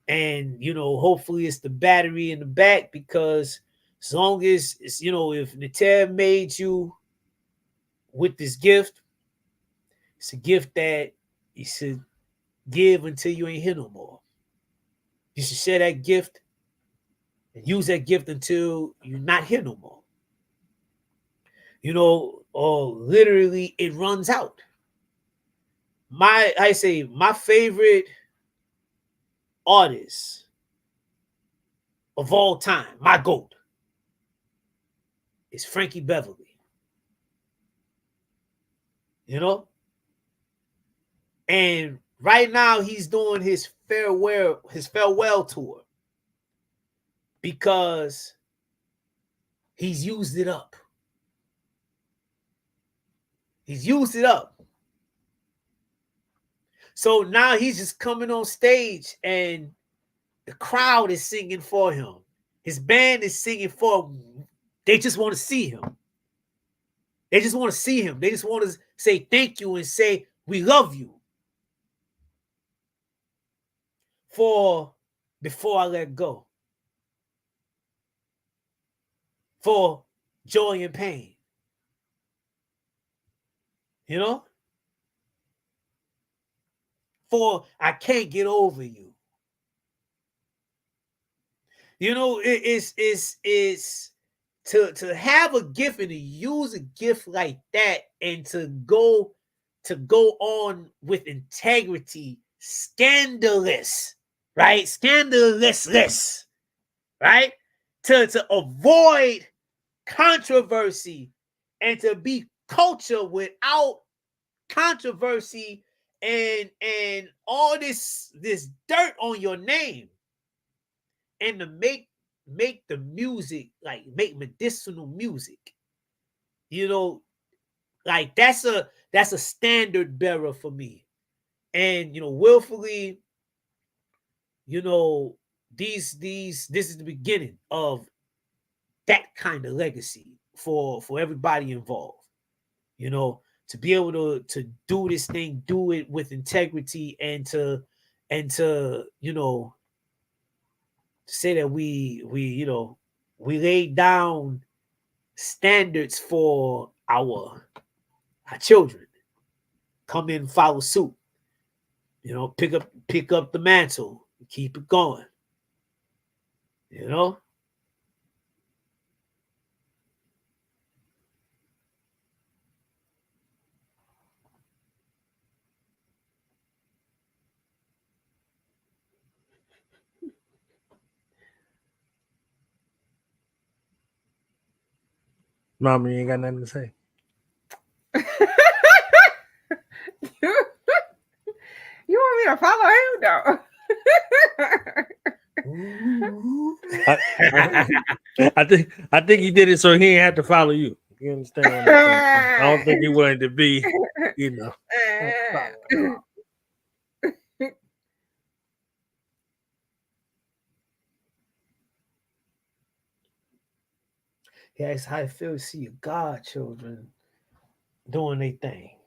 And you know, hopefully it's the battery in the back, because as long as it's, you know, if Netert made you with this gift, it's a gift that you should give until you ain't here no more. You should share that gift and use that gift until you're not here no more. You know, or literally it runs out. My favorite artist of all time, my GOAT, is Frankie Beverly. You know? And right now he's doing his farewell tour, because he's used it up. He's used it up. So now he's just coming on stage and the crowd is singing for him. His band is singing for him. They just want to see him. They just want to see him. They just want to say thank you and say, we love you. for Before I Let Go, for Joy and Pain, you know, for I Can't Get Over You. You know, it's to have a gift and to use a gift like that and to go on with integrity, scandalous, right? Scandalous, right? To avoid controversy and to be culture without controversy and all this dirt on your name, and to make the music, like make medicinal music, you know, like that's a standard bearer for me. And you know, willfully, you know, this is the beginning of that kind of legacy for everybody involved, you know, to be able to do this thing, do it with integrity, and to you know, say that we you know, we laid down standards for our children. Come in, follow suit. You know, pick up the mantle, keep it going. You know. Mama, you ain't got nothing to say. You want me to follow him though? I think he did it so he ain't have to follow you. You understand what I'm saying? I don't think he wanted to be, you know. Yeah, it's how I feel to see your godchildren doing their thing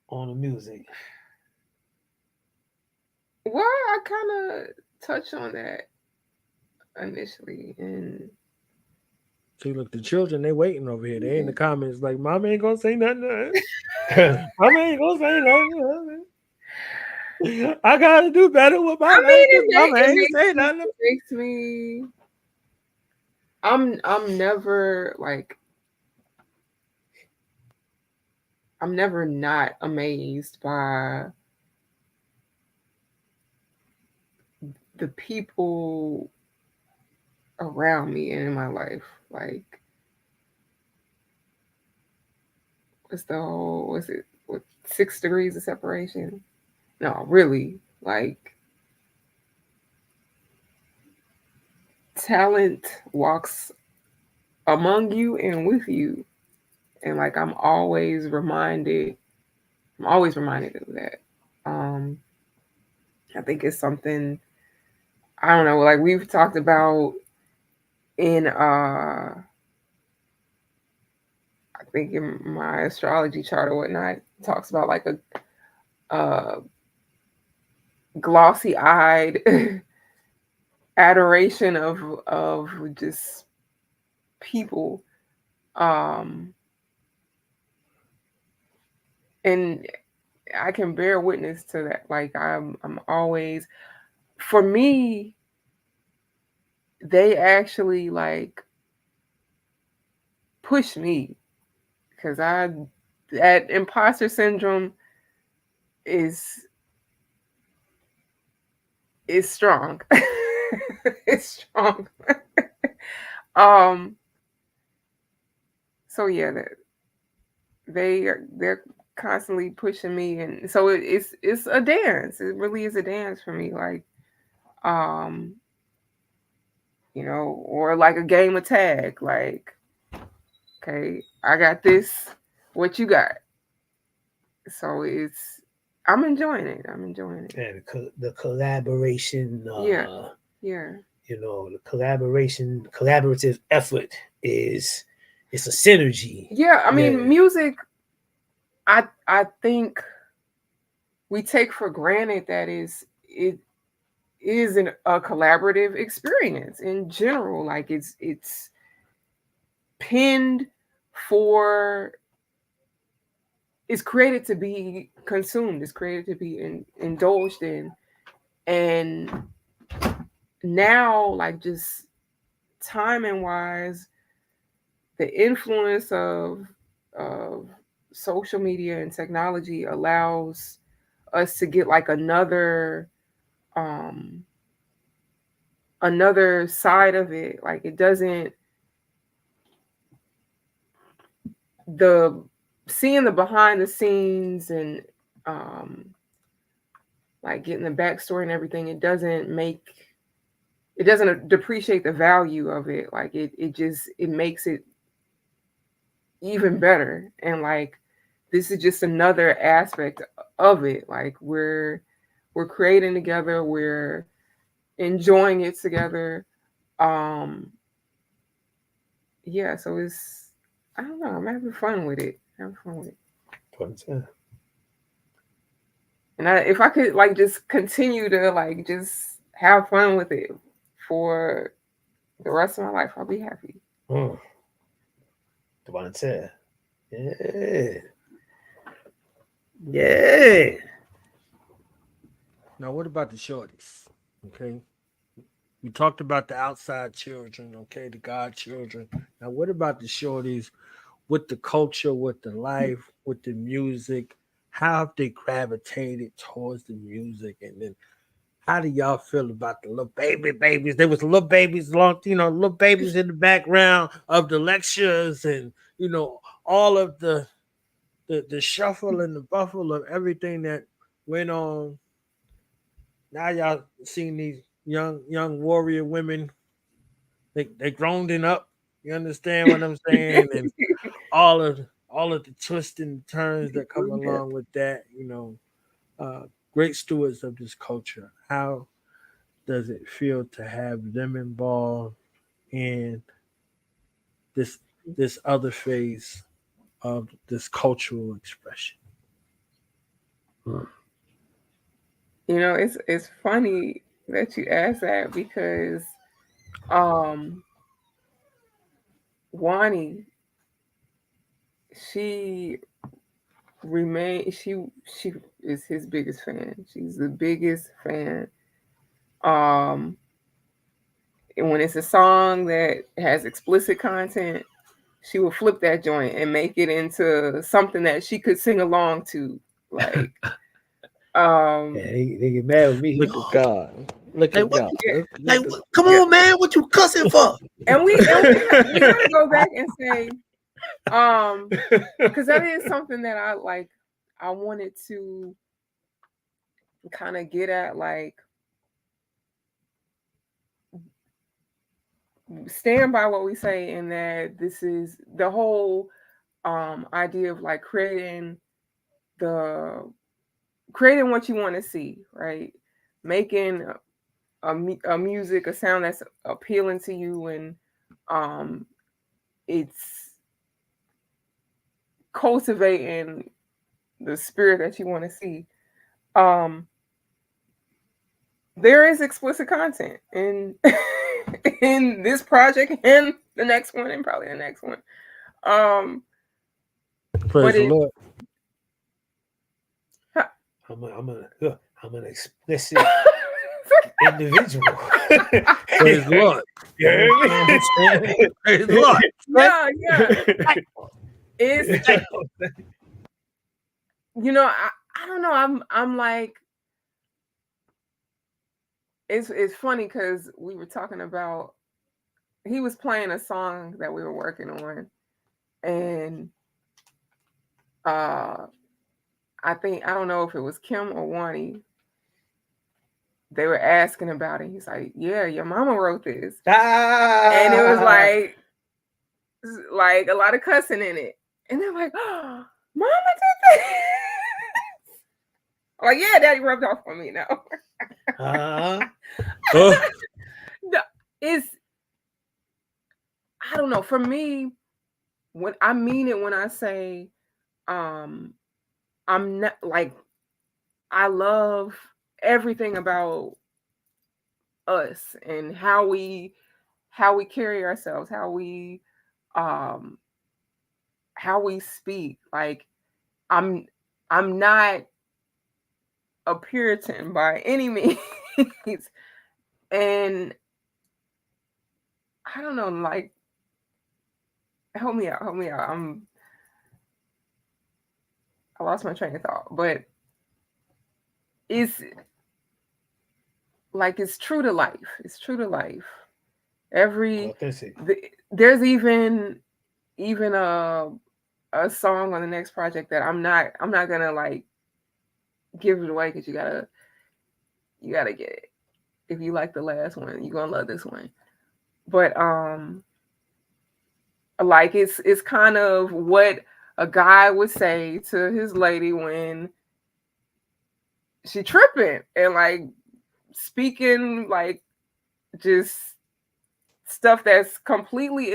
on the music. Well, I kind of touched on that initially, and see, look, the children, they waiting over here. They in the comments like, Mama ain't gonna say nothing. Mama ain't gonna say nothing. I gotta do better with my life. It makes me. I'm never like. I'm never not amazed by the people around me and in my life. Like, what's it 6 degrees of separation? No, really, like, talent walks among you and with you. And like, I'm always reminded of that. I think it's something, I don't know, like we've talked about in I think in my astrology chart or whatnot, it talks about like a glossy-eyed adoration of just people. And I can bear witness to that. Like I'm always, for me, they actually like push me, because that imposter syndrome is strong. It's strong. So yeah, they're constantly pushing me, and so it's a dance. It really is a dance for me. Like, you know, or like a game of tag. Like, okay, I got this. What you got? So I'm enjoying it. And the collaboration. Yeah. You know, the collaborative effort is, it's a synergy. Yeah, I mean, music, I think we take for granted that is a collaborative experience in general. Like it's pinned for, it's created to be consumed, it's created to be indulged in. And now, like, just timing wise, the influence of social media and technology allows us to get like another side of it. Like, it doesn't, seeing the behind the scenes and like getting the backstory and everything, it doesn't depreciate the value of it. Like, it makes it even better. And like, this is just another aspect of it. Like, we're creating together, we're enjoying it together. Yeah, so it's, I don't know, I'm having fun with it. And if I could like just continue to like just have fun with it for the rest of my life, I'll be happy. Yeah. Now, what about the shorties? Okay. We talked about the outside children, okay, the God children. Now, what about the shorties with the culture, with the life, with the music? How have they gravitated towards the music? And then how do y'all feel about the little babies? There was little babies, little babies in the background of the lectures, and all of the shuffle and the buffle of everything that went on. Now y'all seeing these young warrior women, they grown up. You understand what I'm saying? And all of the twists and turns that come along with that. Great stewards of this culture. How does it feel to have them involved in this other phase of this cultural expression? It's funny that you asked that, because Wani, she is his biggest fan. She's the biggest fan. And when it's a song that has explicit content, she will flip that joint and make it into something that she could sing along to. Like, they get mad with me. Look at God. Look at God. Come on, man, what you cussing for? And we gotta go back and say, because that is something that I wanted to kind of get at, like, stand by what we say, in that this is the whole idea of like creating what you want to see, right? Making a music, a sound that's appealing to you, and it's cultivating the spirit that you want to see. There is explicit content in in this project and the next one, and probably the next one. Praise the Lord. I'm an explicit individual. Praise the Lord. Praise the Lord. Yeah. It's I don't know. I'm like, it's funny because we were talking about, he was playing a song that we were working on, and I don't know if it was Kim or Wani. They were asking about it. He's like, "Yeah, your mama wrote this," and it was like a lot of cussing in it. And they're like, "Oh, Mama did this." I'm like, yeah, Daddy rubbed off on me now. I don't know. For me, when I mean it, when I say, I'm not like, I love everything about us and how we carry ourselves, how we speak. Like I'm not a Puritan by any means. And I don't know, like, help me out. I lost my train of thought, but it's like, it's true to life. It's true to life. There's even a song on the next project that I'm not gonna like give it away, because you gotta get it. If you like the last one, you're gonna love this one. But like, it's kind of what a guy would say to his lady when she tripping and like speaking like just stuff that's completely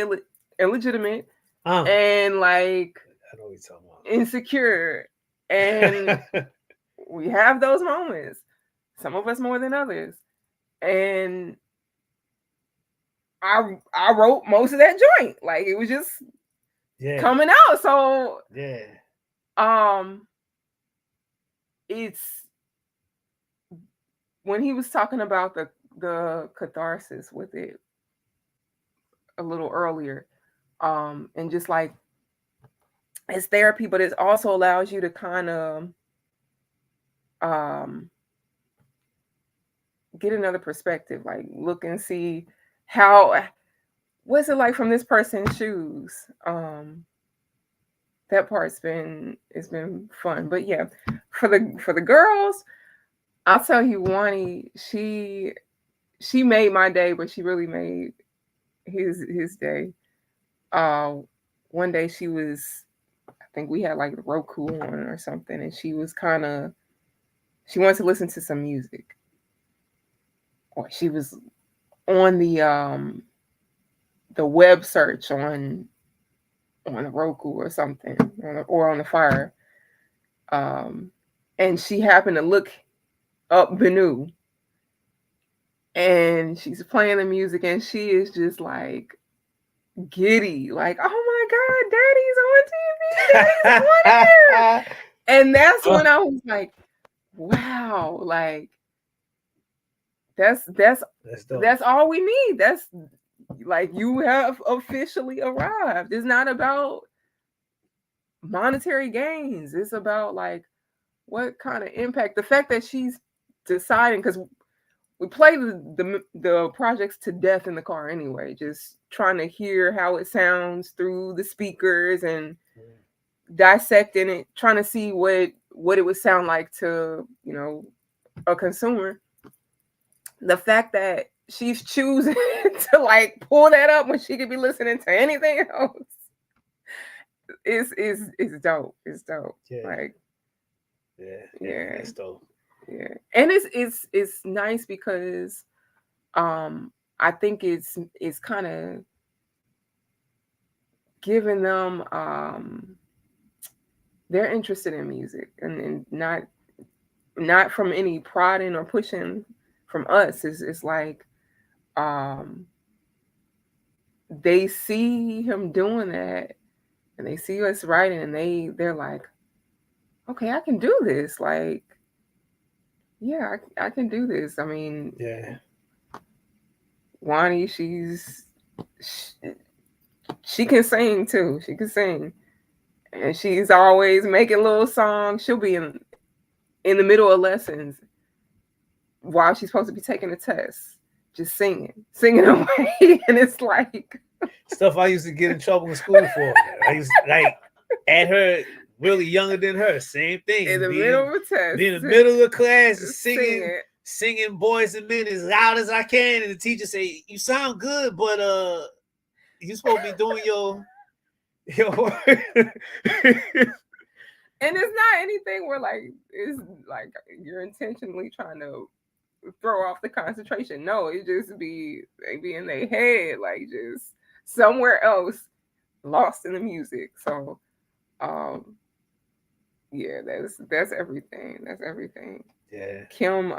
illegitimate and like I know what you're talking about. insecure. And we have those moments, some of us more than others. And I wrote most of that joint. Like, it was just coming out. So it's when he was talking about the catharsis with it a little earlier, and just like, it's therapy, but it also allows you to kind of get another perspective, like look and see what's it like from this person's shoes. That part's been fun. But yeah, for the girls, I'll tell you, Wani, she made my day, but she really made his day. One day she was, I think we had like the Roku on or something, and she wanted to listen to some music. Or she was on the web search on the Roku or something, or on the Fire. And she happened to look up Benu, and she's playing the music, and she is just like giddy, like, oh my God, Daddy's on TV, Daddy's on here. And that's when I was like, wow, like that's all we need. That's like, you have officially arrived. It's not about monetary gains. It's about like what kind of impact. The fact that she's deciding, because we play the projects to death in the car anyway, just trying to hear how it sounds through the speakers and dissecting it, trying to see what it would sound like to, a consumer. The fact that she's choosing to like pull that up when she could be listening to anything else is dope. It's dope. Yeah. Like, yeah, it's dope. Yeah, and it's nice because I think it's kind of giving them they're interested in music, and not from any prodding or pushing from us. It's like they see him doing that, and they see us writing, and they're like, okay, I can do this. Like, yeah, I can do this. I mean, Wani, she can sing too. She can sing, and she's always making little songs. She'll be in the middle of lessons while she's supposed to be taking a test, just singing away. And it's like stuff I used to get in trouble in school for. I used to, like, at her really younger than her, same thing. In the middle of a test, in the middle of the class, singing Boys and Men as loud as I can, and the teacher say, "You sound good, but you supposed to be doing your work." And it's not anything where like it's like you're intentionally trying to throw off the concentration. No, it just be in their head, like just somewhere else, lost in the music. So yeah, that's everything. That's everything. Yeah. Kim,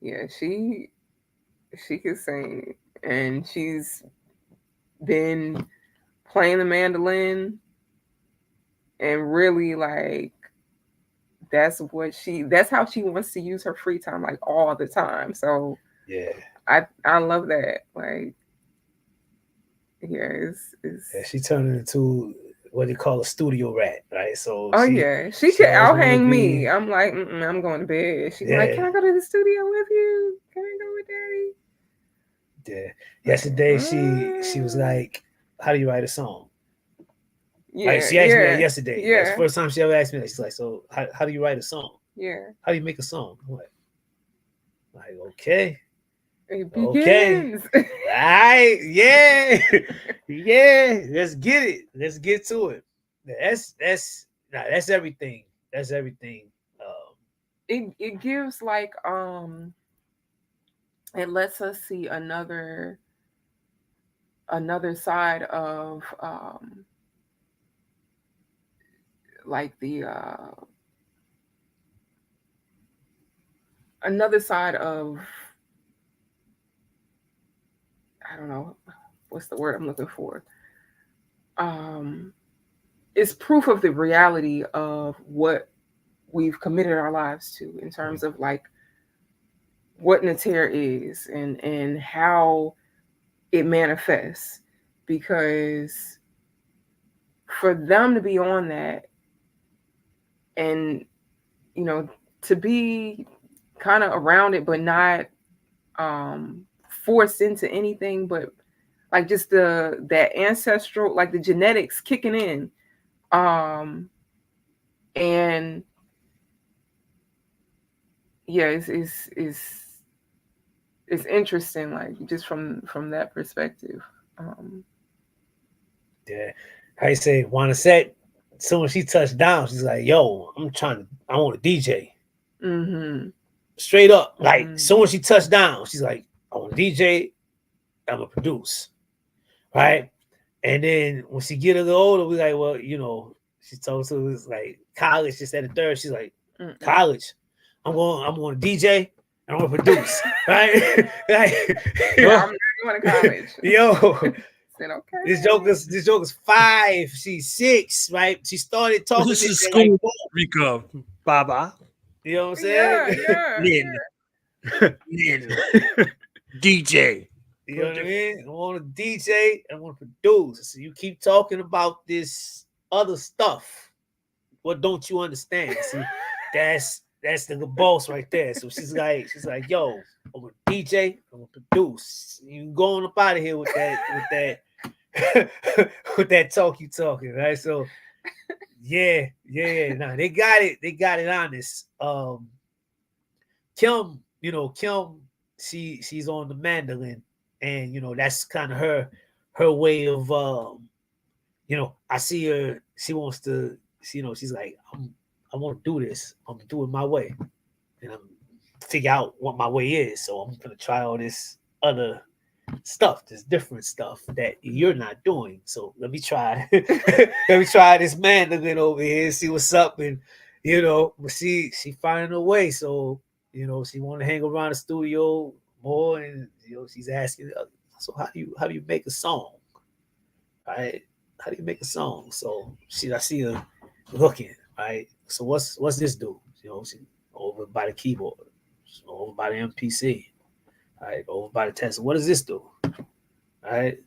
yeah, she She can sing, and she's been playing the mandolin, and really like that's how she wants to use her free time, like all the time. So Yeah. I love that. Like, yeah, Yeah, she turned into what they call a studio rat, right? So she can out always hang wanna me. be- I'm like, I'm going to bed. She's like, can I go to the studio with you? Can I go with Daddy? Yeah. Yesterday she was like, "How do you write a song?" Yeah, Like she asked me that yesterday. Yeah, That's the first time she ever asked me that. She's like, "So how do you write a song? Yeah. How do you make a song?" I'm like, okay. It Okay. begins. All right. Yeah. Yeah. Let's get it. Let's get to it. That's everything. That's everything. It gives like it lets us see another side of like the another side of, I don't know what's the word I'm looking for. It's proof of the reality of what we've committed our lives to in terms of like what Netert is and how it manifests. Because for them to be on that and, you know, to be kind of around it, but not forced into anything, but like just that ancestral, like the genetics kicking in. And yeah, it's interesting, like just from that perspective. Yeah. How you say, wanna set? Soon as she touched down, she's like, "Yo, I want a DJ." Mm-hmm. Straight up, like soon as she touched down, she's like, "I want a DJ. I'm gonna produce." Right. And then when she get a little older, we like, well, you know, she told us like college. She said the third. She's like, college. I'm going to DJ and I'm gonna produce. Right? Like, I'm not going to college. Yo, said, okay. This joker's 5. She's 6. Right? She started talking. This is school, Rika, Baba. You know what I'm saying? Yeah. DJ. You know what I mean? I want to DJ, I want to produce. So you keep talking about this other stuff. What don't you understand? See, that's the boss right there. So she's like, yo, I'm a DJ, I'm gonna produce. You going up out of here with that with that talk you talking, right? So yeah. Nah, they got it honest. Kim, she's on the mandolin. And that's kind of her way of I see her. She wants to. She's like, I want to do this. I'm gonna do it my way, and I'm figure out what my way is. So I'm gonna try all this other stuff, this different stuff that you're not doing. So let me try. Let me try this mandolin over here, see what's up, and she finding her way. So she want to hang around the studio more, and she's asking, so how do you make a song, right? How do you make a song? So I see her looking, right? So what's this do? She over by the keyboard, over by the MPC, right? Over by the test. What does this do, right?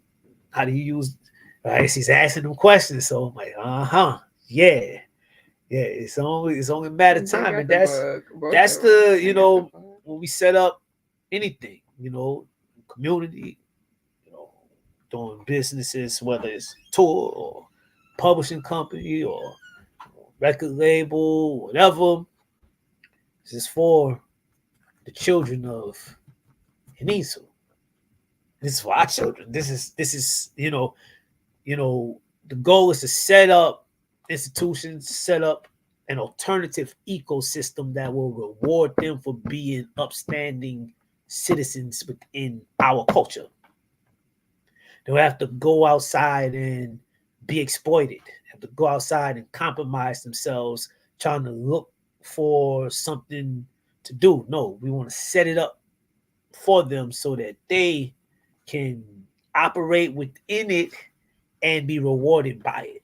How do you use? Right? She's asking them questions. So I'm like, yeah. It's only a matter of time, and that's the when we set up anything, community, doing businesses, whether it's tour or publishing company or record label, whatever. This is for the children of Henensu. This is for our children. This is the goal is to set up institutions, set up an alternative ecosystem that will reward them for being upstanding citizens within our culture. They have to go outside and be exploited. They have to go outside and compromise themselves, trying to look for something to do. No, we want to set it up for them so that they can operate within it and be rewarded by it.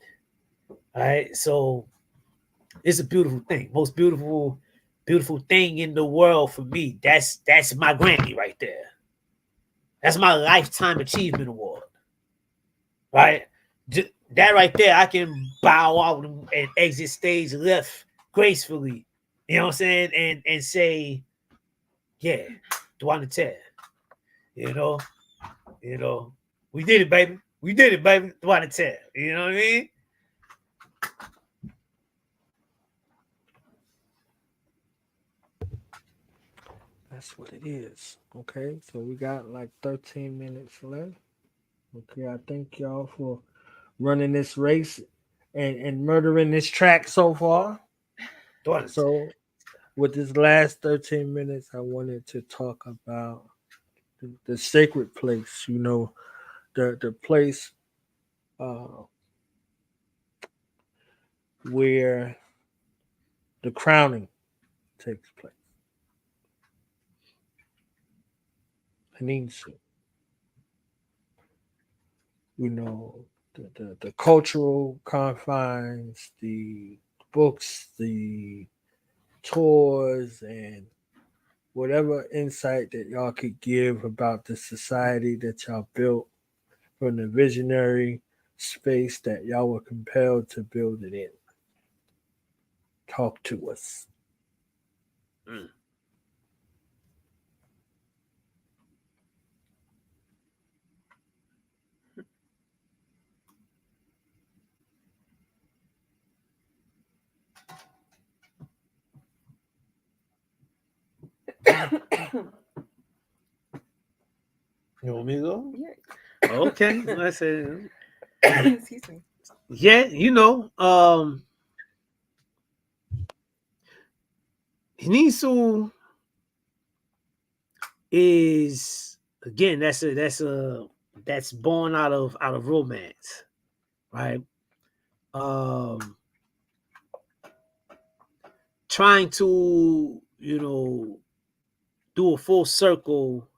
All right. So it's a beautiful thing. Most beautiful thing in the world for me. That's my Grammy right there. That's my lifetime achievement award. Right? That right there, I can bow out and exit stage left gracefully. You know what I'm saying? And say, yeah, Nsw Wrt. You know, we did it, baby. We did it, baby. Nsw Wrt. You know what I mean? That's what it is. Okay, so we got like 13 minutes left. Okay, I thank y'all for running this race and murdering this track so far. So with this last 13 minutes, I wanted to talk about the sacred place, you know, the place where the crowning takes place. Henensu. You know, the cultural confines, the books, the tours, and whatever insight that y'all could give about the society that y'all built from the visionary space that y'all were compelled to build it in. Talk to us. You want me to go? Yeah. Okay. I said, Excuse me. yeah, you know, Henensu is, again, that's born out of romance, right? Trying to, you know, do a full circle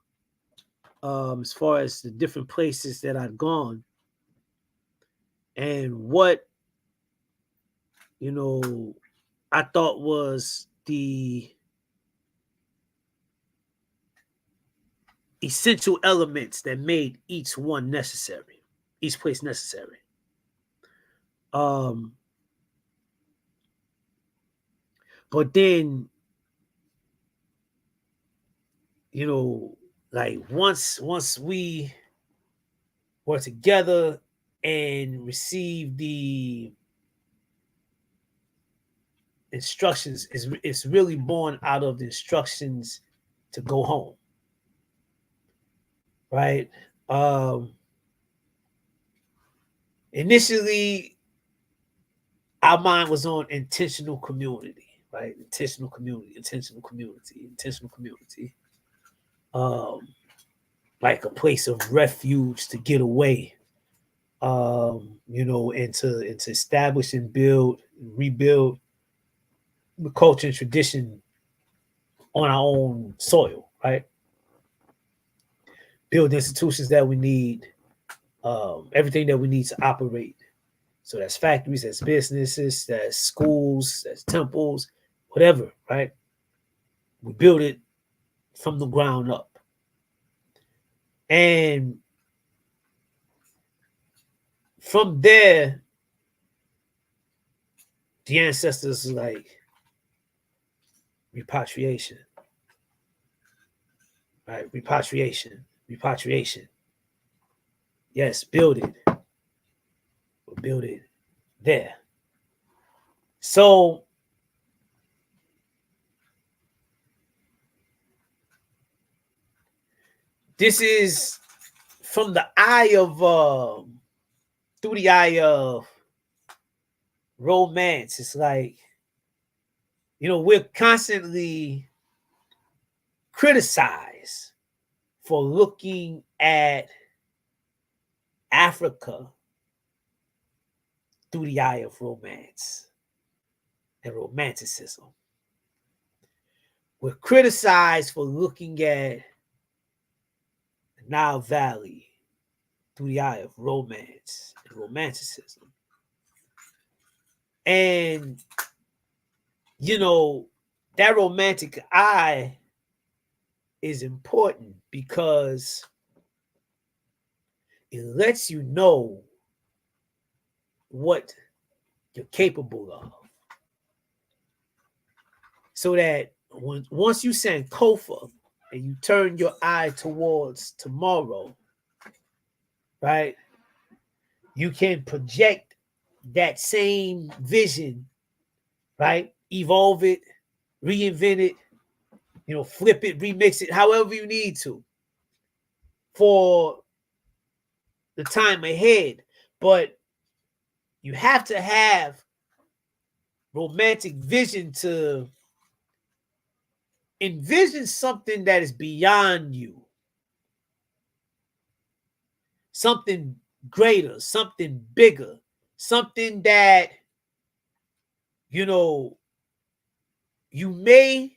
as far as the different places that I'd gone and what, you know, I thought was the essential elements that made each one necessary, each place necessary. But then, you know, like once we were together and received the instructions, it's really born out of the instructions to go home, right? Initially, our mind was on intentional community, right? Intentional community. Like a place of refuge to get away, you know, and to establish and build, rebuild the culture and tradition on our own soil, right? Build institutions that we need, everything that we need to operate. So that's factories, that's businesses, that's schools, that's temples, whatever, right? We build it from the ground up. And from there, the ancestors like repatriation, right? Repatriation. Yes, build it. We'll build it there. So this is from the eye of through the eye of romance. It's like, you know, we're constantly criticized for looking at Africa through the eye of romance and romanticism. We're criticized for looking at Nile Valley through the eye of romance and romanticism. And, you know, that romantic eye is important because it lets you know what you're capable of. So that once you send Kofa and you turn your eye towards tomorrow, right, you can project that same vision, right? Evolve it, reinvent it, you know, flip it, remix it, however you need to for the time ahead. But you have to have romantic vision to envision something that is beyond you, something greater, something bigger, something that, you know, you may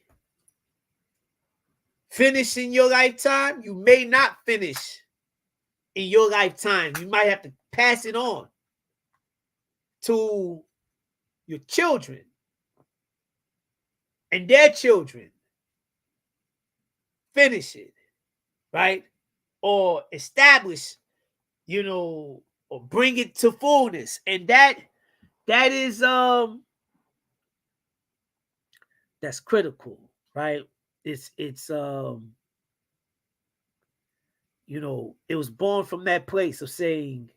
finish in your lifetime, you may not finish in your lifetime. You might have to pass it on to your children and their children. Finish it, right? Or establish, you know, or bring it to fullness. And that is that's critical, right? It's you know, it was born from that place of saying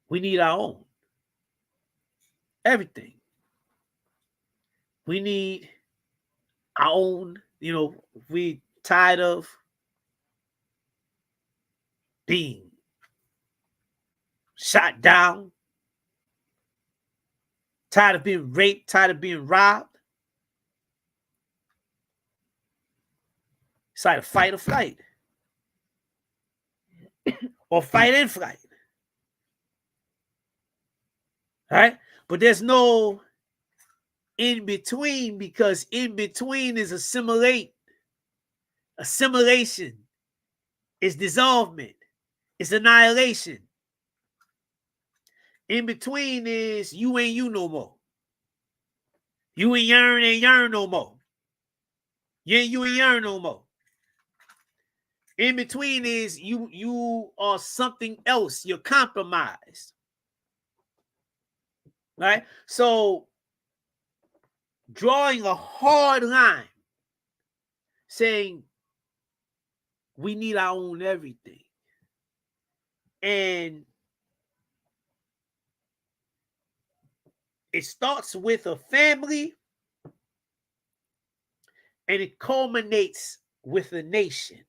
we need our own. Everything. We need our own, you know, we tired of being shot down, tired of being raped, tired of being robbed. It's either fight or flight. Or fight and flight. All right? But there's no in between, because in between is assimilation. Is dissolvement. It's annihilation. In between is you ain't you no more. You ain't yearn no more. You ain't yearn no more. In between is you are something else. You're compromised. Right? So drawing a hard line saying we need our own everything. And it starts with a family and it culminates with a nation.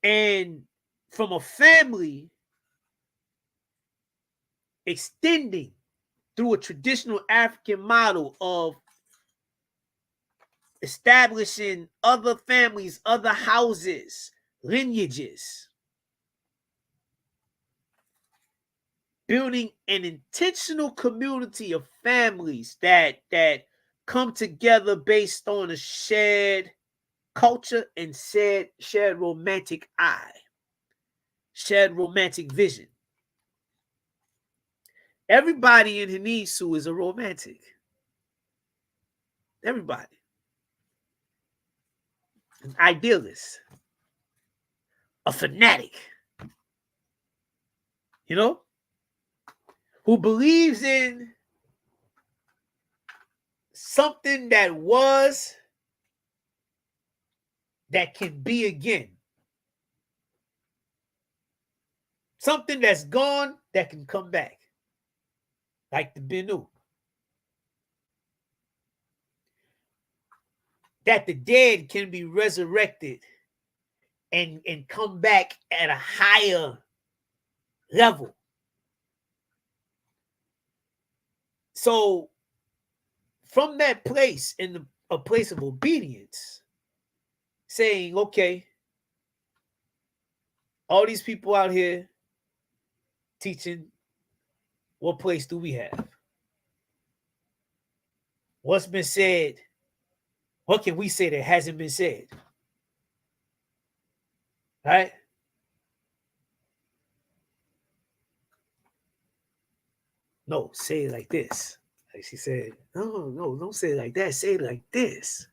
And from a family extending through a traditional African model of establishing other families, other houses, lineages, building an intentional community of families that come together based on a shared culture and shared romantic eye, shared romantic vision. Everybody in Henensu is a romantic. Everybody. An idealist. A fanatic. You know? Who believes in something that was, that can be again. Something that's gone that can come back. Like the Benu. That the dead can be resurrected and come back at a higher level. So from that place, in a place of obedience, saying, okay, all these people out here teaching, what place do we have? What's been said? What can we say that hasn't been said? Right? No, say it like this. Like she said, no, don't say it like that. Say it like this.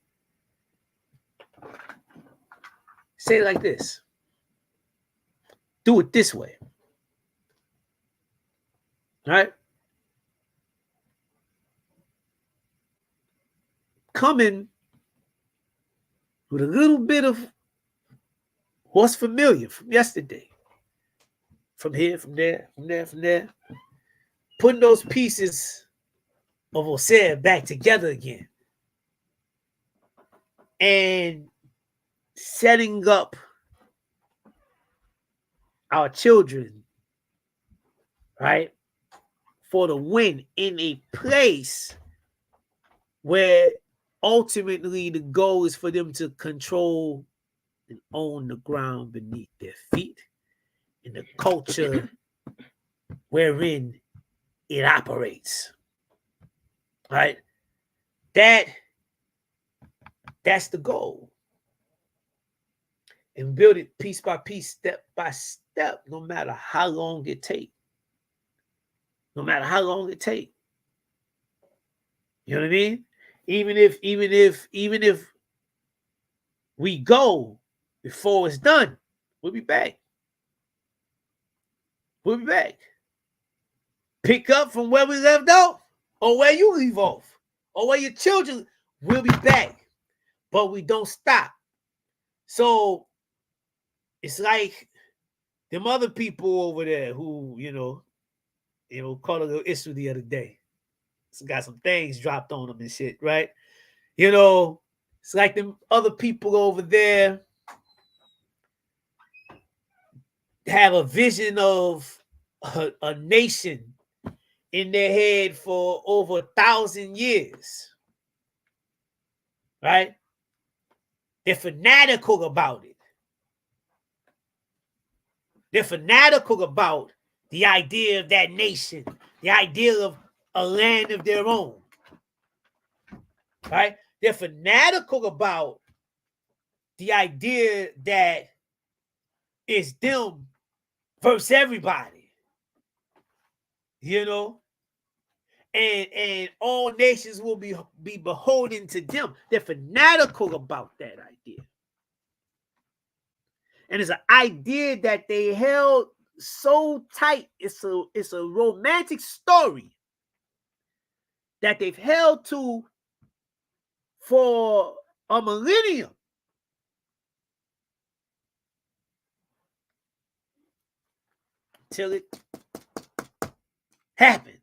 Say it like this. Do it this way. Right? Coming with a little bit of what's familiar from yesterday. From here, from there, from there, from there. Putting those pieces of Osea back together again. And setting up our children, right, for the win in a place where ultimately the goal is for them to control and own the ground beneath their feet in the culture wherein it operates. Right? That's the goal. And build it piece by piece, step by step, no matter how long it takes. No matter how long it takes. You know what I mean? Even if we go before it's done, we'll be back. We'll be back. Pick up from where we left off, or where you leave off, or where your children will be back. But we don't stop. So it's like them other people over there who, caught a little issue the other day. So got some things dropped on them and shit, right? It's like them other people over there have a vision of a nation in their head for over 1,000 years, right? They're fanatical about it. They're fanatical about the idea of that nation, the idea of a land of their own, right? They're fanatical about the idea that it's them versus everybody, and all nations will be beholden to them. They're fanatical about that idea. And it's an idea that they held so tight. It's a romantic story that they've held to for a millennium. Till it happened.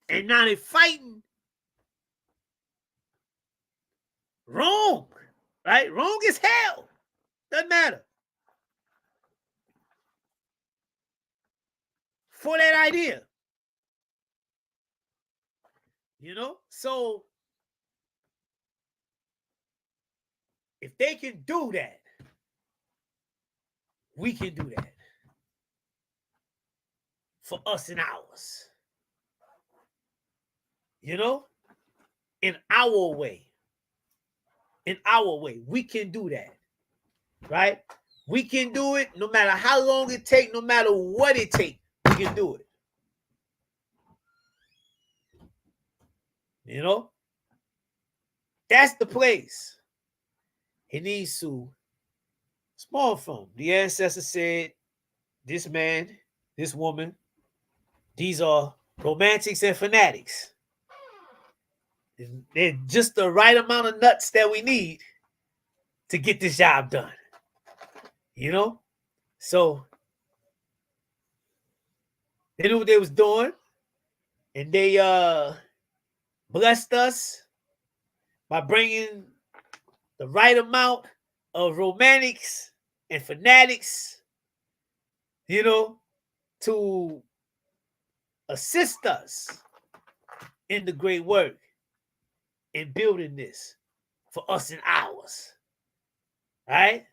And now they're fighting wrong, right? Wrong as hell. Doesn't matter. For that idea. So if they can do that, we can do that for us and ours. In our way. In our way. We can do that. Right? We can do it no matter how long it takes, no matter what it takes. We can do it. That's the place. Henensu, small from. The ancestor said, this man, this woman, these are romantics and fanatics. They're just the right amount of nuts that we need to get this job done. So they knew what they was doing, and they blessed us by bringing the right amount of romantics and fanatics, to assist us in the great work in building this for us and ours. Right?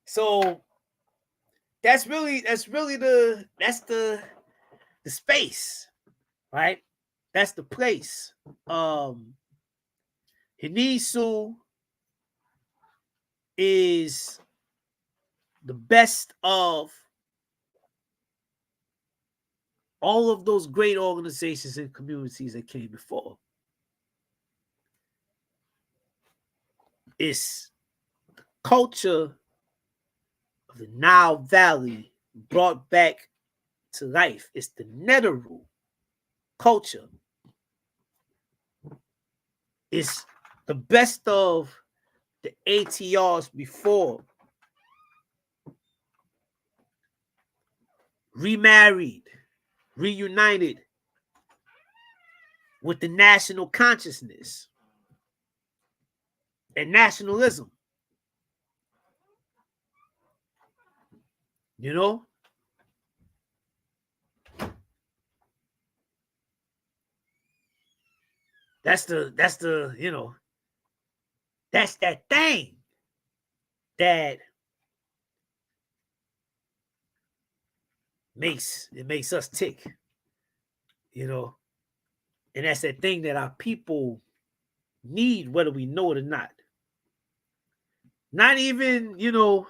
So that's the space, right? That's the place. Henensu is the best of all of those great organizations and communities that came before. It's the culture of the Nile Valley brought back to life. It's the Neteru culture. It's the best of the ATRs before, remarried, reunited with the national consciousness and nationalism. You know? That's the, you know, that's that thing that makes us tick, you know, and that's that thing that our people need, whether we know it or not. Not even, you know,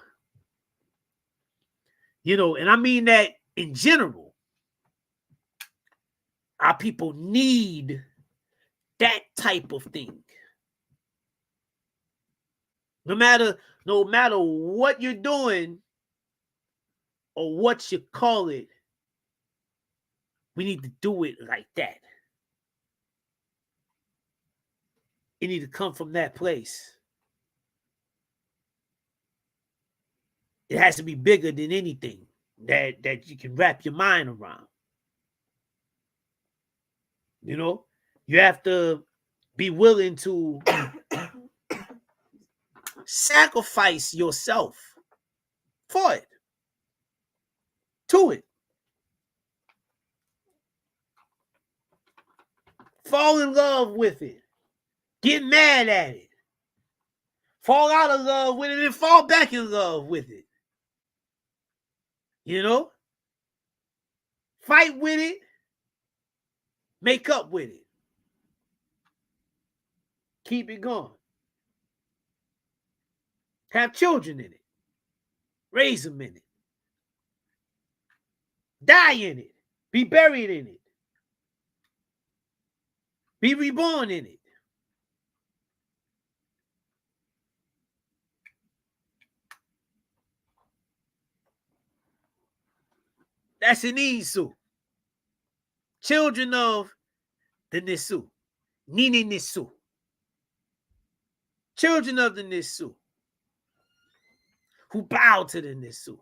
and I mean that in general, our people need that type of thing. No matter what you're doing or what you call it, we need to do it like that. It need to come from that place. It has to be bigger than anything that you can wrap your mind around. You know, you have to be willing to sacrifice yourself for it, to it. Fall in love with it. Get mad at it. Fall out of love with it and fall back in love with it. You know? Fight with it. Make up with it. Keep it going. Have children in it. Raise them in it. Die in it. Be buried in it. Be reborn in it. That's an Nsw. Children of the Nsw. Nini Nsw. Children of the Nsw. Who bow to the Nsw.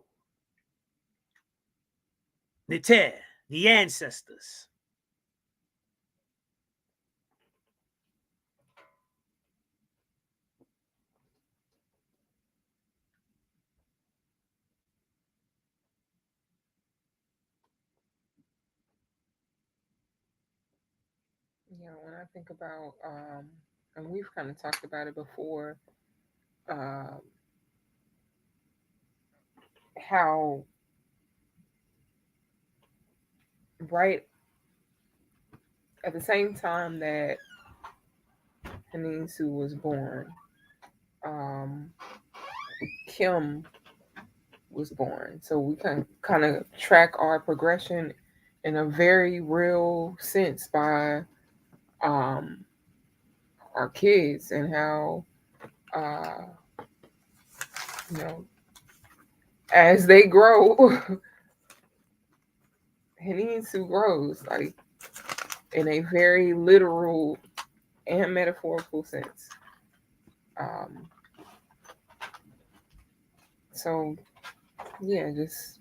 Netert, the ancestors. Yeah, when I think about, and we've kind of talked about it before, how right at the same time that Henensu was born, Kim was born. So we can kind of track our progression in a very real sense by our kids and how you know, as they grow, Henensu grows, like in a very literal and metaphorical sense. So yeah, just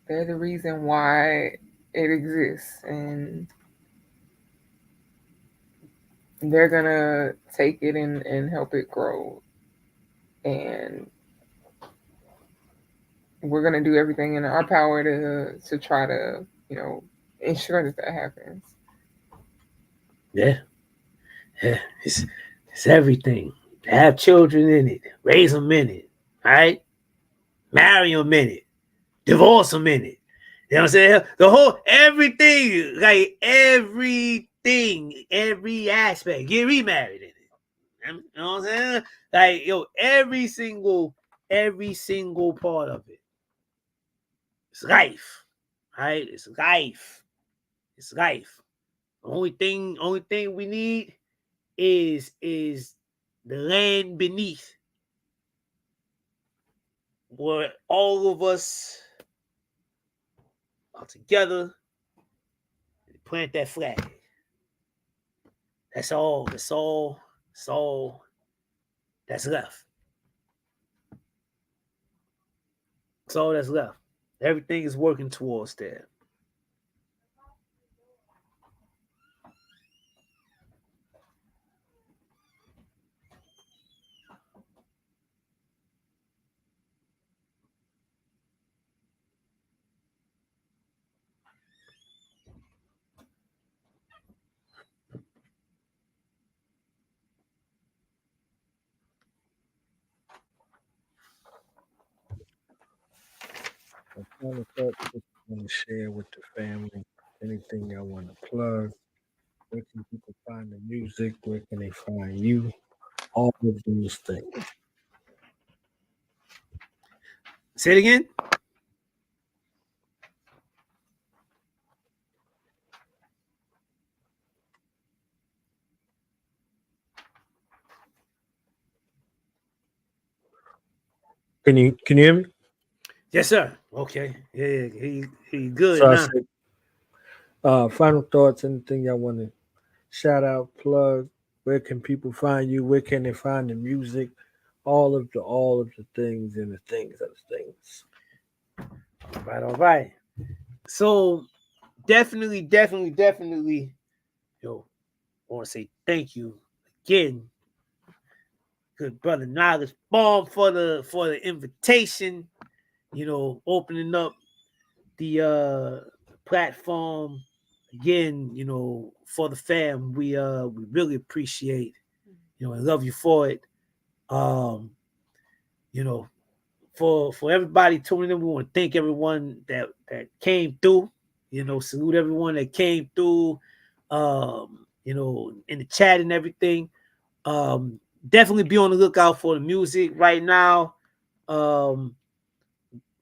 they're the reason why it exists, and they're gonna take it and help it grow, and we're gonna do everything in our power to try to, you know, ensure that happens. Yeah, it's everything. Have children in it, raise them in it, right? Marry them in it, divorce them in it. You know what I'm saying? The whole everything, like everything, every aspect. Get remarried in it. You know what I'm saying? Like, yo, every single part of it. It's life. Right? It's life. It's life. The only thing we need is the land beneath, where all of us are together and plant that flag. That's all that's left. That's all that's left. Everything is working towards that. I kind of thought what you want to share with the family, anything y'all want to plug. Where can people find the music? Where can they find you? All of those things. Say it again. Can you hear me? Yes, sir. Okay. Yeah, he good So I now. said, final thoughts, anything y'all want to shout out, plug? Where can people find you? Where can they find the music? All of the things and the things of the things. All right. So definitely, yo, I want to say thank you again, good brother Knowledge Bomb, for the invitation. You know, opening up the platform again. You know, for the fam, we really appreciate. You know, I love you for it. You know, for everybody tuning in, we want to thank everyone that came through. You know, salute everyone that came through. You know, in the chat and everything. Definitely be on the lookout for the music right now.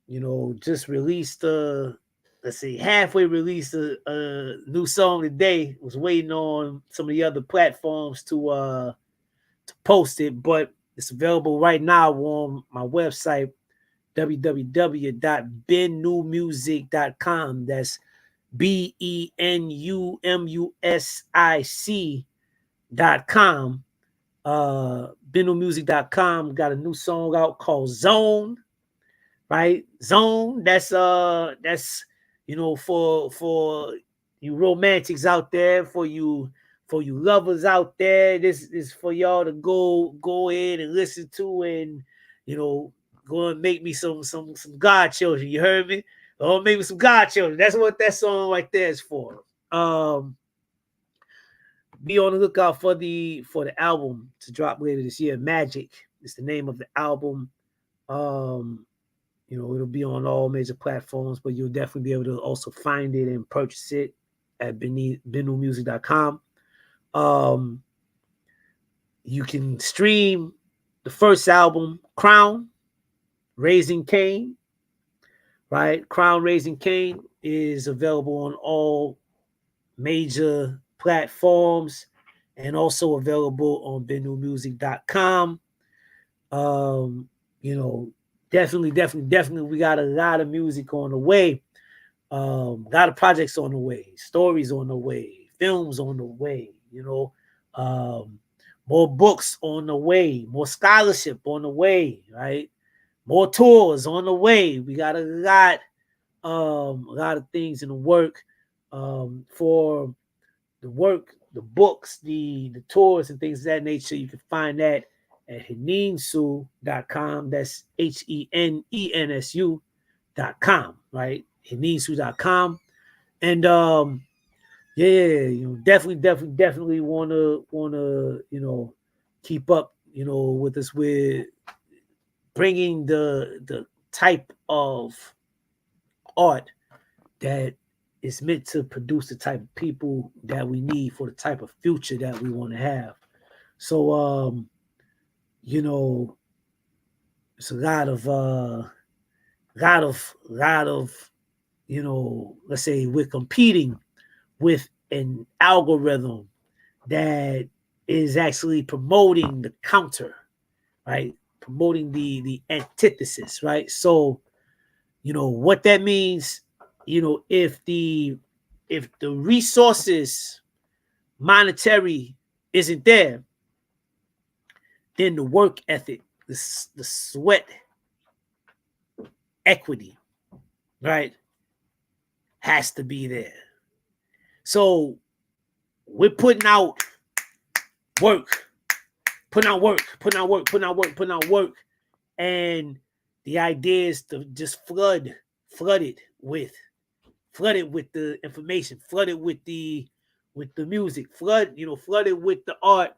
You know, just released halfway released a new song today. Was waiting on some of the other platforms to post it, but it's available right now on my website, www.benumusic.com. That's BENUMUSIC.com. Benumusic.com got a new song out called Zone. Right? Zone. That's you know, for you romantics out there, for you lovers out there. This is for y'all to go in and listen to, and you know, go and make me some godchildren. You heard me? Oh, maybe some godchildren. That's what that song right there is for. Be on the lookout for the album to drop later this year. Magic is the name of the album. You know, it'll be on all major platforms, but you'll definitely be able to also find it and purchase it at benumusic.com. You can stream the first album, Crown, Raising Cain. Right? Crown, Raising Cain is available on all major platforms and also available on benumusic.com. You know, definitely, we got a lot of music on the way. A lot of projects on the way, stories on the way, films on the way, you know, more books on the way, more scholarship on the way, right? More tours on the way. We got a lot of things in the work for the work, the books, the tours and things of that nature. You can find that at Henensu.com. That's HENENSU.com, right? Henensu.com. And yeah, you know, definitely wanna, you know, keep up, you know, with us with bringing the type of art that is meant to produce the type of people that we need for the type of future that we want to have. So you know, it's a lot of you know, let's say we're competing with an algorithm that is actually promoting the counter, right? Promoting the antithesis, right? So, you know, what that means, you know, if the resources monetary isn't there, then the work ethic, the sweat equity, right, has to be there. So we're putting out work, and the idea is to just flood it with the information, flood it with the music, flood it with the art,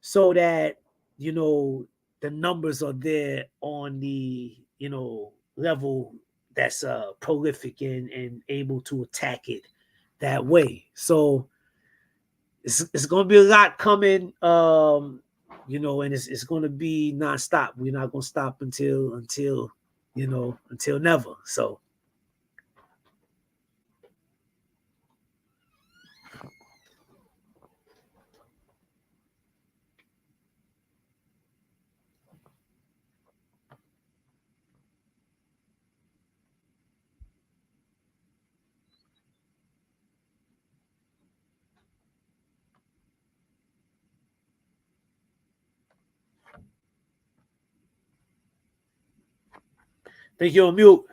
so that, you know, the numbers are there on the, you know, level that's prolific and able to attack it that way. So it's going to be a lot coming, you know, and it's going to be nonstop. We're not going to stop until you know, until never. So I think you're on mute.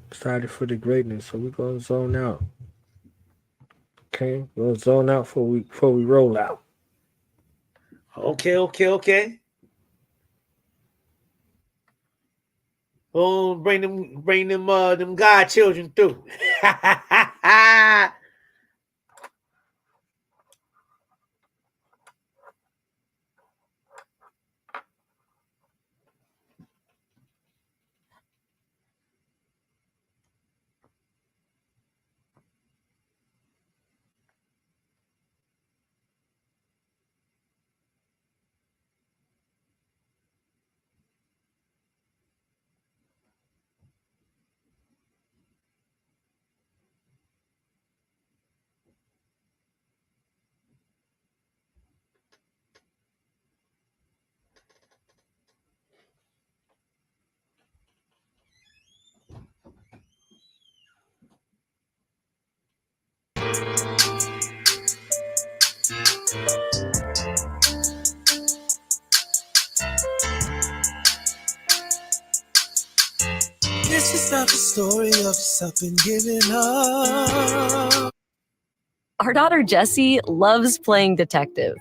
Excited for the greatness, so we're gonna zone out. Okay, we're gonna zone out before we roll out. Okay. Oh, bring them God children through. This is not the story of us up and giving up. Our daughter Jessie loves playing detective.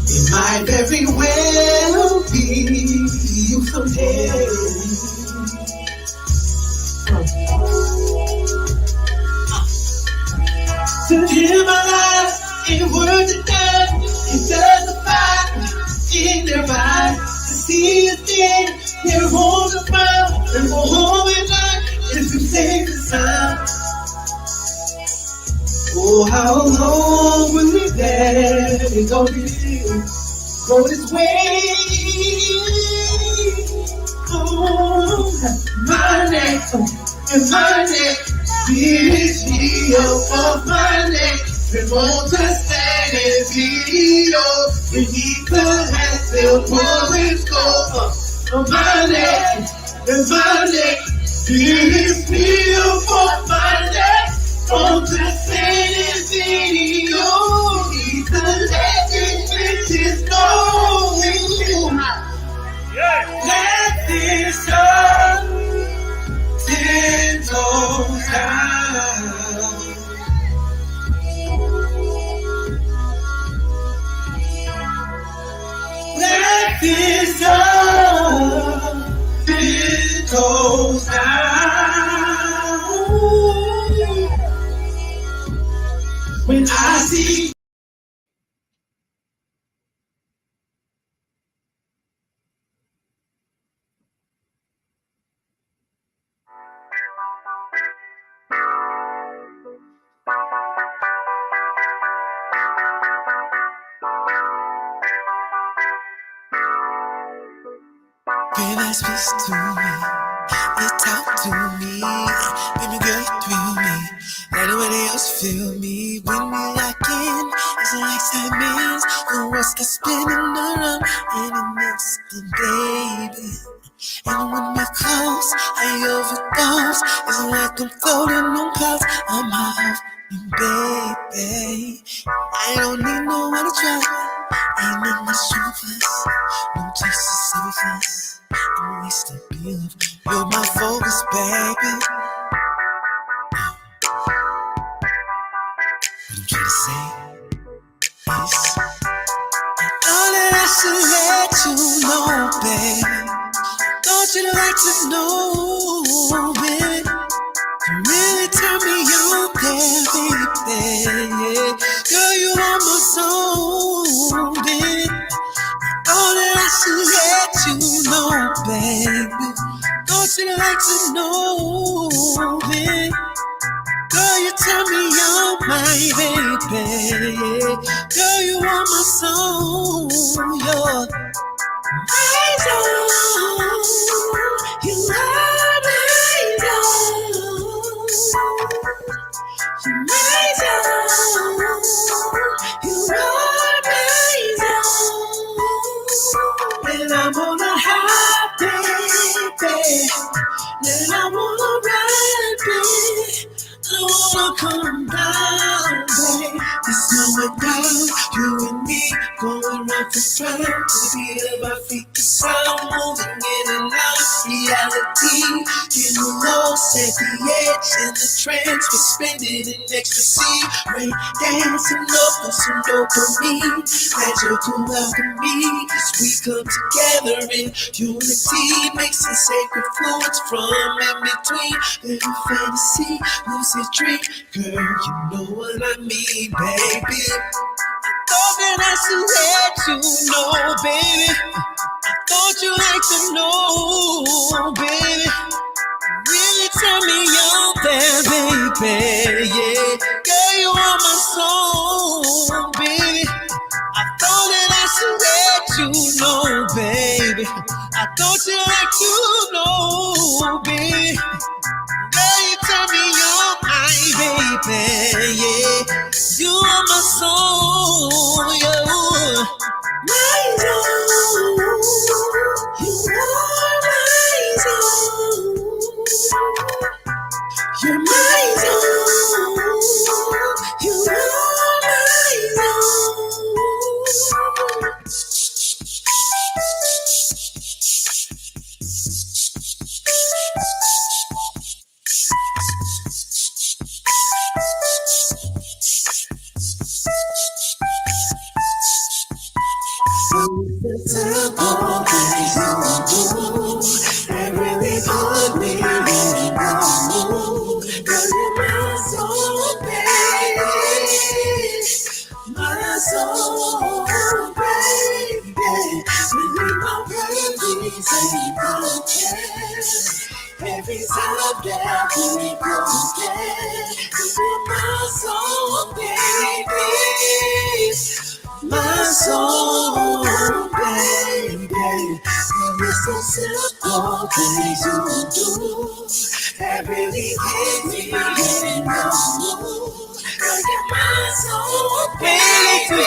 It might very well be you someday. To live my life in words of death, it doesn't fight in their eyes. To see a thing, their homes are found, and go home at night is to take the sound. Oh, how long will we let it go this way? Oh, my neck, and my neck, this heel of my neck. It won't just stand in video. We need to have still pull his coat on my neck, and my neck, this heel for my neck. Won't just stand in video. Need to let these bitches know. Let this up 10 toes down. Let this up 10 toes down. I see. Baby, speaks to me, you talk to me, baby girl, you thrill me, let nobody else feel me, bring me like in, it's like excitement, the world's got spinning around in an instant, baby, and when we're close, I overdose, it's like I'm floating on clouds, I'm high off you, baby, I don't need no one to try, ain't nothing much to us, no chases so fast. I'm least to be loved. You're my focus, baby. What I'm trying to say is, all that I should let you know, baby. Don't you like to know, baby? You really turn me on, baby. Yeah. Girl, you are my soul, baby. All that I should let you know, baby. Don't you like to know, baby? Girl, you turn me on, my baby. Girl, you are my soul, you're my soul. You are my soul. You're my soul. You are my soul. And I'm on a high, baby. And I wanna ride, baby. I wanna come down, baby. It's going down, you and me going round the front to the beat of Afrikan sound, moving in and out reality. You know, set the edge and the trance, we're spinning in ecstasy. Rain dancing up on some dopamine, magical alchemy. As we come together in unity, mixing sacred fluids from in between. Every fantasy, lucid dream, girl, you know what I mean, baby. Thought that I should let you know, baby. Thought you like to know, baby. Really turn me on there, baby. Yeah, girl, you are my soul, baby. I thought that I should let you know, baby. I thought you like to know, baby. Girl, you turn me on, my baby. Yeah, you are my soul, you. My soul, you are my soul. You're my soul, you are my soul. Simple things you do, they really put me in the mood. Girl, you're my soul, baby, my soul, baby. Really my worries ain't no care. Every time that we go there, you're my soul, baby. My soul, baby, you're so simple, things you do, that really get me in the mood. Girl, you're my soul, baby,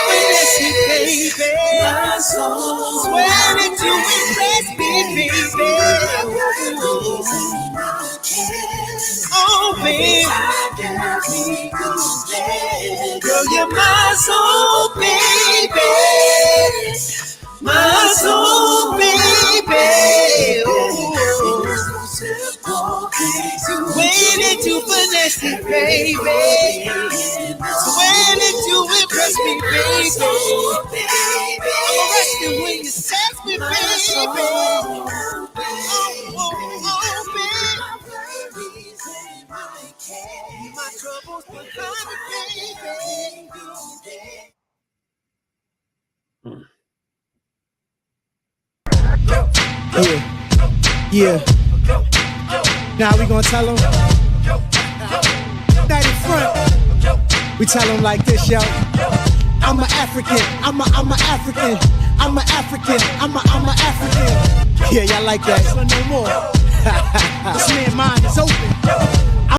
my soul, swearing to impress me, baby. Oh, baby, girl, you're my soul, baby. My soul, baby. Oh, waiting to finesse me, baby. Waiting to impress me, baby. I'm arrested when you sex me, baby. Oh, baby. My troubles behind me, baby. Yeah. Now we gonna tell them. That in front. We tell them like this, yo. I'm an African. I'm a African. I'm an African. I'm a African. Yeah, y'all like that. No more. This man's mind is open.